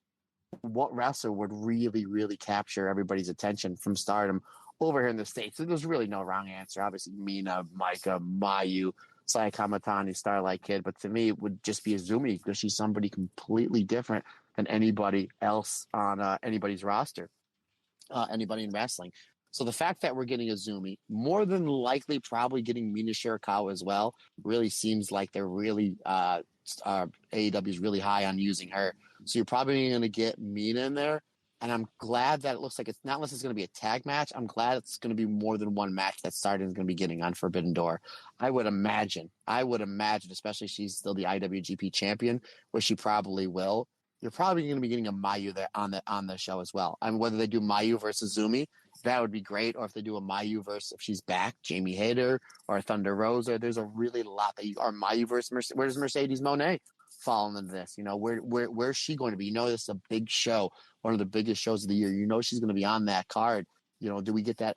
what wrestler would really, really capture everybody's attention from Stardom over here in the States? So there's really no wrong answer. Obviously, Mina, Micah, Mayu, Saya Kamatani, Starlight Kid. But to me, it would just be Azumi because she's somebody completely different than anybody else on anybody's roster, anybody in wrestling. So the fact that we're getting Azumi, more than likely probably getting Mina Shirakawa as well, really seems like they're really, AEW is really high on using her. So you're probably going to get Mina in there. And I'm glad that it looks like it's not unless it's going to be a tag match. I'm glad it's going to be more than one match that Stardom is going to be getting on Forbidden Door. I would imagine, especially if she's still the IWGP champion, which she probably will. You're probably going to be getting a Mayu there on the show as well. I mean, whether they do Mayu versus Azumi, that would be great. Or if they do a Mayu versus, if she's back, Jamie Hayter or Thunder Rosa, there's a really lot that are Mayu versus where's Mercedes Moné fall into this? You know, where's she going to be? You know, this is a big show, one of the biggest shows of the year. You know, she's going to be on that card. You know, do we get that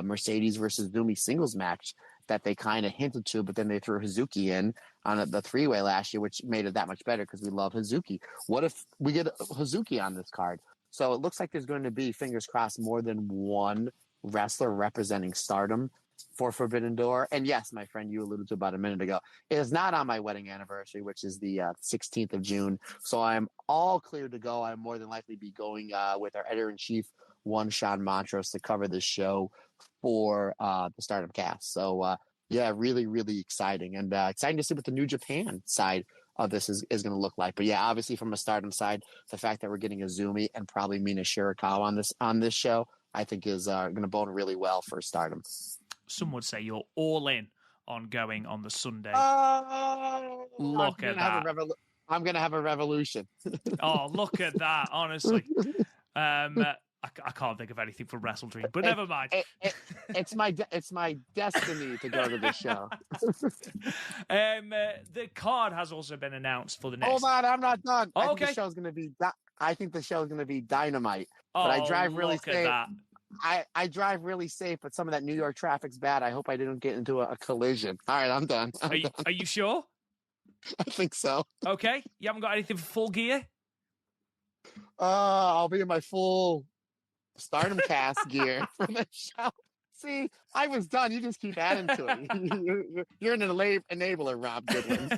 Mercedes versus Azumi singles match that they kind of hinted to, but then they threw Hazuki in on the three-way last year, which made it that much better because we love Hazuki. What if we get Hazuki on this card? So it looks like there's going to be, fingers crossed, more than one wrestler representing Stardom for Forbidden Door. And yes, my friend, you alluded to about a minute ago, it is not on my wedding anniversary, which is the 16th of June. So I'm all clear to go. I'm more than likely be going with our editor-in-chief, Sean Montrose, to cover this show for the Stardom cast. So, yeah, really, really exciting. And exciting to see what the New Japan side of this is going to look like. But yeah, obviously from a Stardom side, the fact that we're getting Azumi and probably Mina Shirakawa on this show, I think is going to bode really well for Stardom. Some would say you're all in on going on the Sunday. Look at that. I'm going to have a revolution. Oh, look at that, honestly. I can't think of anything for Wrestle Dream, but never mind. It's my destiny to go to the show. The card has also been announced for the next. Hold on, I'm not done. Oh, I okay. think the show's going to be. I think the show's going to be dynamite. Oh, but I drive really look safe. at that. I drive really safe, but some of that New York traffic's bad. I hope I didn't get into a collision. All right, I'm done. Are you sure? I think so. Okay, you haven't got anything for full gear? I'll be in my full Stardom cast gear for the show. See, I was done. You just keep adding to it. You're an enabler, Rob Goodwin.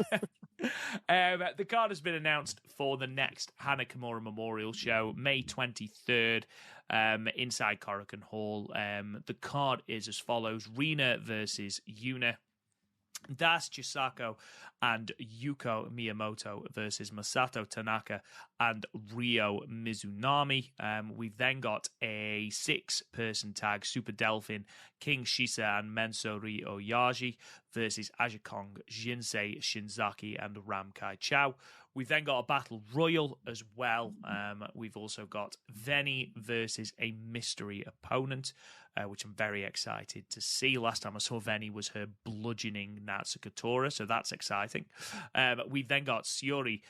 The card has been announced for the next Hana Kimura Memorial Show, May 23rd, inside Korakuen Hall. The card is as follows: Rina versus Yuna, Das Chisako and Yuko Miyamoto versus Masato Tanaka and Ryo Mizunami. We've then got a 6-person tag, Super Delphin, King Shisa and Mensori Oyaji versus Aja Kong, Jinsei Shinzaki and Ram Kai Chao. We've then got a battle royal as well. We've also got Veni versus a mystery opponent, which I'm very excited to see. Last time I saw Veni was her bludgeoning Natsuko Tora, so that's exciting. We've then got Shiori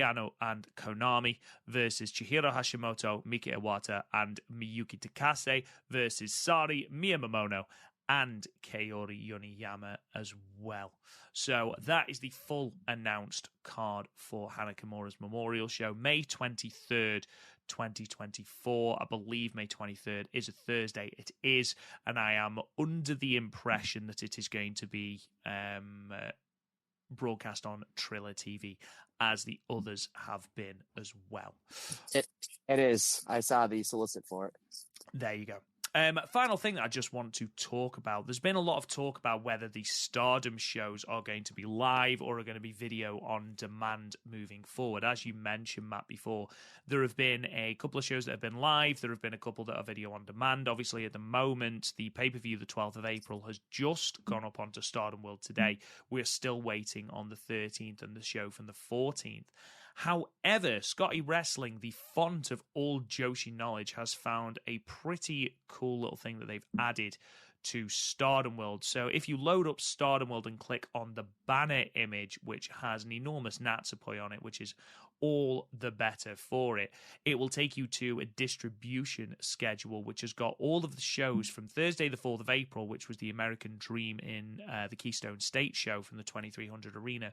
Ano and Konami versus Chihiro Hashimoto, Miki Iwata and Miyuki Takase versus Sari Miyamono and Kaori Yoniyama as well. So that is the full announced card for Hana Kimura's Memorial Show, May 23rd, 2024. I believe May 23rd is a Thursday. It is, and I am under the impression that it is going to be broadcast on Triller TV, as the others have been as well. It is. I saw the solicit for it. There you go. Final thing that I just want to talk about. There's been a lot of talk about whether the Stardom shows are going to be live or are going to be video on demand moving forward. As you mentioned, Matt, before, there have been a couple of shows that have been live. There have been a couple that are video on demand. Obviously, at the moment, the pay-per-view, the 12th of April, has just gone up onto Stardom World today. We're still waiting on the 13th and the show from the 14th. However, Scotty Wrestling, the font of all Joshi knowledge, has found a pretty cool little thing that they've added to Stardom World. So if you load up Stardom World and click on the banner image, which has an enormous Natsupoi on it, which is all the better for it, it will take you to a distribution schedule, which has got all of the shows from Thursday, the 4th of April, which was the American Dream in the Keystone State show from the 2300 Arena,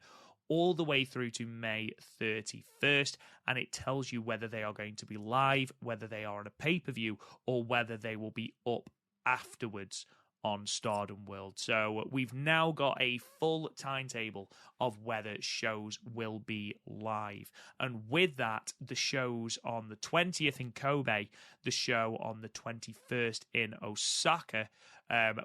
all the way through to May 31st, and it tells you whether they are going to be live, whether they are on a pay-per-view, or whether they will be up afterwards on Stardom World. So we've now got a full timetable of whether shows will be live. And with that, the shows on the 20th in Kobe, the show on the 21st in Osaka,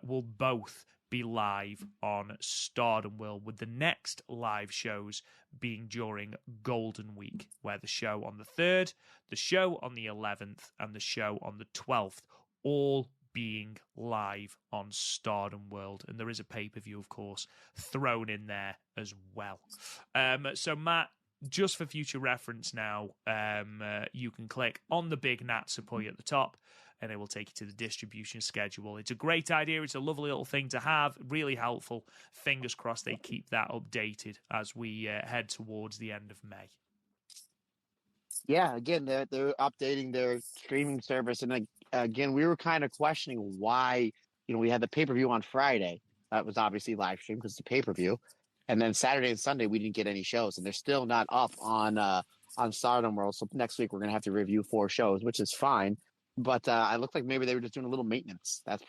will both be live on Stardom World, with the next live shows being during Golden Week, where the show on the 3rd, the show on the 11th, and the show on the 12th all being live on Stardom World. And there is a pay-per-view, of course, thrown in there as well. So, Matt, just for future reference now, you can click on the big Natsupoi at the top, and it will take you to the distribution schedule. It's a great idea. It's a lovely little thing to have. Really helpful. Fingers crossed they keep that updated as we head towards the end of May. Yeah, again, they're updating their streaming service. And again, we were kind of questioning why, we had the pay-per-view on Friday. That was obviously live stream because it's a pay-per-view. And then Saturday and Sunday, we didn't get any shows. And they're still not up on Stardom World. So next week, we're going to have to review 4 shows, which is fine. But I looked like maybe they were just doing a little maintenance. That'd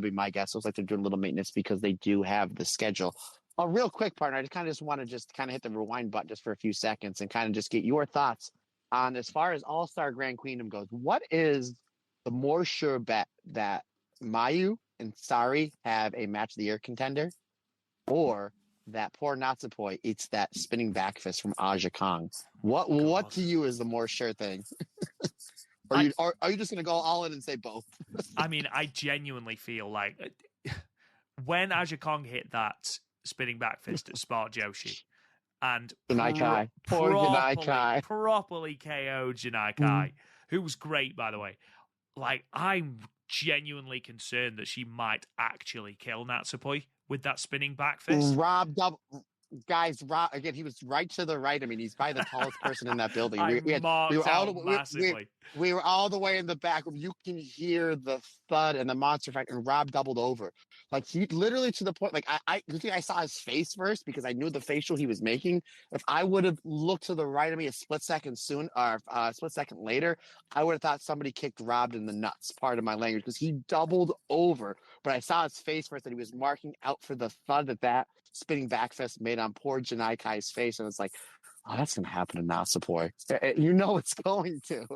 be my guess. It looks like they're doing a little maintenance because they do have the schedule. A real quick, partner. I just want to kind of hit the rewind button just for a few seconds and kind of just get your thoughts on as far as All-Star Grand Queendom goes. What is the more sure bet that Mayu and Sari have a match of the year contender, or that poor Natsupoi eats that spinning back fist from Aja Kong? What to you is the more sure thing? Or are you just going to go all in and say both? I mean, I genuinely feel like when Aja Kong hit that spinning back fist at Smart Joshi and properly KO'd Janai Kai, who was great, by the way. Like, I'm genuinely concerned that she might actually kill Natsupoi with that spinning back fist. Guys, again, he was right to the right. I mean, he's probably the tallest person in that building. We were all the way in the back. You can hear the thud and the monster fight, and Rob doubled over. Like, he literally to the point, like, I saw his face first because I knew the facial he was making. If I would have looked to the right of me a split second later, I would have thought somebody kicked Rob in the nuts, part of my language, because he doubled over. But I saw his face first, and he was marking out for the thud that spinning backfist made on poor Janai Kai's face, and it's like, oh, that's gonna happen to Natsupoi. You know it's going to.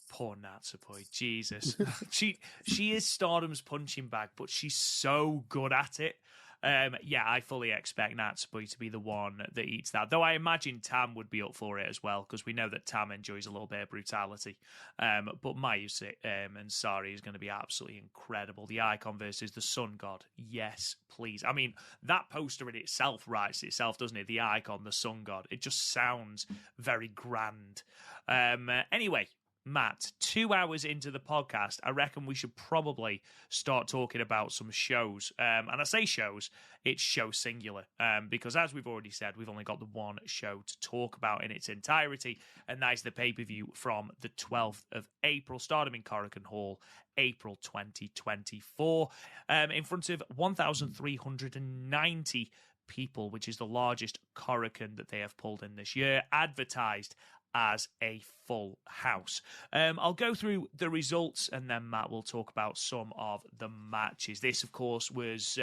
Poor Natsupoi, Jesus. she is Stardom's punching bag, but she's so good at it. I fully expect Natsupoi to be the one that eats that. Though I imagine Tam would be up for it as well, because we know that Tam enjoys a little bit of brutality. But Mayu and Sari is going to be absolutely incredible. The Icon versus the Sun God. Yes, please. I mean, that poster in itself writes itself, doesn't it? The Icon, the Sun God. It just sounds very grand. Anyway, Matt, 2 hours into the podcast, I reckon we should probably start talking about some shows. And I say shows, it's show singular. Because as we've already said, we've only got the one show to talk about in its entirety, and that is the pay-per-view from the 12th of April, Stardom in Korakuen Hall, April 2024, in front of 1,390 people, which is the largest Korakuen that they have pulled in this year, advertised as a full house. I'll go through the results, and then Matt will talk about some of the matches. This, of course, was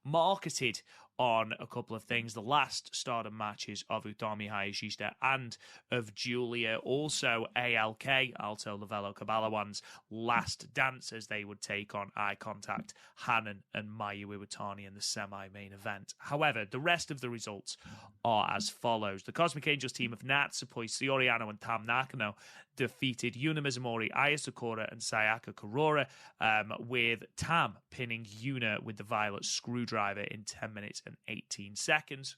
marketed on a couple of things. The last Stardom matches of Utami Hayashishita and of Giulia. Also, ALK, Alto Lavello Kabalawan's last dance, as they would take on Eye Contact, Hanan and Mayu Iwatani in the semi-main event. However, the rest of the results are as follows. The Cosmic Angels team of Natsupoi, Saori Ano, and Tam Nakano defeated Yuna Mizumori, Aya Sakura, and Sayaka Kurora, with Tam pinning Yuna with the Violet Screwdriver in 10 minutes and 18 seconds.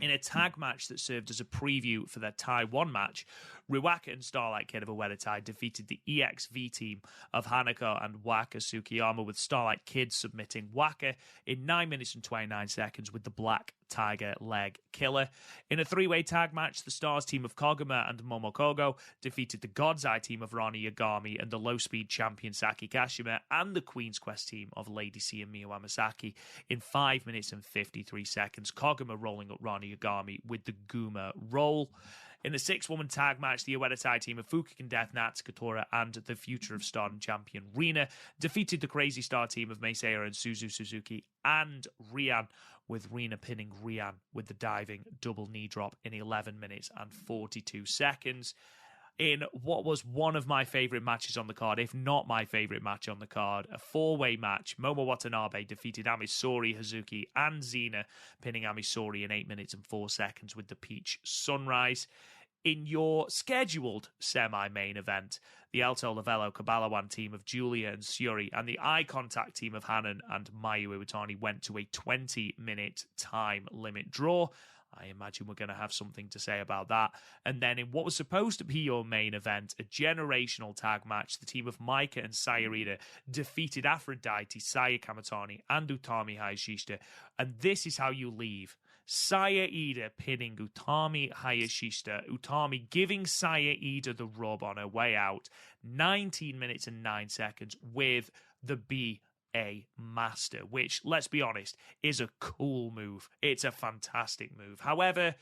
In a tag match that served as a preview for their Taiwan match, Ruaka and Starlight Kid of Awedatai defeated the EXV team of Hanako and Waka Tsukiyama, with Starlight Kid submitting Waka in 9 minutes and 29 seconds with the Black Tiger Leg Killer. In a three-way tag match, the Stars team of Koguma and Momokogo defeated the God's Eye team of Rani Yagami and the low-speed champion Saki Kashima, and the Queen's Quest team of Lady C and Miyu Amasaki in 5 minutes and 53 seconds. Koguma rolling up Rani Yagami with the Guma roll. In the six-woman tag match, the Awedatai team of Fukigen Death, Nats, Katora, and the Future of Stardom champion Rina defeated the Crazy Star team of Meiseiya and Suzu Suzuki and Rian, with Rina pinning Rian with the diving double knee drop in 11 minutes and 42 seconds. In what was one of my favourite matches on the card, if not my favourite match on the card, a four-way match, Momo Watanabe defeated Amisori, Hazuki, and Xena, pinning Amisori in 8 minutes and 4 seconds with the Peach Sunrise. In your scheduled semi-main event, the Alto Lavello Kabalawan team of Giulia and Syuri and the Eye Contact team of Hanan and Mayu Iwatani went to a 20-minute time limit draw. I imagine we're going to have something to say about that. And then in what was supposed to be your main event, a generational tag match, the team of Maika and Saya Iida defeated Aphrodite, Saya Kamatani, and Utami Hayashishita. And this is how you leave. Saya Iida pinning Utami Hayashishita. Utami giving Saya Iida the rub on her way out. 19 minutes and 9 seconds with the B.A. Master, which, let's be honest, is a cool move. It's a fantastic move. However,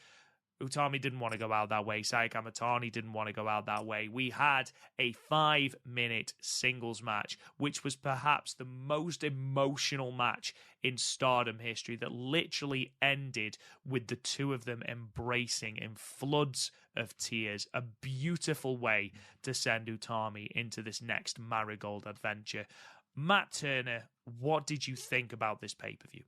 Utami didn't want to go out that way. Saya Kamatani didn't want to go out that way. We had a 5-minute singles match, which was perhaps the most emotional match in Stardom history, that literally ended with the two of them embracing in floods of tears. A beautiful way to send Utami into this next Marigold adventure. Matt Turner, what did you think about this pay-per-view?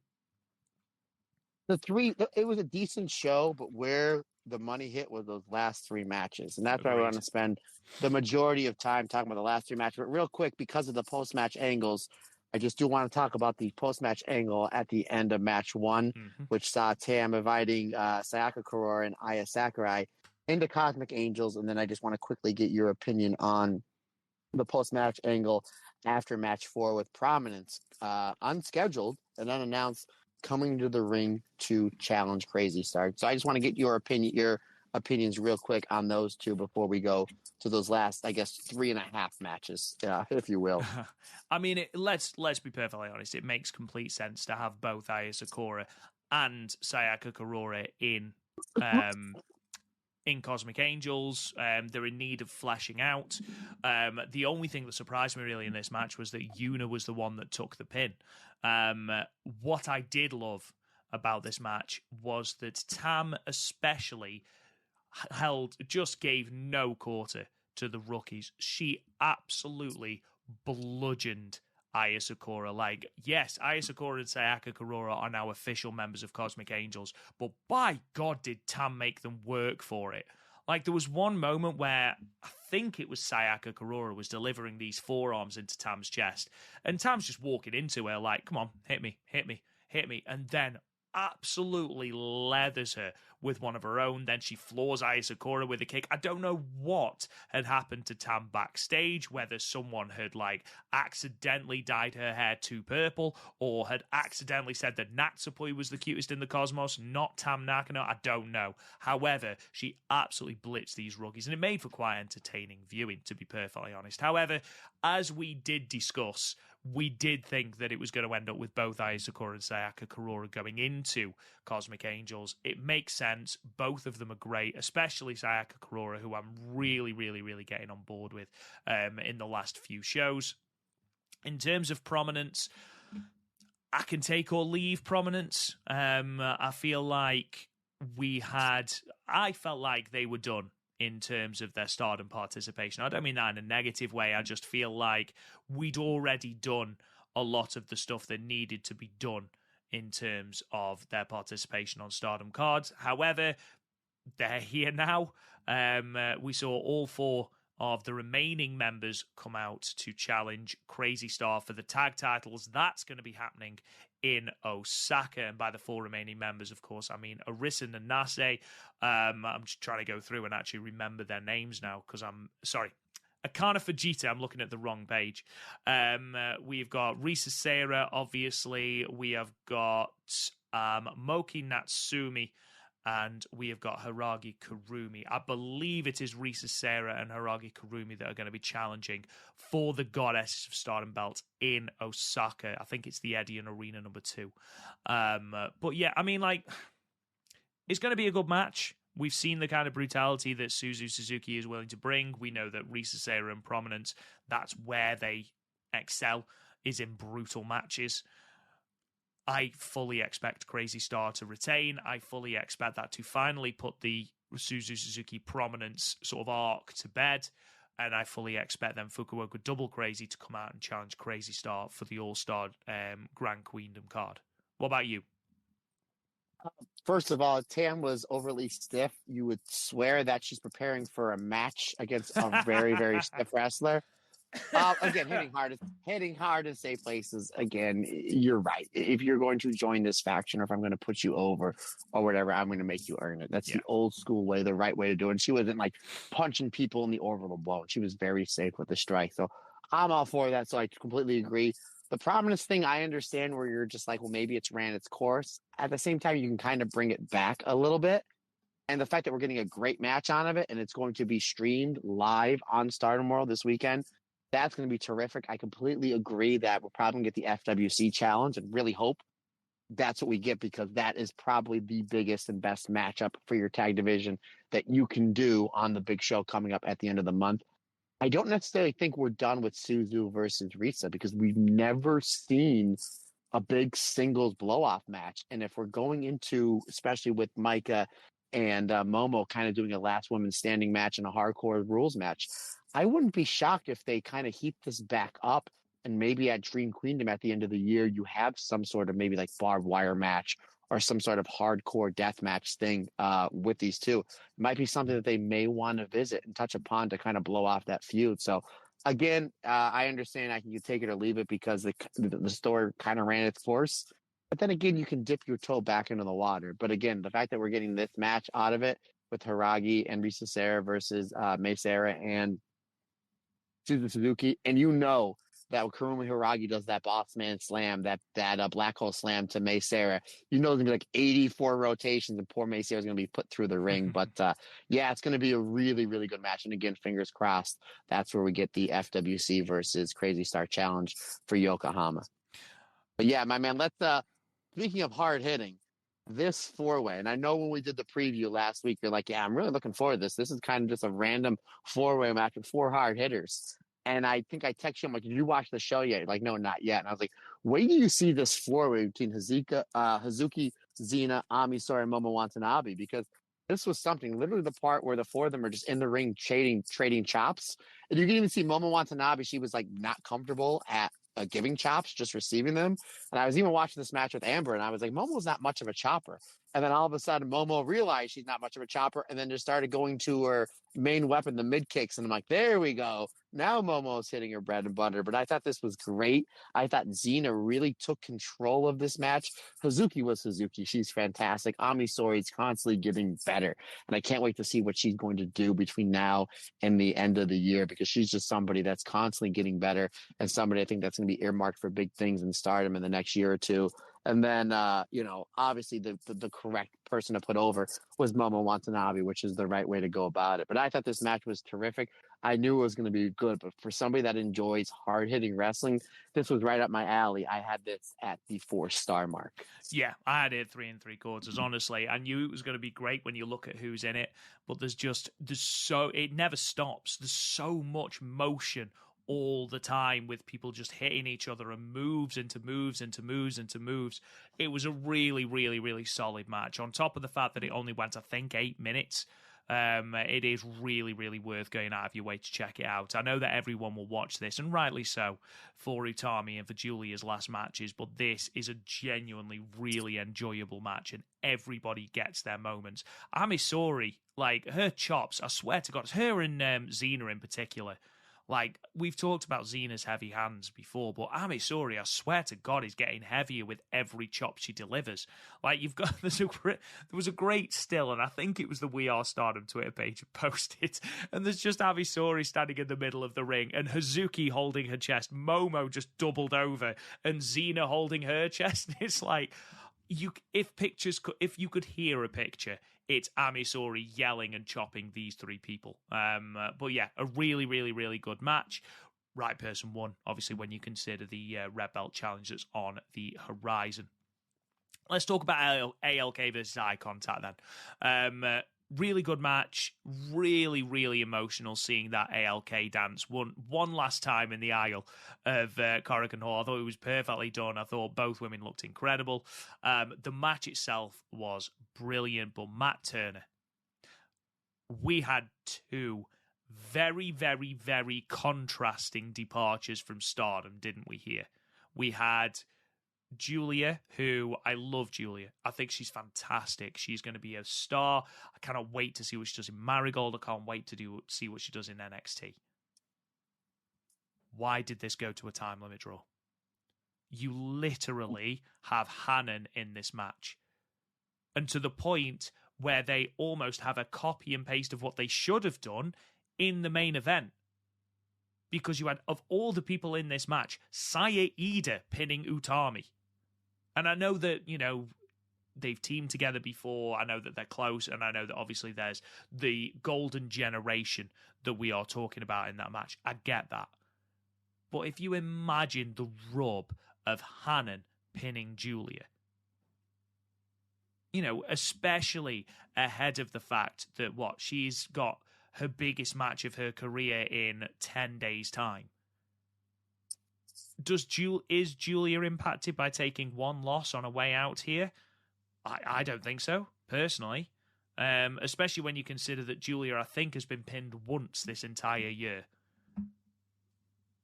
It was a decent show, but where the money hit was those last 3 matches. And that's why I want to spend the majority of time talking about the last 3 matches. But real quick, because of the post-match angles, I just do want to talk about the post-match angle at the end of match 1, which saw Tam inviting Sayaka Kurora and Aya Sakurai into Cosmic Angels. And then I just want to quickly get your opinion on the post-match angle after match 4 with Prominence, unscheduled and unannounced, coming to the ring to challenge Crazy Star. So I just want to get your opinions real quick on those two before we go to those last, I guess, 3.5 matches, if you will. I mean, let's be perfectly honest. It makes complete sense to have both Aya Sakura and Sayaka Kurora in Cosmic Angels. They're in need of fleshing out. The only thing that surprised me really in this match was that Yuna was the one that took the pin. What I did love about this match was that Tam especially gave no quarter to the rookies. She absolutely bludgeoned Aya Sakura. Like, yes, Aya Sakura and Sayaka Kurora are now official members of Cosmic Angels, but by God did Tam make them work for it. Like, there was one moment where I think it was Sayaka Kurora was delivering these forearms into Tam's chest, and Tam's just walking into her like, come on, hit me, hit me, hit me, and then absolutely leathers her with one of her own. Then she floors Aya Sakura with a kick. I don't know what had happened to Tam backstage, whether someone had accidentally dyed her hair too purple or had accidentally said that Natsupoi was the cutest in the cosmos, not Tam Nakano. I don't know. However, she absolutely blitzed these rookies, and it made for quite entertaining viewing, to be perfectly honest. However, as we did discuss, we did think that it was going to end up with both Aya Sakura and Sayaka Kurora going into Cosmic Angels. It makes sense. Both of them are great, especially Sayaka Kurora, who I'm really, really, really getting on board with in the last few shows. In terms of Prominence, I can take or leave Prominence. I feel like I felt like they were done in terms of their Stardom participation. I don't mean that in a negative way. I just feel like we'd already done a lot of the stuff that needed to be done in terms of their participation on Stardom cards. However, they're here now. We saw all 4 of the remaining members come out to challenge Crazy Star for the tag titles. That's going to be happening in Osaka. And by the 4 remaining members, of course, I mean Arisa and Nase. I'm just trying to go through and actually remember their names now because Akana Fujita, I'm looking at the wrong page. We've got Risa Sera, obviously. We have got Moki Natsumi, and we have got Hiragi Kurumi. I believe it is Risa Sera and Hiragi Kurumi that are going to be challenging for the Goddesses of Stardom belt in Osaka. I think it's the Edion Arena number 2. But yeah, I mean, it's going to be a good match. We've seen the kind of brutality that Suzu Suzuki is willing to bring. We know that Risa Sera and Prominence, that's where they excel, is in brutal matches. I fully expect Crazy Star to retain. I fully expect that to finally put the Suzu Suzuki Prominence sort of arc to bed. And I fully expect then Fukuoka Double Crazy to come out and challenge Crazy Star for the All-Star Grand Queendom card. What about you? First of all, Tam was overly stiff. You would swear that she's preparing for a match against a very, very stiff wrestler. Again, hitting hard in safe places. Again, you're right. If you're going to join this faction, or if I'm going to put you over or whatever, I'm going to make you earn it. That's the old school way, the right way to do it. And she wasn't punching people in the orbital bone. She was very safe with the strike. So I'm all for that. So I completely agree. The Prominence thing, I understand where you're just like, well, maybe it's ran its course. At the same time, you can kind of bring it back a little bit. And the fact that we're getting a great match out of it, and it's going to be streamed live on Stardom World this weekend, that's going to be terrific. I completely agree that we're probably going to get the FWC challenge and really hope that's what we get, because that is probably the biggest and best matchup for your tag division that you can do on the big show coming up at the end of the month. I don't necessarily think we're done with Suzu versus Risa, because we've never seen a big singles blow-off match. And if we're going into, especially with Micah and Momo kind of doing a last woman standing match and a hardcore rules match, I wouldn't be shocked if they kind of heat this back up, and maybe at Dream Queendom at the end of the year, you have some sort of maybe like barbed wire match or some sort of hardcore death match thing with these two. It might be something that they may want to visit and touch upon to kind of blow off that feud. So again, I understand I can take it or leave it, because the story kind of ran its course. But then again, you can dip your toe back into the water. But again, the fact that we're getting this match out of it with Hiragi and Risa Sera versus Mei Sera and Suzuki, and that Kurumi Hiragi does that boss man slam, that black hole slam to Mei Sera, there's gonna be like 84 rotations, and poor Mei Sera is gonna be put through the ring. But yeah, it's gonna be a really, really good match. And again, fingers crossed, that's where we get the FWC versus Crazy Star Challenge for Yokohama. But yeah, my man, let's speaking of hard hitting, this 4-way, and I know when we did the preview last week, you're like, yeah, I'm really looking forward to this. This is kind of just a random 4-way match with 4 hard hitters. And I think I texted you, I'm like, did you watch the show yet? You're like, no, not yet. And I was like, wait till you see this 4-way between Hazuki, Zena, Ami Sourei, and Momo Watanabe, because this was something, literally the part where the 4 of them are just in the ring trading chops. And you can even see Momo Watanabe, she was like not comfortable at giving chops, just receiving them. And I was even watching this match with Amber, and I was like, Momo's not much of a chopper. And then all of a sudden, Momo realized she's not much of a chopper, and then just started going to her main weapon, the mid kicks. And I'm like, there we go. Now Momo's hitting her bread and butter. But I thought this was great. I thought Xena really took control of this match. Hazuki was Hazuki. She's fantastic. Ami Sourei's constantly getting better. And I can't wait to see what she's going to do between now and the end of the year, because she's just somebody that's constantly getting better, and somebody I think that's going to be earmarked for big things in Stardom in the next year or two. And then, obviously the correct person to put over was Momo Watanabe, which is the right way to go about it. But I thought this match was terrific. I knew it was going to be good, but for somebody that enjoys hard-hitting wrestling, this was right up my alley. I had this at the 4-star mark. Yeah, I had it 3 3/4. Honestly, I knew it was going to be great when you look at who's in it, but it never stops. There's so much motion all the time, with people just hitting each other and moves into moves into moves into moves. It was a really, really, really solid match. On top of the fact that it only went, I think, 8 minutes, it is really, really worth going out of your way to check it out. I know that everyone will watch this, and rightly so, for Utami and for Giulia's last matches, but this is a genuinely really enjoyable match, and everybody gets their moments. Ami Sourei, like, her chops, I swear to God, it's her and Xena in particular. Like, we've talked about Xena's heavy hands before, but Ami Sourei, I swear to God, is getting heavier with every chop she delivers. Like, there was a great still, and I think it was the We Are Stardom Twitter page posted, and there's just Ami Sourei standing in the middle of the ring, and Hazuki holding her chest, Momo just doubled over, and Xena holding her chest. It's like, if you could hear a picture, it's Ami Sourei yelling and chopping these 3 people. But yeah, a really, really, really good match. Right person won, obviously, when you consider the Red Belt challenge that's on the horizon. Let's talk about ALK versus Eye Contact then. Really good match. Really, really emotional seeing that ALK dance one last time in the aisle of Korakuen Hall. I thought it was perfectly done. I thought both women looked incredible. The match itself was brilliant, but Matt Turner, we had 2 very, very, very contrasting departures from Stardom, didn't we here? We had Giulia, who I love Giulia. I think she's fantastic. She's going to be a star. I cannot wait to see what she does in Marigold. I can't wait to see what she does in NXT. Why did this go to a time limit draw? You literally have Hanan in this match. And to the point where they almost have a copy and paste of what they should have done in the main event. Because you had, of all the people in this match, Saya Iida pinning Utami. And I know that, they've teamed together before. I know that they're close. And I know that obviously there's the golden generation that we are talking about in that match. I get that. But if you imagine the rub of Hanan pinning Giulia, especially ahead of the fact that she's got her biggest match of her career in 10 days' time. Is Giulia impacted by taking one loss on a way out here? I don't think so, personally. Especially when you consider that Giulia, I think, has been pinned once this entire year.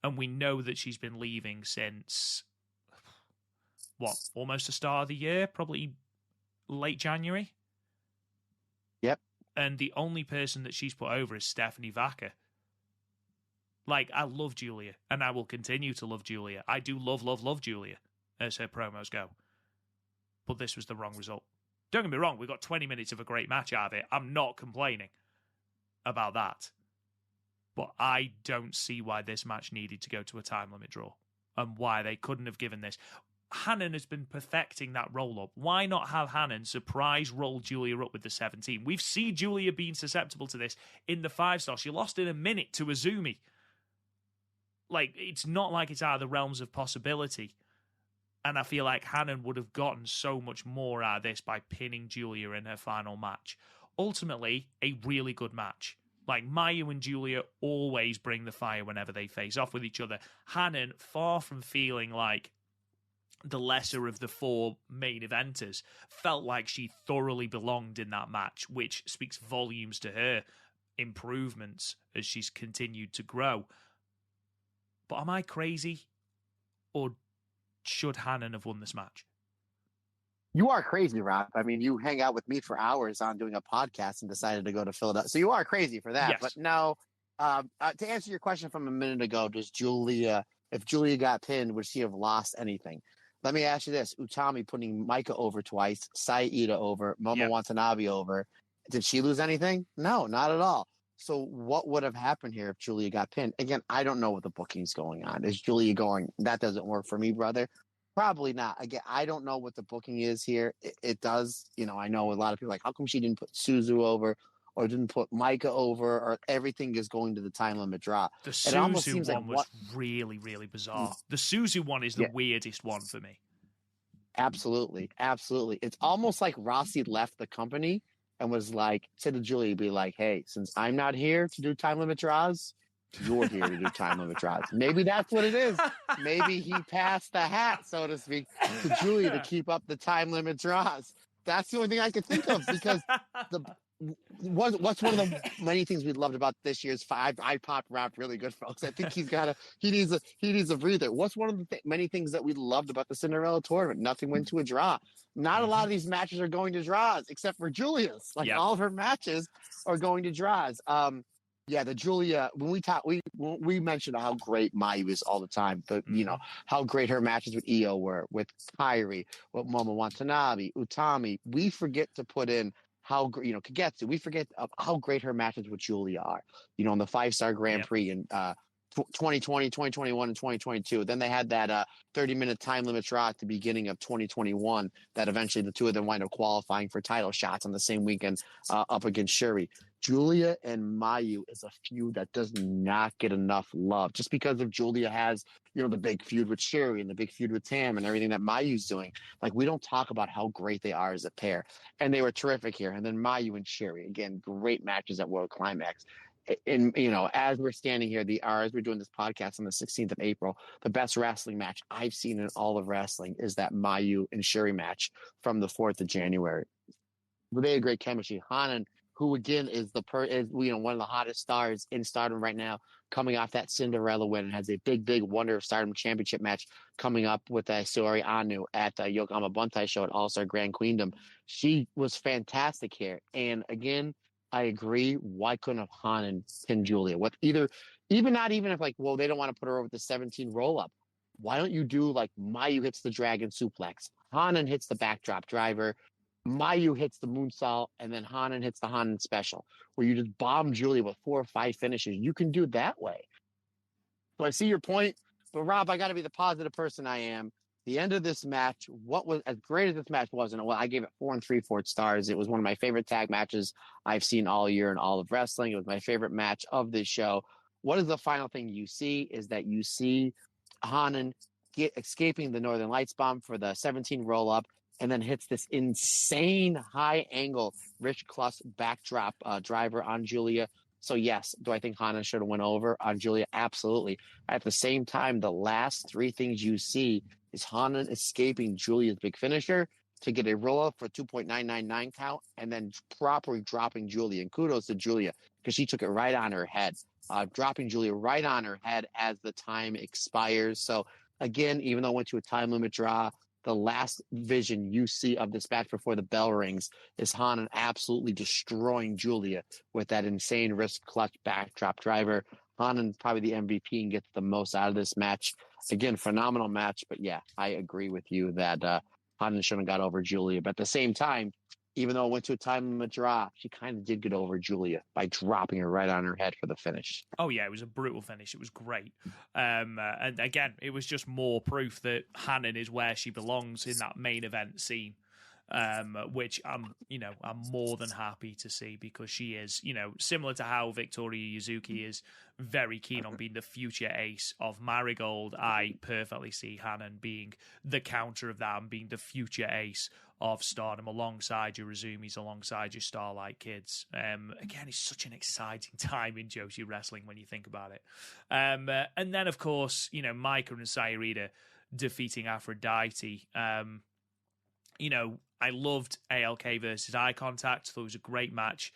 And we know that she's been leaving since, almost the start of the year? Probably late January? Yep. And the only person that she's put over is Stephanie Vaca. Like, I love Giulia, and I will continue to love Giulia. I do love Giulia, as her promos go. But this was the wrong result. Don't get me wrong, we got 20 minutes of a great match out of it. I'm not complaining about that. But I don't see why this match needed to go to a time limit draw, and why they couldn't have given this. Hanan has been perfecting that roll-up. Why not have Hanan surprise roll Giulia up with the 17? We've seen Giulia being susceptible to this in the 5-star. She lost in a minute to Azumi. Like, it's not like it's out of the realms of possibility. And I feel like Hanan would have gotten so much more out of this by pinning Giulia in her final match. Ultimately, a really good match. Like, Mayu and Giulia always bring the fire whenever they face off with each other. Hanan, far from feeling like the lesser of the 4 main eventers, felt like she thoroughly belonged in that match, which speaks volumes to her improvements as she's continued to grow. But am I crazy? Or should Hanan have won this match? You are crazy, Rob. I mean, you hang out with me for hours on doing a podcast and decided to go to Philadelphia. So you are crazy for that. Yes. But no, to answer your question from a minute ago, if Giulia got pinned, would she have lost anything? Let me ask you this. Utami putting Micah over twice, Saya Iida over, Momo Watanabe over. Did she lose anything? No, not at all. So what would have happened here if Giulia got pinned? Again, I don't know what the booking's going on. Is Giulia going, that doesn't work for me, brother? Probably not. Again, I don't know what the booking is here. It does, I know a lot of people are like, how come she didn't put Suzu over or didn't put Micah over, or everything is going to the time limit draw? The Suzu one was really, really bizarre. The Suzu one is the weirdest one for me. Absolutely. Absolutely. It's almost like Rossi left the company and was like, said to Giulia, be like, hey, since I'm not here to do time limit draws, you're here to do time limit draws. Maybe that's what it is. Maybe he passed the hat, so to speak, to Giulia to keep up the time limit draws. That's the only thing I could think of, because what's one of the many things we loved about this year's I pop rap really good, folks. I think he needs a breather. What's one of the many things that we loved about the Cinderella tournament? Nothing went to a draw. Not a lot of these matches are going to draws, except for Giulia's. All of her matches are going to draws. The Giulia, when we mentioned how great Mayu is all the time, but how great her matches with Io were, with Kairi, with Momo Watanabe, Utami. We forget to put in how Kagetsu. We forget how great her matches with Giulia are. In the 5-star Grand Prix in 2020, 2021, and 2022. Then they had that 30-minute time limit draw at the beginning of 2021 that eventually the two of them wind up qualifying for title shots on the same weekend up against Shuri. Giulia and Mayu is a feud that does not get enough love, just because of Giulia has, the big feud with Shuri and the big feud with Tam and everything that Mayu's doing. Like, we don't talk about how great they are as a pair, and they were terrific here. And then Mayu and Shuri, again, great matches at World Climax. And, as we're standing here, as we're doing this podcast on the 16th of April, the best wrestling match I've seen in all of wrestling is that Mayu and Shuri match from the 4th of January. They had great chemistry. Hanan, who again is one of the hottest stars in Stardom right now, coming off that Cinderella win, and has a big Wonder of Stardom championship match coming up with Saori Anu at the Yokohama Buntai show at All-Star Grand Queendom. She was fantastic here. And again, I agree. Why couldn't have Hanan pin Giulia? Not even if they don't want to put her over the 17 roll-up. Why don't you do Mayu hits the dragon suplex, Hanan hits the backdrop driver, Mayu hits the moonsault, and then Hanan hits the Hanan special, where you just bomb Giulia with 4 or 5 finishes. You can do it that way. So I see your point, but Rob, I got to be the positive person I am. The end of this match, what was as great as this match was, and I gave it 4 3/4 stars. It was one of my favorite tag matches I've seen all year in all of wrestling. It was my favorite match of this show. What is the final thing you see? Is that you see Hanan escaping the Northern Lights bomb for the 17 roll-up, and then hits this insane high angle Rich Cluss backdrop driver on Giulia. So yes, do I think Hana should have went over on Giulia? Absolutely. At the same time, the last three things you see is Hana escaping Giulia's big finisher to get a roll up for 2.999 count and then properly dropping Giulia. And kudos to Giulia because she took it right on her head, dropping Giulia right on her head as the time expires. So again, even though it went to a time limit draw, the last vision you see of this match before the bell rings is Hana absolutely destroying Giulia with that insane wrist clutch backdrop driver. Hana probably the MVP and gets the most out of this match. Again, phenomenal match. But yeah, I agree with you that Hana shouldn't have got over Giulia. But at the same time, even though it went to a time limit draw, she kind of did get over Giulia by dropping her right on her head for the finish. Oh, yeah, it was a brutal finish. It was great. And again, it was just more proof that Hanan is where she belongs in that main event scene, which I'm more than happy to see because she is, similar to how Victoria Yuzuki is very keen on being the future ace of Marigold. I perfectly see Hanan being the counter of that and being the future ace of Stardom alongside your Razumis, alongside your Starlight Kids. Again, it's such an exciting time in Joshi wrestling when you think about it. And then, of course, Micah and Saya Iida defeating Aphrodite. I loved ALK versus Eye Contact. Thought it was a great match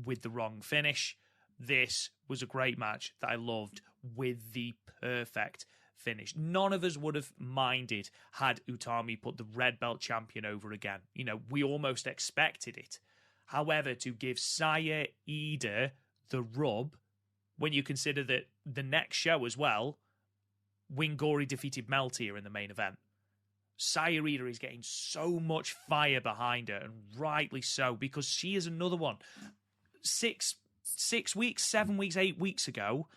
with the wrong finish. This was a great match that I loved with the perfect finish. None of us would have minded had Utami put the red belt champion over again. We almost expected it. However, to give Saya Iida the rub, when you consider that the next show as well, Wingori defeated Meltier in the main event. Saya Iida is getting so much fire behind her, and rightly so, because she is another one. 7 weeks, 8 weeks ago,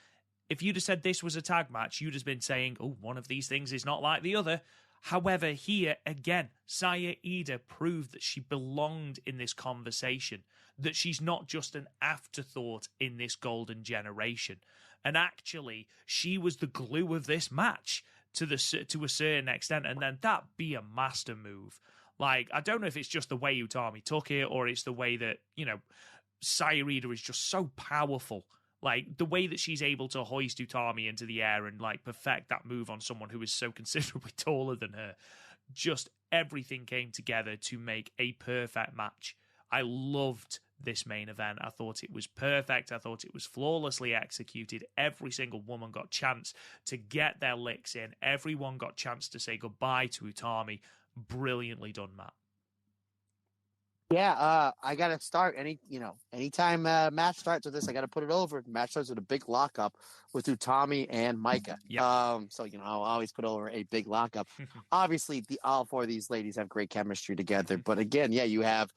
if you'd have said this was a tag match, you'd have been saying, oh, one of these things is not like the other. However, here, again, Saya Iida proved that she belonged in this conversation, that she's not just an afterthought in this golden generation. And actually, she was the glue of this match to a certain extent, and then that be a master move. Like, I don't know if it's just the way Utami took it, or it's the way that, Saya Iida is just so powerful. Like, the way that she's able to hoist Utami into the air and, perfect that move on someone who is so considerably taller than her. Just everything came together to make a perfect match. I loved this main event. I thought it was perfect. I thought it was flawlessly executed. Every single woman got chance to get their licks in. Everyone got chance to say goodbye to Utami. Brilliantly done, Matt. Yeah, I gotta start anytime match starts with this, I gotta put it over. Match starts with a big lockup with Utami and Micah. Yep. So I'll always put over a big lockup. Obviously, all four of these ladies have great chemistry together. But again, yeah, you have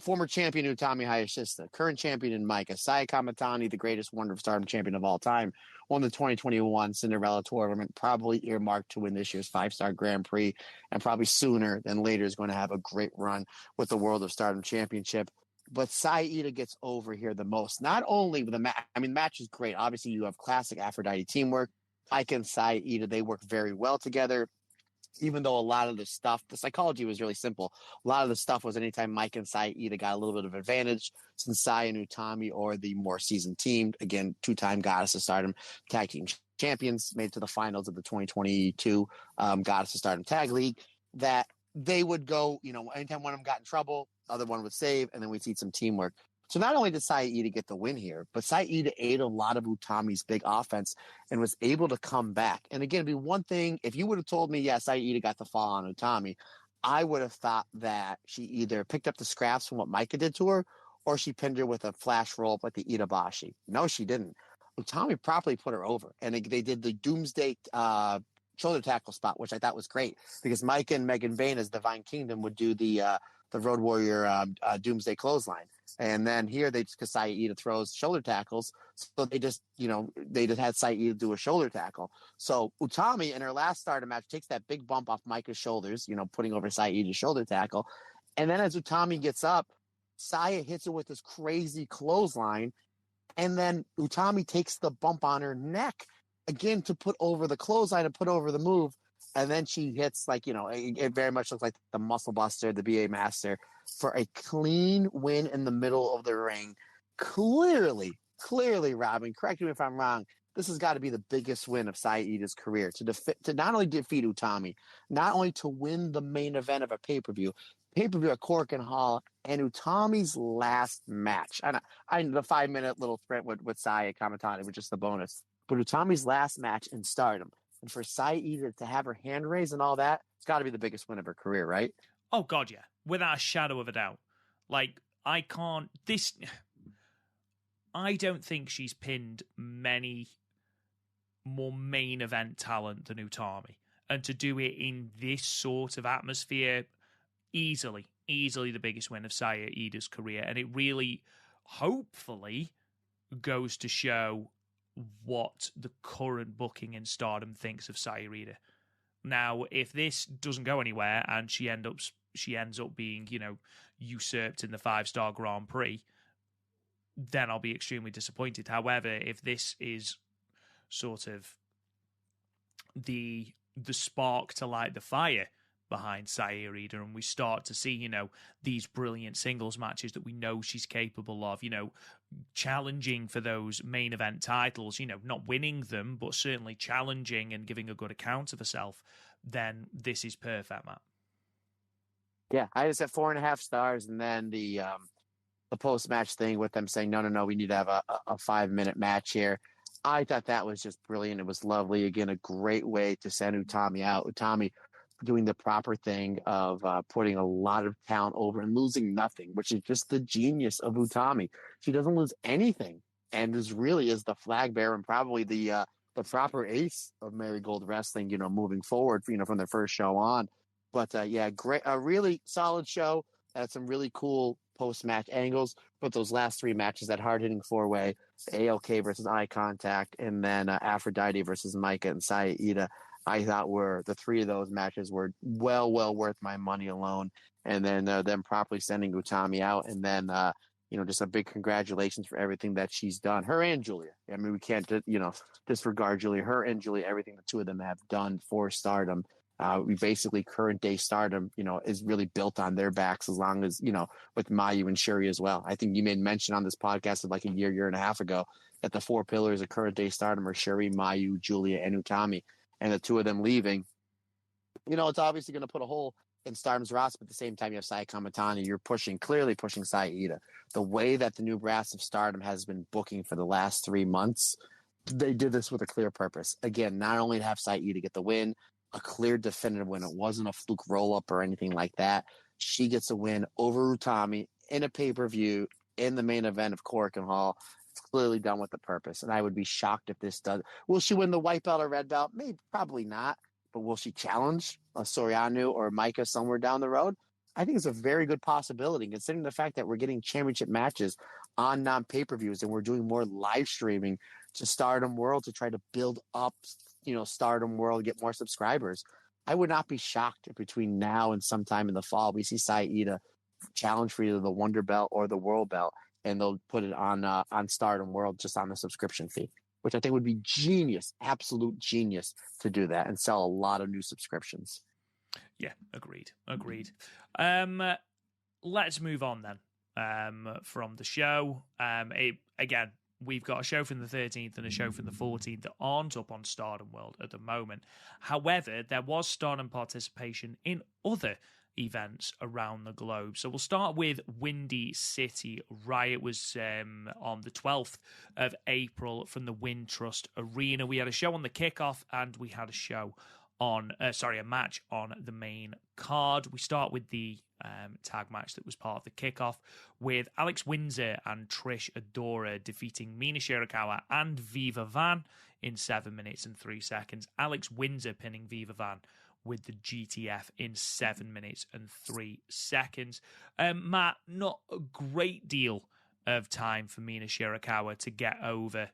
former champion Utami Hayashishita, current champion in Micah, Saya Kamatani, the greatest Wonder of Stardom champion of all time, won the 2021 Cinderella tournament, probably earmarked to win this year's 5-star Grand Prix, and probably sooner than later is going to have a great run with the World of Stardom Championship. But Saya Iida gets over here the most. Not only with the match, the match is great. Obviously, you have classic Aphrodite teamwork. Micah and Saya Iida, they work very well together. Even though a lot of the stuff, the psychology was really simple. A lot of the stuff was anytime Mike and Saya Iida got a little bit of advantage, since Saya and Utami are the more seasoned team. Again, two-time Goddess of Stardom tag team champions, made it to the finals of the 2022 Goddess of Stardom Tag League, that they would go, anytime one of them got in trouble, other one would save, and then we'd see some teamwork. So not only did Saya Iida get the win here, but Saya Iida ate a lot of Utami's big offense and was able to come back. And again, it'd be one thing, if you would have told me, Saya Iida got the fall on Utami, I would have thought that she either picked up the scraps from what Micah did to her, or she pinned her with a flash roll up like the Iidabashi. No, she didn't. Utami properly put her over. And they did the Doomsday shoulder tackle spot, which I thought was great, because Micah and Megan Vane as Divine Kingdom would do the Road Warrior Doomsday clothesline. And then here because Saya Iida throws shoulder tackles, so they just had Saya Iida do a shoulder tackle. So Utami in her last Stardom match takes that big bump off Micah's shoulders, putting over Saya Iida's shoulder tackle. And then as Utami gets up, Saya hits her with this crazy clothesline, and then Utami takes the bump on her neck again to put over the clothesline and put over the move. And then she hits it very much looks like the Muscle Buster, the BA Master, for a clean win in the middle of the ring. Clearly, Robin, correct me if I'm wrong, this has got to be the biggest win of Saya Iida's career, to not only defeat Utami, not only to win the main event of a pay-per-view at Korakuen Hall, and Utami's last match. I the 5-minute little sprint with Saya Kamatani was just the bonus. But Utami's last match in Stardom. And for Saya Iida to have her hand raised and all that, it's got to be the biggest win of her career, right? Oh, God, yeah. Without a shadow of a doubt. Like, I don't think she's pinned many more main event talent than Utami. And to do it in this sort of atmosphere, easily the biggest win of Saya Iida's career. And it really, hopefully, goes to show what the current booking in Stardom thinks of Saya Iida. Now, if this doesn't go anywhere and she ends up being, usurped in the 5-star Grand Prix, then I'll be extremely disappointed. However, if this is sort of the spark to light the fire behind Saya Iida, and we start to see, these brilliant singles matches that we know she's capable of, challenging for those main event titles, not winning them, but certainly challenging and giving a good account of herself, then this is perfect, Matt. Yeah, I just at 4.5 stars, and then the post-match thing with them saying, no, we need to have a 5-minute match here. I thought that was just brilliant. It was lovely. Again, a great way to send Utami out. Utami doing the proper thing of putting a lot of talent over and losing nothing, which is just the genius of Utami. She doesn't lose anything, and is the flag bearer and probably the proper ace of Marigold Wrestling, moving forward, from their first show on. But great, a really solid show. Had some really cool post-match angles, but those last 3 matches, that hard-hitting 4-way, ALK versus Eye Contact, and then Aphrodite versus Micah and Saya Iida, I thought the 3 of those matches were well worth my money alone. And then them properly sending Utami out, and then just a big congratulations for everything that she's done. Her and Giulia. I mean, we can't disregard Giulia. Her and Giulia, everything the 2 of them have done for Stardom. We basically current day Stardom, is really built on their backs, as long as, with Mayu and Shuri as well. I think you made mention on this podcast of like a year and a half ago that the 4 pillars of current day Stardom are Shuri, Mayu, Giulia, and Utami. And the 2 of them leaving, it's obviously going to put a hole in Stardom's roster. But at the same time, you have Saya Kamatani. You're clearly pushing Saya Iida. The way that the new brass of Stardom has been booking for the last 3 months, they did this with a clear purpose. Again, not only to have Saya Iida get the win, a clear definitive win. It wasn't a fluke roll-up or anything like that. She gets a win over Utami in a pay-per-view in the main event of Korakuen Hall. It's clearly done with the purpose, and I would be shocked if this does. Will she win the white belt or red belt? Maybe, probably not. But will she challenge a Soriano or Micah somewhere down the road? I think it's a very good possibility, considering the fact that we're getting championship matches on non-pay-per-views, and we're doing more live streaming to Stardom World to try to build up, Stardom World, get more subscribers. I would not be shocked if between now and sometime in the fall we see Saya Iida challenge for either the Wonder Belt or the World Belt, and they'll put it on Stardom World just on the subscription fee, which I think would be genius, absolute genius to do that and sell a lot of new subscriptions. Yeah, agreed. Let's move on then from the show. Again, we've got a show from the 13th and a show from the 14th that aren't up on Stardom World at the moment. However, there was Stardom participation in other events around the globe. So we'll start with Windy City Riot. Was on the 12th of April from the Wind Trust Arena. We had a show on the kickoff and we had a show on, a match on the main card. We start with the tag match that was part of the kickoff with Alex Windsor and Trish Adora defeating Mina Shirakawa and Viva Van in 7 minutes and 3 seconds. Alex Windsor pinning Viva Van with the GTF in 7 minutes and 3 seconds. Matt, not a great deal of time for Mina Shirakawa to get over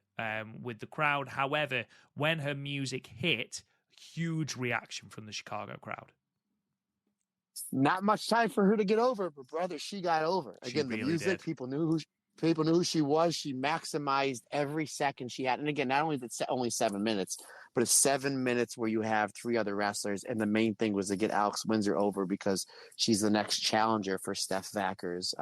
with the crowd. However, when her music hit, huge reaction from the Chicago crowd. Not much time for her to get over, but brother, she got over. Again, really the music, did. people knew People knew who she was. She maximized every second she had. And again, not only is it only 7 minutes, but it's 7 minutes where you have 3 other wrestlers. And the main thing was to get Alex Windsor over because she's the next challenger for Steph Vacker's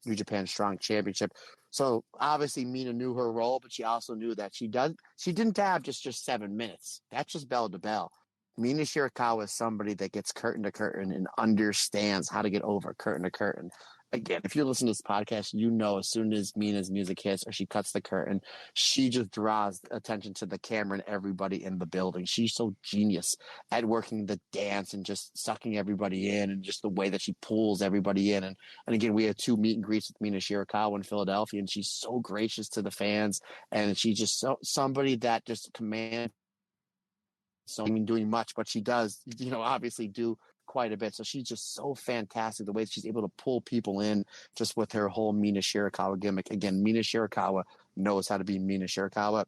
New Japan Strong Championship. So obviously Mina knew her role, but she also knew that she didn't have just 7 minutes. That's just bell to bell. Mina Shirakawa is somebody that gets curtain to curtain and understands how to get over curtain to curtain. Again, if you listen to this podcast, you know as soon as Mina's music hits or she cuts the curtain, she just draws attention to the camera and everybody in the building. She's so genius at working the dance and just sucking everybody in and just the way that she pulls everybody in. And again, we had 2 meet and greets with Mina Shirakawa in Philadelphia, and she's so gracious to the fans. And she's just somebody that just commands. So I mean, doing much, but she does, obviously do quite a bit. So she's just so fantastic the way she's able to pull people in just with her whole Mina Shirakawa gimmick. Again, Mina Shirakawa knows how to be Mina Shirakawa.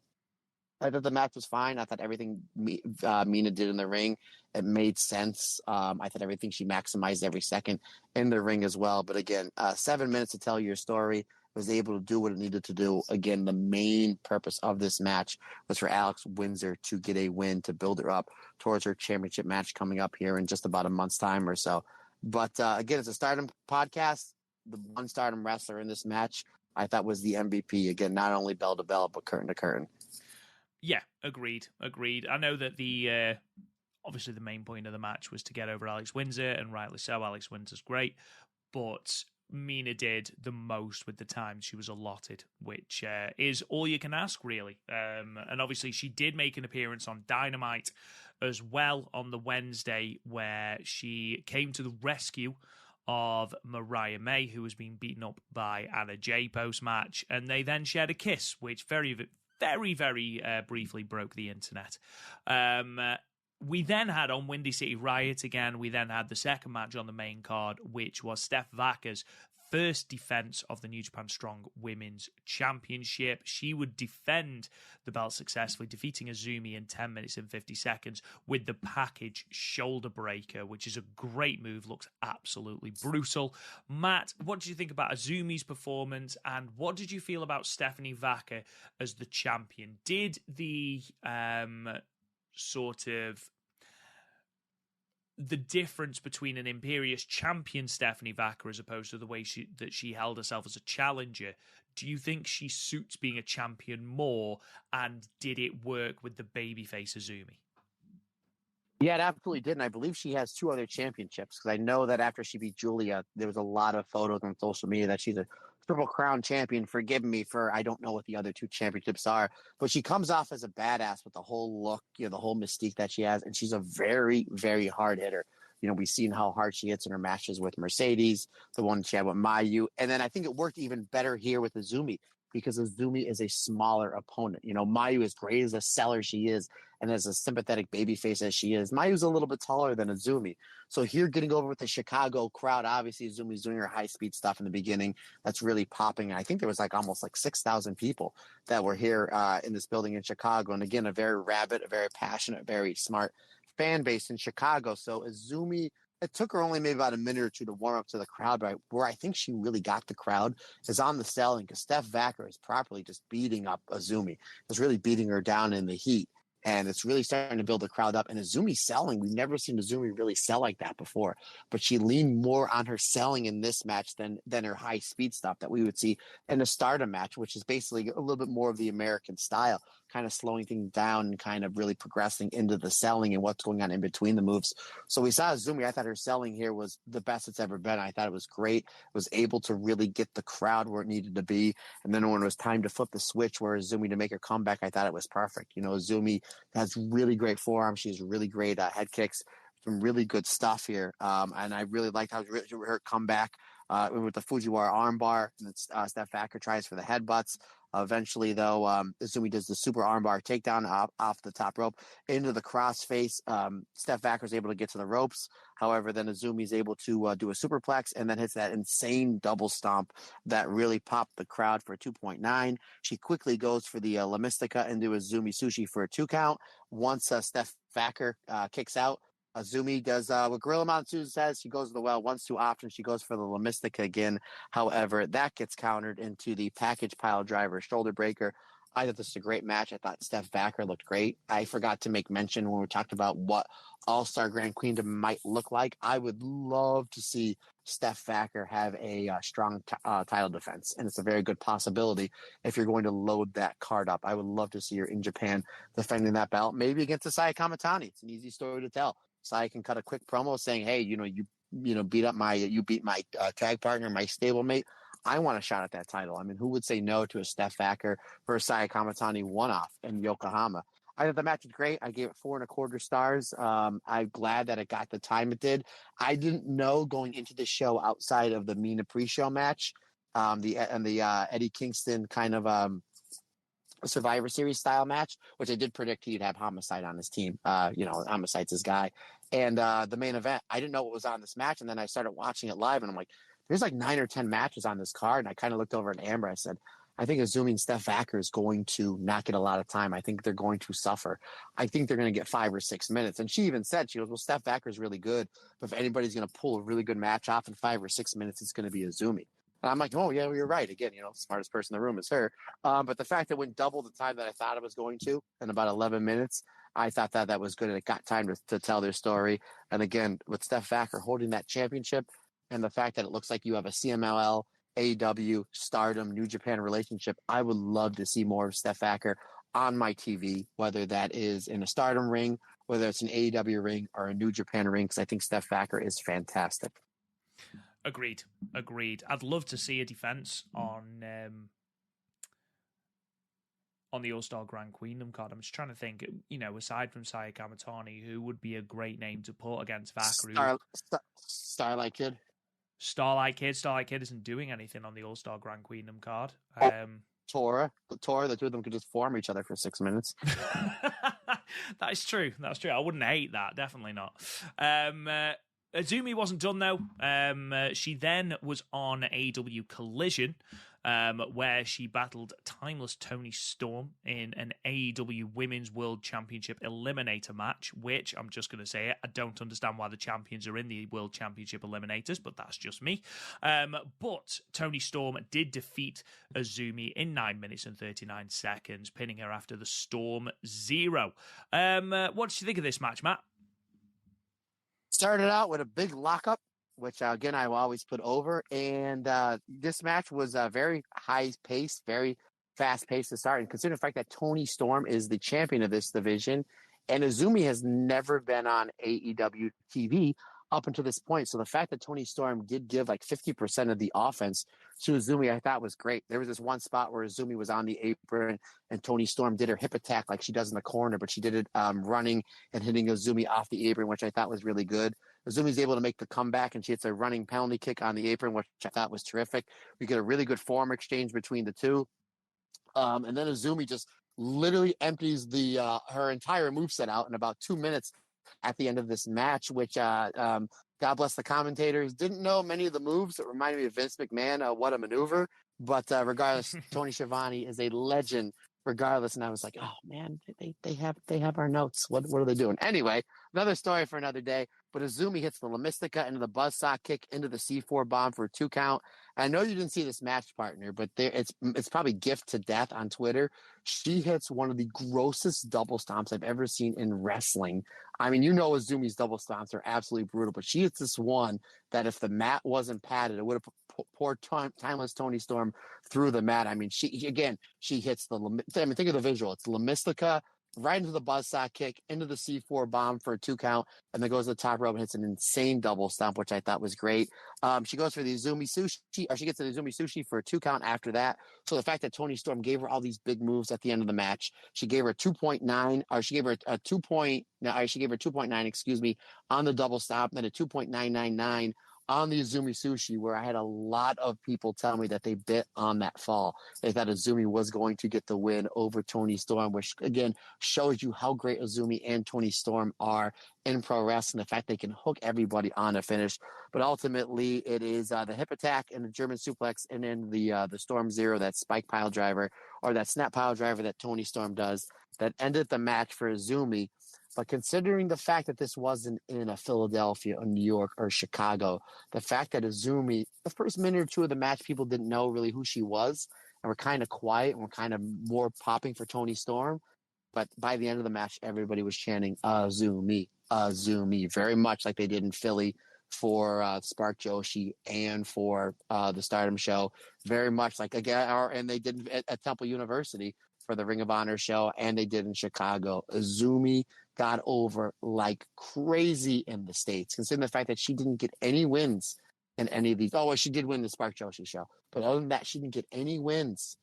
I thought the match was fine. I thought everything Mina did in the ring, it made sense. I thought everything she maximized every second in the ring as well. But again, 7 minutes to tell your story. Was able to do what it needed to do. Again, the main purpose of this match was for Alex Windsor to get a win to build her up towards her championship match coming up here in just about a month's time or so. But again, it's a Stardom podcast. The one Stardom wrestler in this match I thought was the MVP. Again, not only bell to bell, but curtain to curtain. Yeah, agreed. I know that the obviously the main point of the match was to get over Alex Windsor, and rightly so. Alex Windsor's great, but Mina did the most with the time she was allotted, which is all you can ask, really. And obviously, she did make an appearance on Dynamite as well on the Wednesday, where she came to the rescue of Mariah May, who was being beaten up by Anna Jay post-match, and they then shared a kiss, which very, very briefly broke the internet. We then had on Windy City Riot again, we then had the second match on the main card, which was Steph Vacker's first defense of the New Japan Strong Women's Championship. She would defend the belt successfully, defeating Azumi in 10 minutes and 50 seconds with the package shoulder breaker, which is a great move, looks absolutely brutal. Matt, what did you think about Azumi's performance, and what did you feel about Stephanie Vacker as the champion? Did the sort of the difference between an imperious champion Stephanie Vacker as opposed to the way she held herself as a challenger, do you think she suits being a champion more, and did it work with the babyface Azumi? Yeah, it absolutely did. And I believe she has 2 other championships, because I know that after she beat Giulia, there was a lot of photos on social media that she's a Triple Crown champion. Forgive me for, I don't know what the other 2 championships are, but she comes off as a badass with the whole look, the whole mystique that she has. And she's a very, very hard hitter. We've seen how hard she hits in her matches with Mercedes, the one she had with Mayu. And then I think it worked even better here with Azumi, because Azumi is a smaller opponent. Mayu, as great as a seller she is, and as a sympathetic babyface as she is, Mayu's a little bit taller than Azumi. So here, getting over with the Chicago crowd, obviously Azumi's doing her high-speed stuff in the beginning. That's really popping. I think there was almost 6,000 people that were here in this building in Chicago. And again, a very rabid, a very passionate, very smart fan base in Chicago. So Azumi, it took her only maybe about a minute or 2 to warm up to the crowd, but where I think she really got the crowd is on the selling, because Steph Vacker is properly just beating up Azumi. It's really beating her down in the heat, and it's really starting to build the crowd up. And Azumi selling, we've never seen Azumi really sell like that before, but she leaned more on her selling in this match than her high speed stuff that we would see in a Stardom match, which is basically a little bit more of the American style, kind of slowing things down and kind of really progressing into the selling and what's going on in between the moves. So we saw Azumi. I thought her selling here was the best it's ever been. I thought it was great. Was able to really get the crowd where it needed to be. And then when it was time to flip the switch where Azumi to make her comeback, I thought it was perfect. Azumi has really great forearms. She has really great head kicks. Some really good stuff here. And I really liked how her comeback with the Fujiwara armbar, and then Steph Vacker tries for the headbutts. Eventually, though, Azumi does the super armbar takedown off the top rope into the crossface. Steph Vacker is able to get to the ropes. However, then Azumi is able to do a superplex and then hits that insane double stomp that really popped the crowd for a 2.9. She quickly goes for the La Mystica into Azumi Sushi for a 2 count. Once Steph Vacker kicks out, Azumi does what Gorilla Monsoon says. She goes to the well once too often. She goes for the La Mystica again. However, that gets countered into the package pile driver shoulder breaker. I thought this was a great match. I thought Steph Backer looked great. I forgot to make mention when we talked about what All-Star Grand Queendom might look like. I would love to see Steph Backer have a strong title defense, and it's a very good possibility if you're going to load that card up. I would love to see her in Japan defending that belt, maybe against a Saya Kamatani. It's an easy story to tell. Saya can cut a quick promo saying, "Hey, you beat my tag partner, my stablemate. I want a shot at that title." I mean, who would say no to a Steph Backer for a Saya Kamatani one-off in Yokohama? I thought the match was great. I gave it 4.25 stars. I'm glad that it got the time it did. I didn't know going into the show outside of the Mina pre-show match, the Eddie Kingston kind of Survivor Series style match, which I did predict he'd have Homicide on his team. Homicide's his guy. And the main event, I didn't know what was on this match. And then I started watching it live and I'm like, there's like 9 or 10 matches on this card. And I kind of looked over at Amber. I said, I think assuming Steph Backer is going to not get a lot of time. I think they're going to suffer. I think they're going to get 5 or 6 minutes. And she even said, she goes, well, Steph Backer is really good. But if anybody's going to pull a really good match off in 5 or 6 minutes, it's going to be Azumi. And I'm like, oh, yeah, well, you're right. Again, smartest person in the room is her. But the fact that it went double the time that I thought it was going to in about 11 minutes, I thought that was good. And it got time to tell their story. And again, with Steph Backer holding that championship and the fact that it looks like you have a CMLL, AEW, Stardom, New Japan relationship, I would love to see more of Steph Backer on my TV, whether that is in a Stardom ring, whether it's an AEW ring or a New Japan ring, because I think Steph Backer is fantastic. Agreed. I'd love to see a defense on the All-Star Grand Queendom card. I'm just trying to think, aside from Saya Kamatani, who would be a great name to put against Backer? Starlight Kid. Starlight Kid isn't doing anything on the All-Star Grand Queendom card. Tora, the two of them could just farm each other for 6 minutes. That is true. That's true. I wouldn't hate that. Definitely not. Azumi wasn't done though. She then was on AEW Collision, where she battled Timeless Toni Storm in an AEW Women's World Championship Eliminator match, which, I'm just going to say it, I don't understand why the champions are in the World Championship Eliminators, but that's just me. But Toni Storm did defeat Azumi in 9 minutes and 39 seconds, pinning her after the Storm Zero. What did you think of this match, Matt? Started out with a big lockup, which again I will always put over, and this match was very high paced, very fast paced to start. And considering the fact that Toni Storm is the champion of this division, and Azumi has never been on AEW TV up until this point, so the fact that Toni Storm did give like 50% of the offense to Azumi, I thought was great. There was this one spot where Azumi was on the apron and Toni Storm did her hip attack like she does in the corner, but she did it running and hitting Azumi off the apron, which I thought was really good. Azumi's able to make the comeback and she hits a running penalty kick on the apron, which I thought was terrific. We get a really good form exchange between the two. And then Azumi just literally empties her entire moveset out in about 2 minutes at the end of this match, which God bless the commentators, didn't know many of the moves. It reminded me of Vince McMahon, what a maneuver. But regardless, Tony Schiavone is a legend regardless. And I was like, oh man, they have our notes. What are they doing? Anyway, another story for another day. But Azumi hits the La Mystica into the buzzsaw kick into the C4 bomb for a 2 count. I know you didn't see this match, partner, but it's probably gift to death on Twitter. She hits one of the grossest double stomps I've ever seen in wrestling. I mean, Azumi's double stomps are absolutely brutal, but she hits this one that if the mat wasn't padded, it would have poor Timeless Toni Storm through the mat. I mean, she hits think of the visual. It's La Mystica right into the buzzsaw kick, into the C4 bomb for a 2 count, and then goes to the top rope and hits an insane double stomp, which I thought was great. She goes for the Azumi Sushi, or she gets the Azumi Sushi for a 2 count after that. So the fact that Toni Storm gave her all these big moves at the end of the match, she gave her 2.9, or she gave her a 2.9, excuse me, on the double stomp, then a 2.999 on the Azumi Sushi, where I had a lot of people tell me that they bit on that fall. They thought Azumi was going to get the win over Toni Storm, which again shows you how great Azumi and Toni Storm are in pro wrestling, the fact they can hook everybody on a finish. But ultimately, it is the hip attack and the German suplex, and then the Storm Zero, that spike pile driver or that snap pile driver that Toni Storm does, that ended the match for Azumi. But considering the fact that this wasn't in a Philadelphia or New York or Chicago, the fact that Azumi, the first minute or two of the match, people didn't know really who she was and were kind of quiet and were kind of more popping for Toni Storm. But by the end of the match, everybody was chanting Azumi, Azumi, very much like they did in Philly for Spark Joshi and for the Stardom show. Very much like, again, and they did at Temple University for the Ring of Honor show, and they did in Chicago. Azumi got over like crazy in the States, considering the fact that she didn't get any wins in any of these. Oh, well, she did win the Spark Joshi show. But other than that, she didn't get any wins.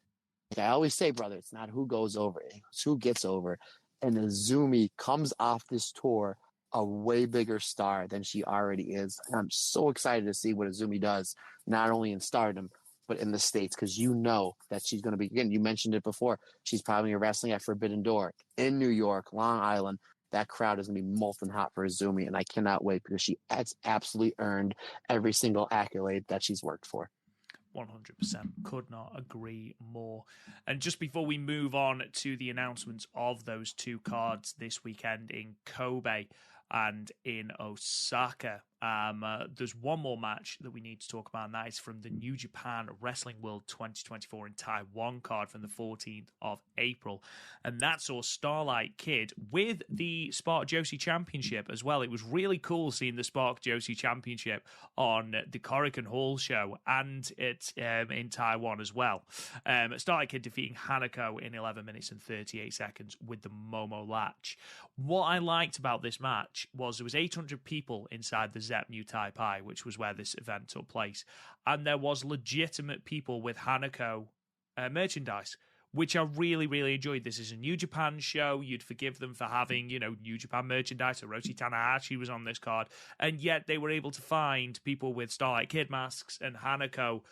Like I always say, brother, it's not who goes over, it's who gets over. And Azumi comes off this tour a way bigger star than she already is. And I'm so excited to see what Azumi does, not only in Stardom, but in the States, because you know that she's going to be, again, you mentioned it before, she's probably wrestling at Forbidden Door in New York, Long Island. That crowd is going to be molten hot for Azumi, and I cannot wait because she has absolutely earned every single accolade that she's worked for. 100%. Could not agree more. And just before we move on to the announcements of those two cards this weekend in Kobe and in Osaka, there's one more match that we need to talk about, and that is from the New Japan Wrestling World 2024 in Taiwan card from the 14th of April. And that saw Starlight Kid with the Spark Joshi Championship as well. It was really cool seeing the Spark Joshi Championship on the Korakuen Hall show and it's in Taiwan as well. Starlight Kid defeating Hanako in 11 minutes and 38 seconds with the Momo latch. What I liked about this match was there was 800 people inside the ZEP New Taipei, which was where this event took place, and there was legitimate people with Hanako merchandise, which I really, really enjoyed. This is a New Japan show. You'd forgive them for having, New Japan merchandise. Hiroshi Tanahashi was on this card, and yet they were able to find people with Starlight Kid masks and Hanako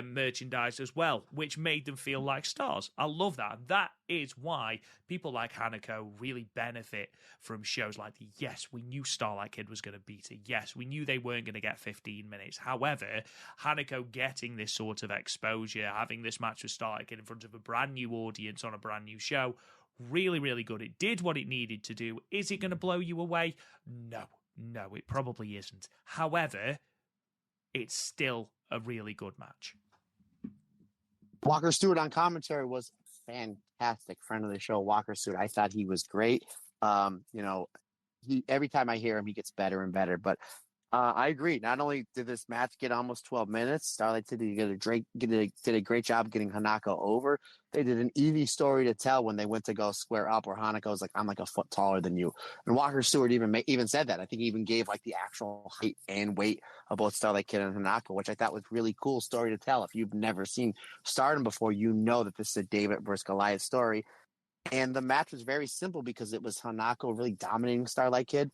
merchandise as well, which made them feel like stars. I love that. That is why people like Hanako really benefit from shows like the yes, we knew Starlight Kid was going to beat it. Yes, we knew they weren't going to get 15 minutes. However, Hanako getting this sort of exposure, having this match with Starlight Kid in front of a brand new audience on a brand new show, really, really good. It did what it needed to do. Is it going to blow you away? No, it probably isn't. However, it's still a really good match. Walker Stewart on commentary was fantastic. Friend of the show, Walker Stewart. I thought he was great. He every time I hear him, he gets better and better. But I agree. Not only did this match get almost 12 minutes, Starlight did a great job getting Hanako over. They did an easy story to tell when they went to go square up, where Hanako's like, I'm like a foot taller than you. And Walker Stewart even said that. I think he even gave like the actual height and weight of both Starlight Kid and Hanako, which I thought was really cool story to tell. If you've never seen Stardom before, you know that this is a David versus Goliath story. And the match was very simple because it was Hanako really dominating Starlight Kid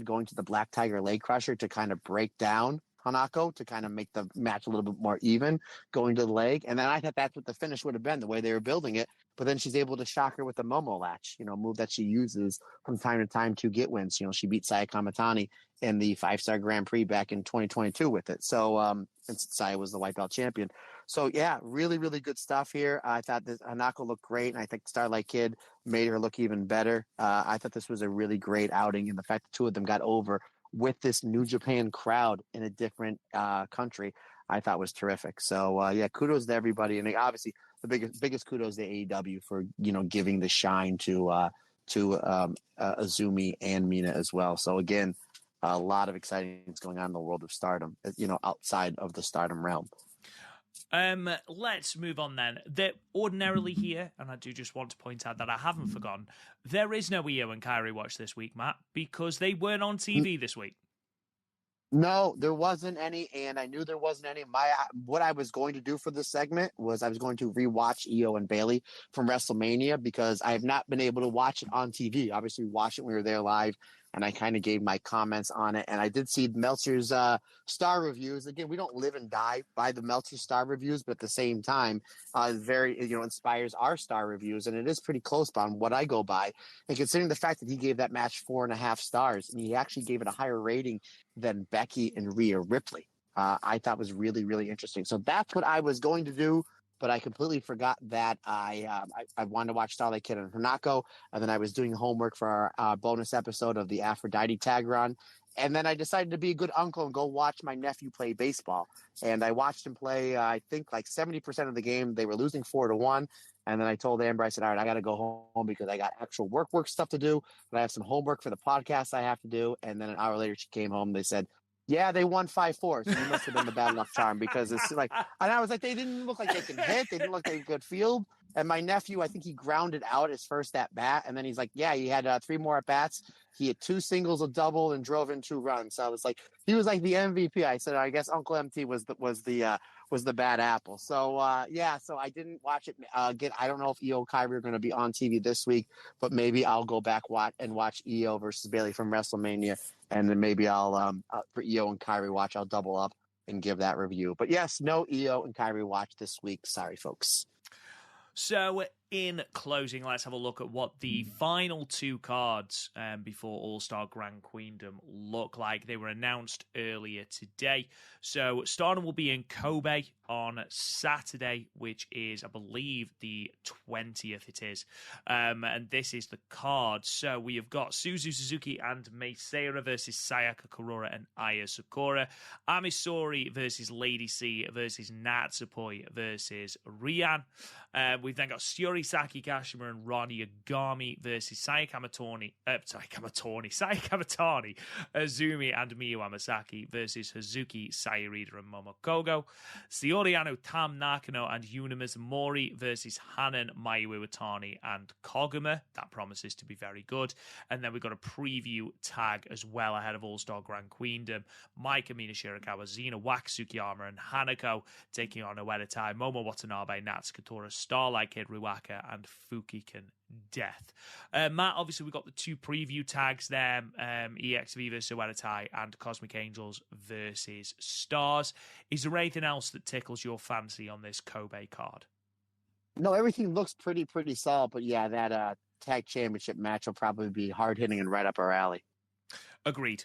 going to the Black Tiger leg crusher to kind of break down Hanako, to kind of make the match a little bit more even, going to the leg. And then I thought that's what the finish would have been, the way they were building it. But then she's able to shock her with the Momo latch, move that she uses from time to time to get wins. She beat Saya Kamatani in the 5-star Grand Prix back in 2022 with it. So, and Saya was the white belt champion. So, yeah, really, really good stuff here. I thought this Hanako looked great, and I think Starlight Kid made her look even better. I thought this was a really great outing, and the fact the two of them got over with this New Japan crowd in a different country, I thought was terrific. So, kudos to everybody. And obviously, the biggest kudos to AEW for, giving the shine to Azumi and Mina as well. So, again, a lot of exciting things going on in the world of Stardom, outside of the Stardom realm. Let's move on then. That ordinarily here, and I do just want to point out that I haven't forgotten, there is no Io and Kairi watch this week, Matt, because they weren't on TV this week. No, there wasn't any, and I knew there wasn't any. What I was going to do for this segment was I was going to rewatch Io and Bayley from WrestleMania, because I have not been able to watch it on TV. Obviously, we watched it when we were there live, and I kind of gave my comments on it. And I did see Meltzer's star reviews. Again, we don't live and die by the Meltzer star reviews, but at the same time, very inspires our star reviews, and it is pretty close on what I go by. And considering the fact that he gave that match 4.5 stars, and he actually gave it a higher rating than Becky and Rhea Ripley, I thought was really, really interesting. So that's what I was going to do. but I completely forgot that I wanted to watch Starlight Kid and Hanako, and then I was doing homework for our bonus episode of the Aphrodite tag run. And then I decided to be a good uncle and go watch my nephew play baseball. And I watched him play, I think, like 70% of the game. They were losing 4-1. And then I told Amber, I said, all right, I got to go home because I got actual work stuff to do. And I have some homework for the podcast I have to do. And then an hour later, she came home. They said, yeah, they won 5-4. So you must have been the bad luck charm because it's like, and I was like, they didn't look like they can hit. They didn't look like a good field. And my nephew, I think he grounded out his first at bat. And then he's like, yeah, he had 3 more at bats. He had 2 singles, a double, and drove in 2 runs. So I was like, he was like the MVP. I said, I guess Uncle MT was the bad apple. So yeah, so I didn't watch it again. I don't know if Io and Kyrie are going to be on TV this week, but maybe I'll go back watch Io versus Bayley from WrestleMania, and then maybe I'll for Io and Kyrie watch, I'll double up and give that review. But yes, no Io and Kyrie watch this week. Sorry, folks. So, in closing, let's have a look at what the final 2 cards before All-Star Grand Queendom look like. They were announced earlier today. So, Stardom will be in Kobe on Saturday, which is, I believe, the 20th it is. And this is the card. So, we have got Suzu Suzuki and Mei Seira versus Sayaka Kurora and Aya Sakura. Amisori versus Lady C versus Natsupoi versus Rian. We've then got Shiori Saki Kashima and Ronnie Yagami versus Saya Kamatani, Azumi and Miyu Amasaki versus Hazuki, Saya Iida and Momokogo. Shiori Ano, Tam Nakano and Yuna Mizumori versus Hanan, Mayu Iwatani and Koguma. That promises to be very good. And then we've got a preview tag as well ahead of All-Star Grand Queendom. Maika, Mina Shirakawa, Xena, Wax Tsukiyama and Hanako taking on Ueda Tai, Momo Watanabe, Natsukatora, Starlight Kid, Ruaka and Fukiken Death. Matt, obviously we've got the 2 preview tags there, EXV versus Ueda Tai and Cosmic Angels versus Stars. Is there anything else that tickles your fancy on this Kobe card? No, everything looks pretty solid, but yeah, that tag championship match will probably be hard hitting and right up our alley. Agreed.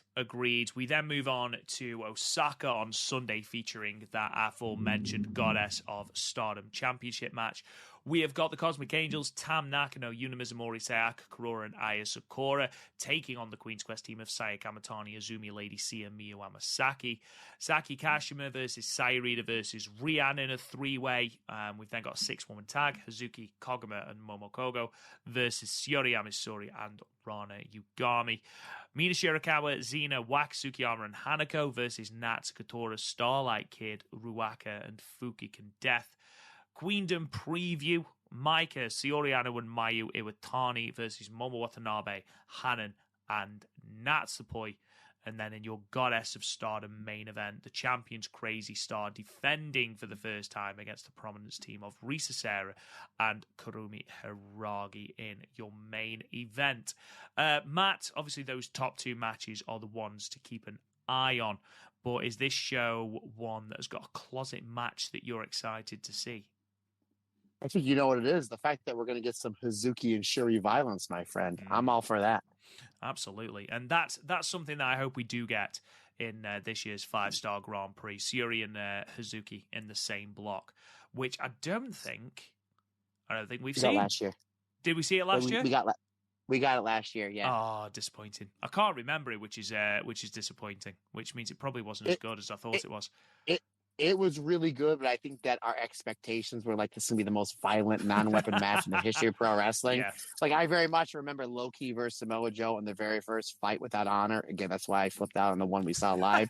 We then move on to Osaka on Sunday, featuring that aforementioned Goddess of Stardom Championship match. We have got the Cosmic Angels, Tam Nakano, Yuna Mizumori, Sayaka Kurora, and Aya Sakura taking on the Queen's Quest team of Saya Kamatani, Azumi, Lady C, and Miyu Amasaki. Saki Kashima versus Saya Iida versus Rian in a 3-way. We've then got a 6-woman tag, Hazuki, Koguma, and Momokogo versus Shiori Amisori and Rana Yugami. Mina Shirakawa, Xena, Wax Tsukiyama, and Hanako versus Natsukatora, Starlight Kid, Ruaka, and Fukiken Death. Queendom preview, Maika, Shioriano, and Mayu Iwatani versus Momo Watanabe, Hanan, and Natsupoi. And then in your Goddess of Stardom main event, the champion's Crazy Star defending for the first time against the Prominence team of Risa Sera and Kurumi Hiragi in your main event. Matt, obviously those top 2 matches are the ones to keep an eye on. But is this show one that has got a closet match that you're excited to see? I think you know what it is. The fact that we're going to get some Hazuki and Shuri violence, my friend. I'm all for that. Absolutely. And that's something that I hope we do get in this year's 5-star Grand Prix. Shuri and Hazuki in the same block, which I don't think we've seen. Last year. Did we see it last year? We got it last year, yeah. Oh, disappointing. I can't remember it, which is disappointing, which means it probably wasn't as good as I thought it was. It was really good, but I think that our expectations were like, this is going to be the most violent non-weapon match in the history of pro wrestling. Yeah. Like, I very much remember Low-Ki versus Samoa Joe in the very first Fight Without Honor. Again, that's why I flipped out on the one we saw live,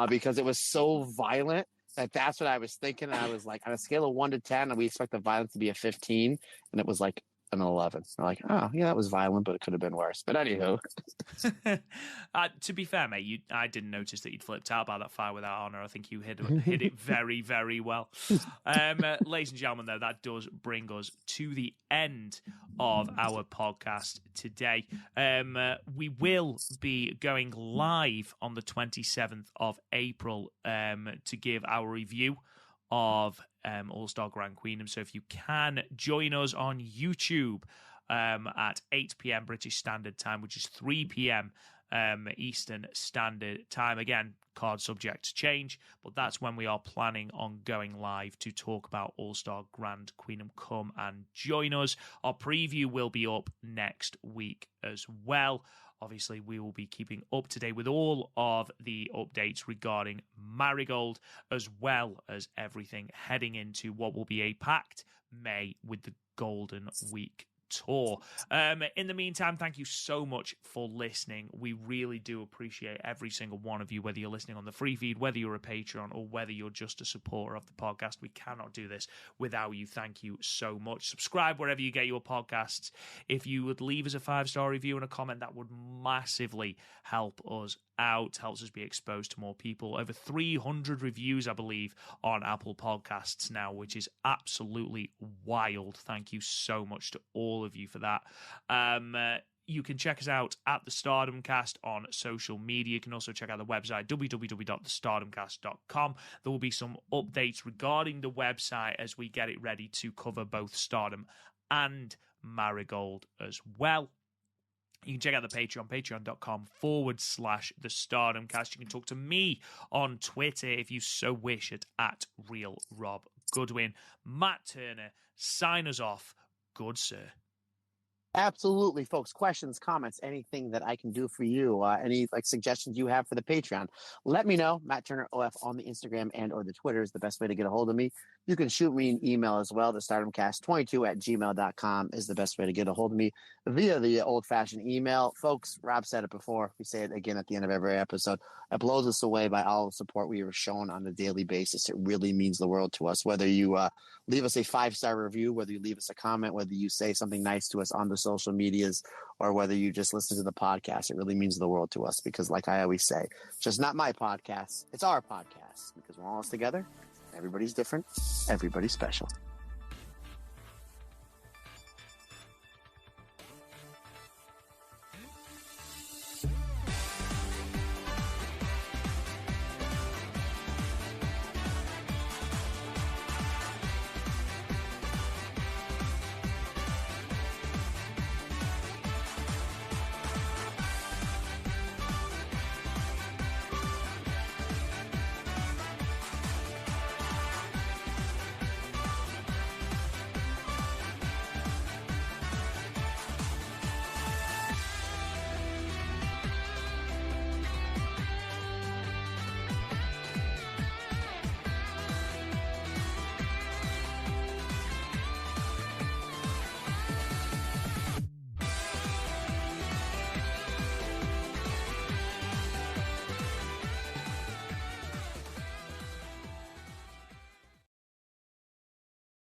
because it was so violent that's what I was thinking. And I was like, on a scale of 1 to 10, and we expect the violence to be a 15, and it was like an 11. I'm like, oh, yeah, that was violent, but it could have been worse. But anywho. To be fair, mate, I didn't notice that you'd flipped out by that Fire Without Honor. I think you hit it very, very well. Ladies and gentlemen, though, that does bring us to the end of our podcast today. We will be going live on the 27th of April to give our review of All-Star Grand Queendom. So if you can join us on YouTube at 8 p.m. British Standard Time, which is 3 p.m. Eastern Standard Time. Again, card subject to change, but that's when we are planning on going live to talk about All-Star Grand Queendom. Come and join us. Our preview will be up next week as well. Obviously, we will be keeping up to date with all of the updates regarding Marigold, as well as everything heading into what will be a packed May with the Golden Week tour. In the meantime, thank you so much for listening. We really do appreciate every single one of you, whether you're listening on the free feed, whether you're a Patreon, or whether you're just a supporter of the podcast. We cannot do this without you. Thank you so much. Subscribe wherever you get your podcasts. If you would leave us a 5-star review and a comment, that would massively help us out, helps us be exposed to more people. Over 300 reviews, I believe, on Apple Podcasts now, which is absolutely wild. Thank you so much to all of you for that. You can check us out at the Stardom Cast on social media. You can also check out the website, www.thestardomcast.com. There will be some updates regarding the website as we get it ready to cover both Stardom and Marigold as well. You can check out the Patreon, patreon.com/the Stardom Cast. You can talk to me on Twitter if you so wish at Real Rob Goodwin. Matt Turner, sign us off. Good sir. Absolutely, folks. Questions, comments, anything that I can do for you, any suggestions you have for the Patreon, let me know. Matt Turner OF on the Instagram and or the Twitter is the best way to get a hold of me. You can shoot me an email as well. The StardomCast22@gmail.com is the best way to get a hold of me via the old-fashioned email. Folks, Rob said it before. We say it again at the end of every episode. It blows us away by all the support we are shown on a daily basis. It really means the world to us. Whether you leave us a 5-star review, whether you leave us a comment, whether you say something nice to us on the social medias, or whether you just listen to the podcast, it really means the world to us because, like I always say, it's just not my podcast. It's our podcast because we're all together. Everybody's different. Everybody's special.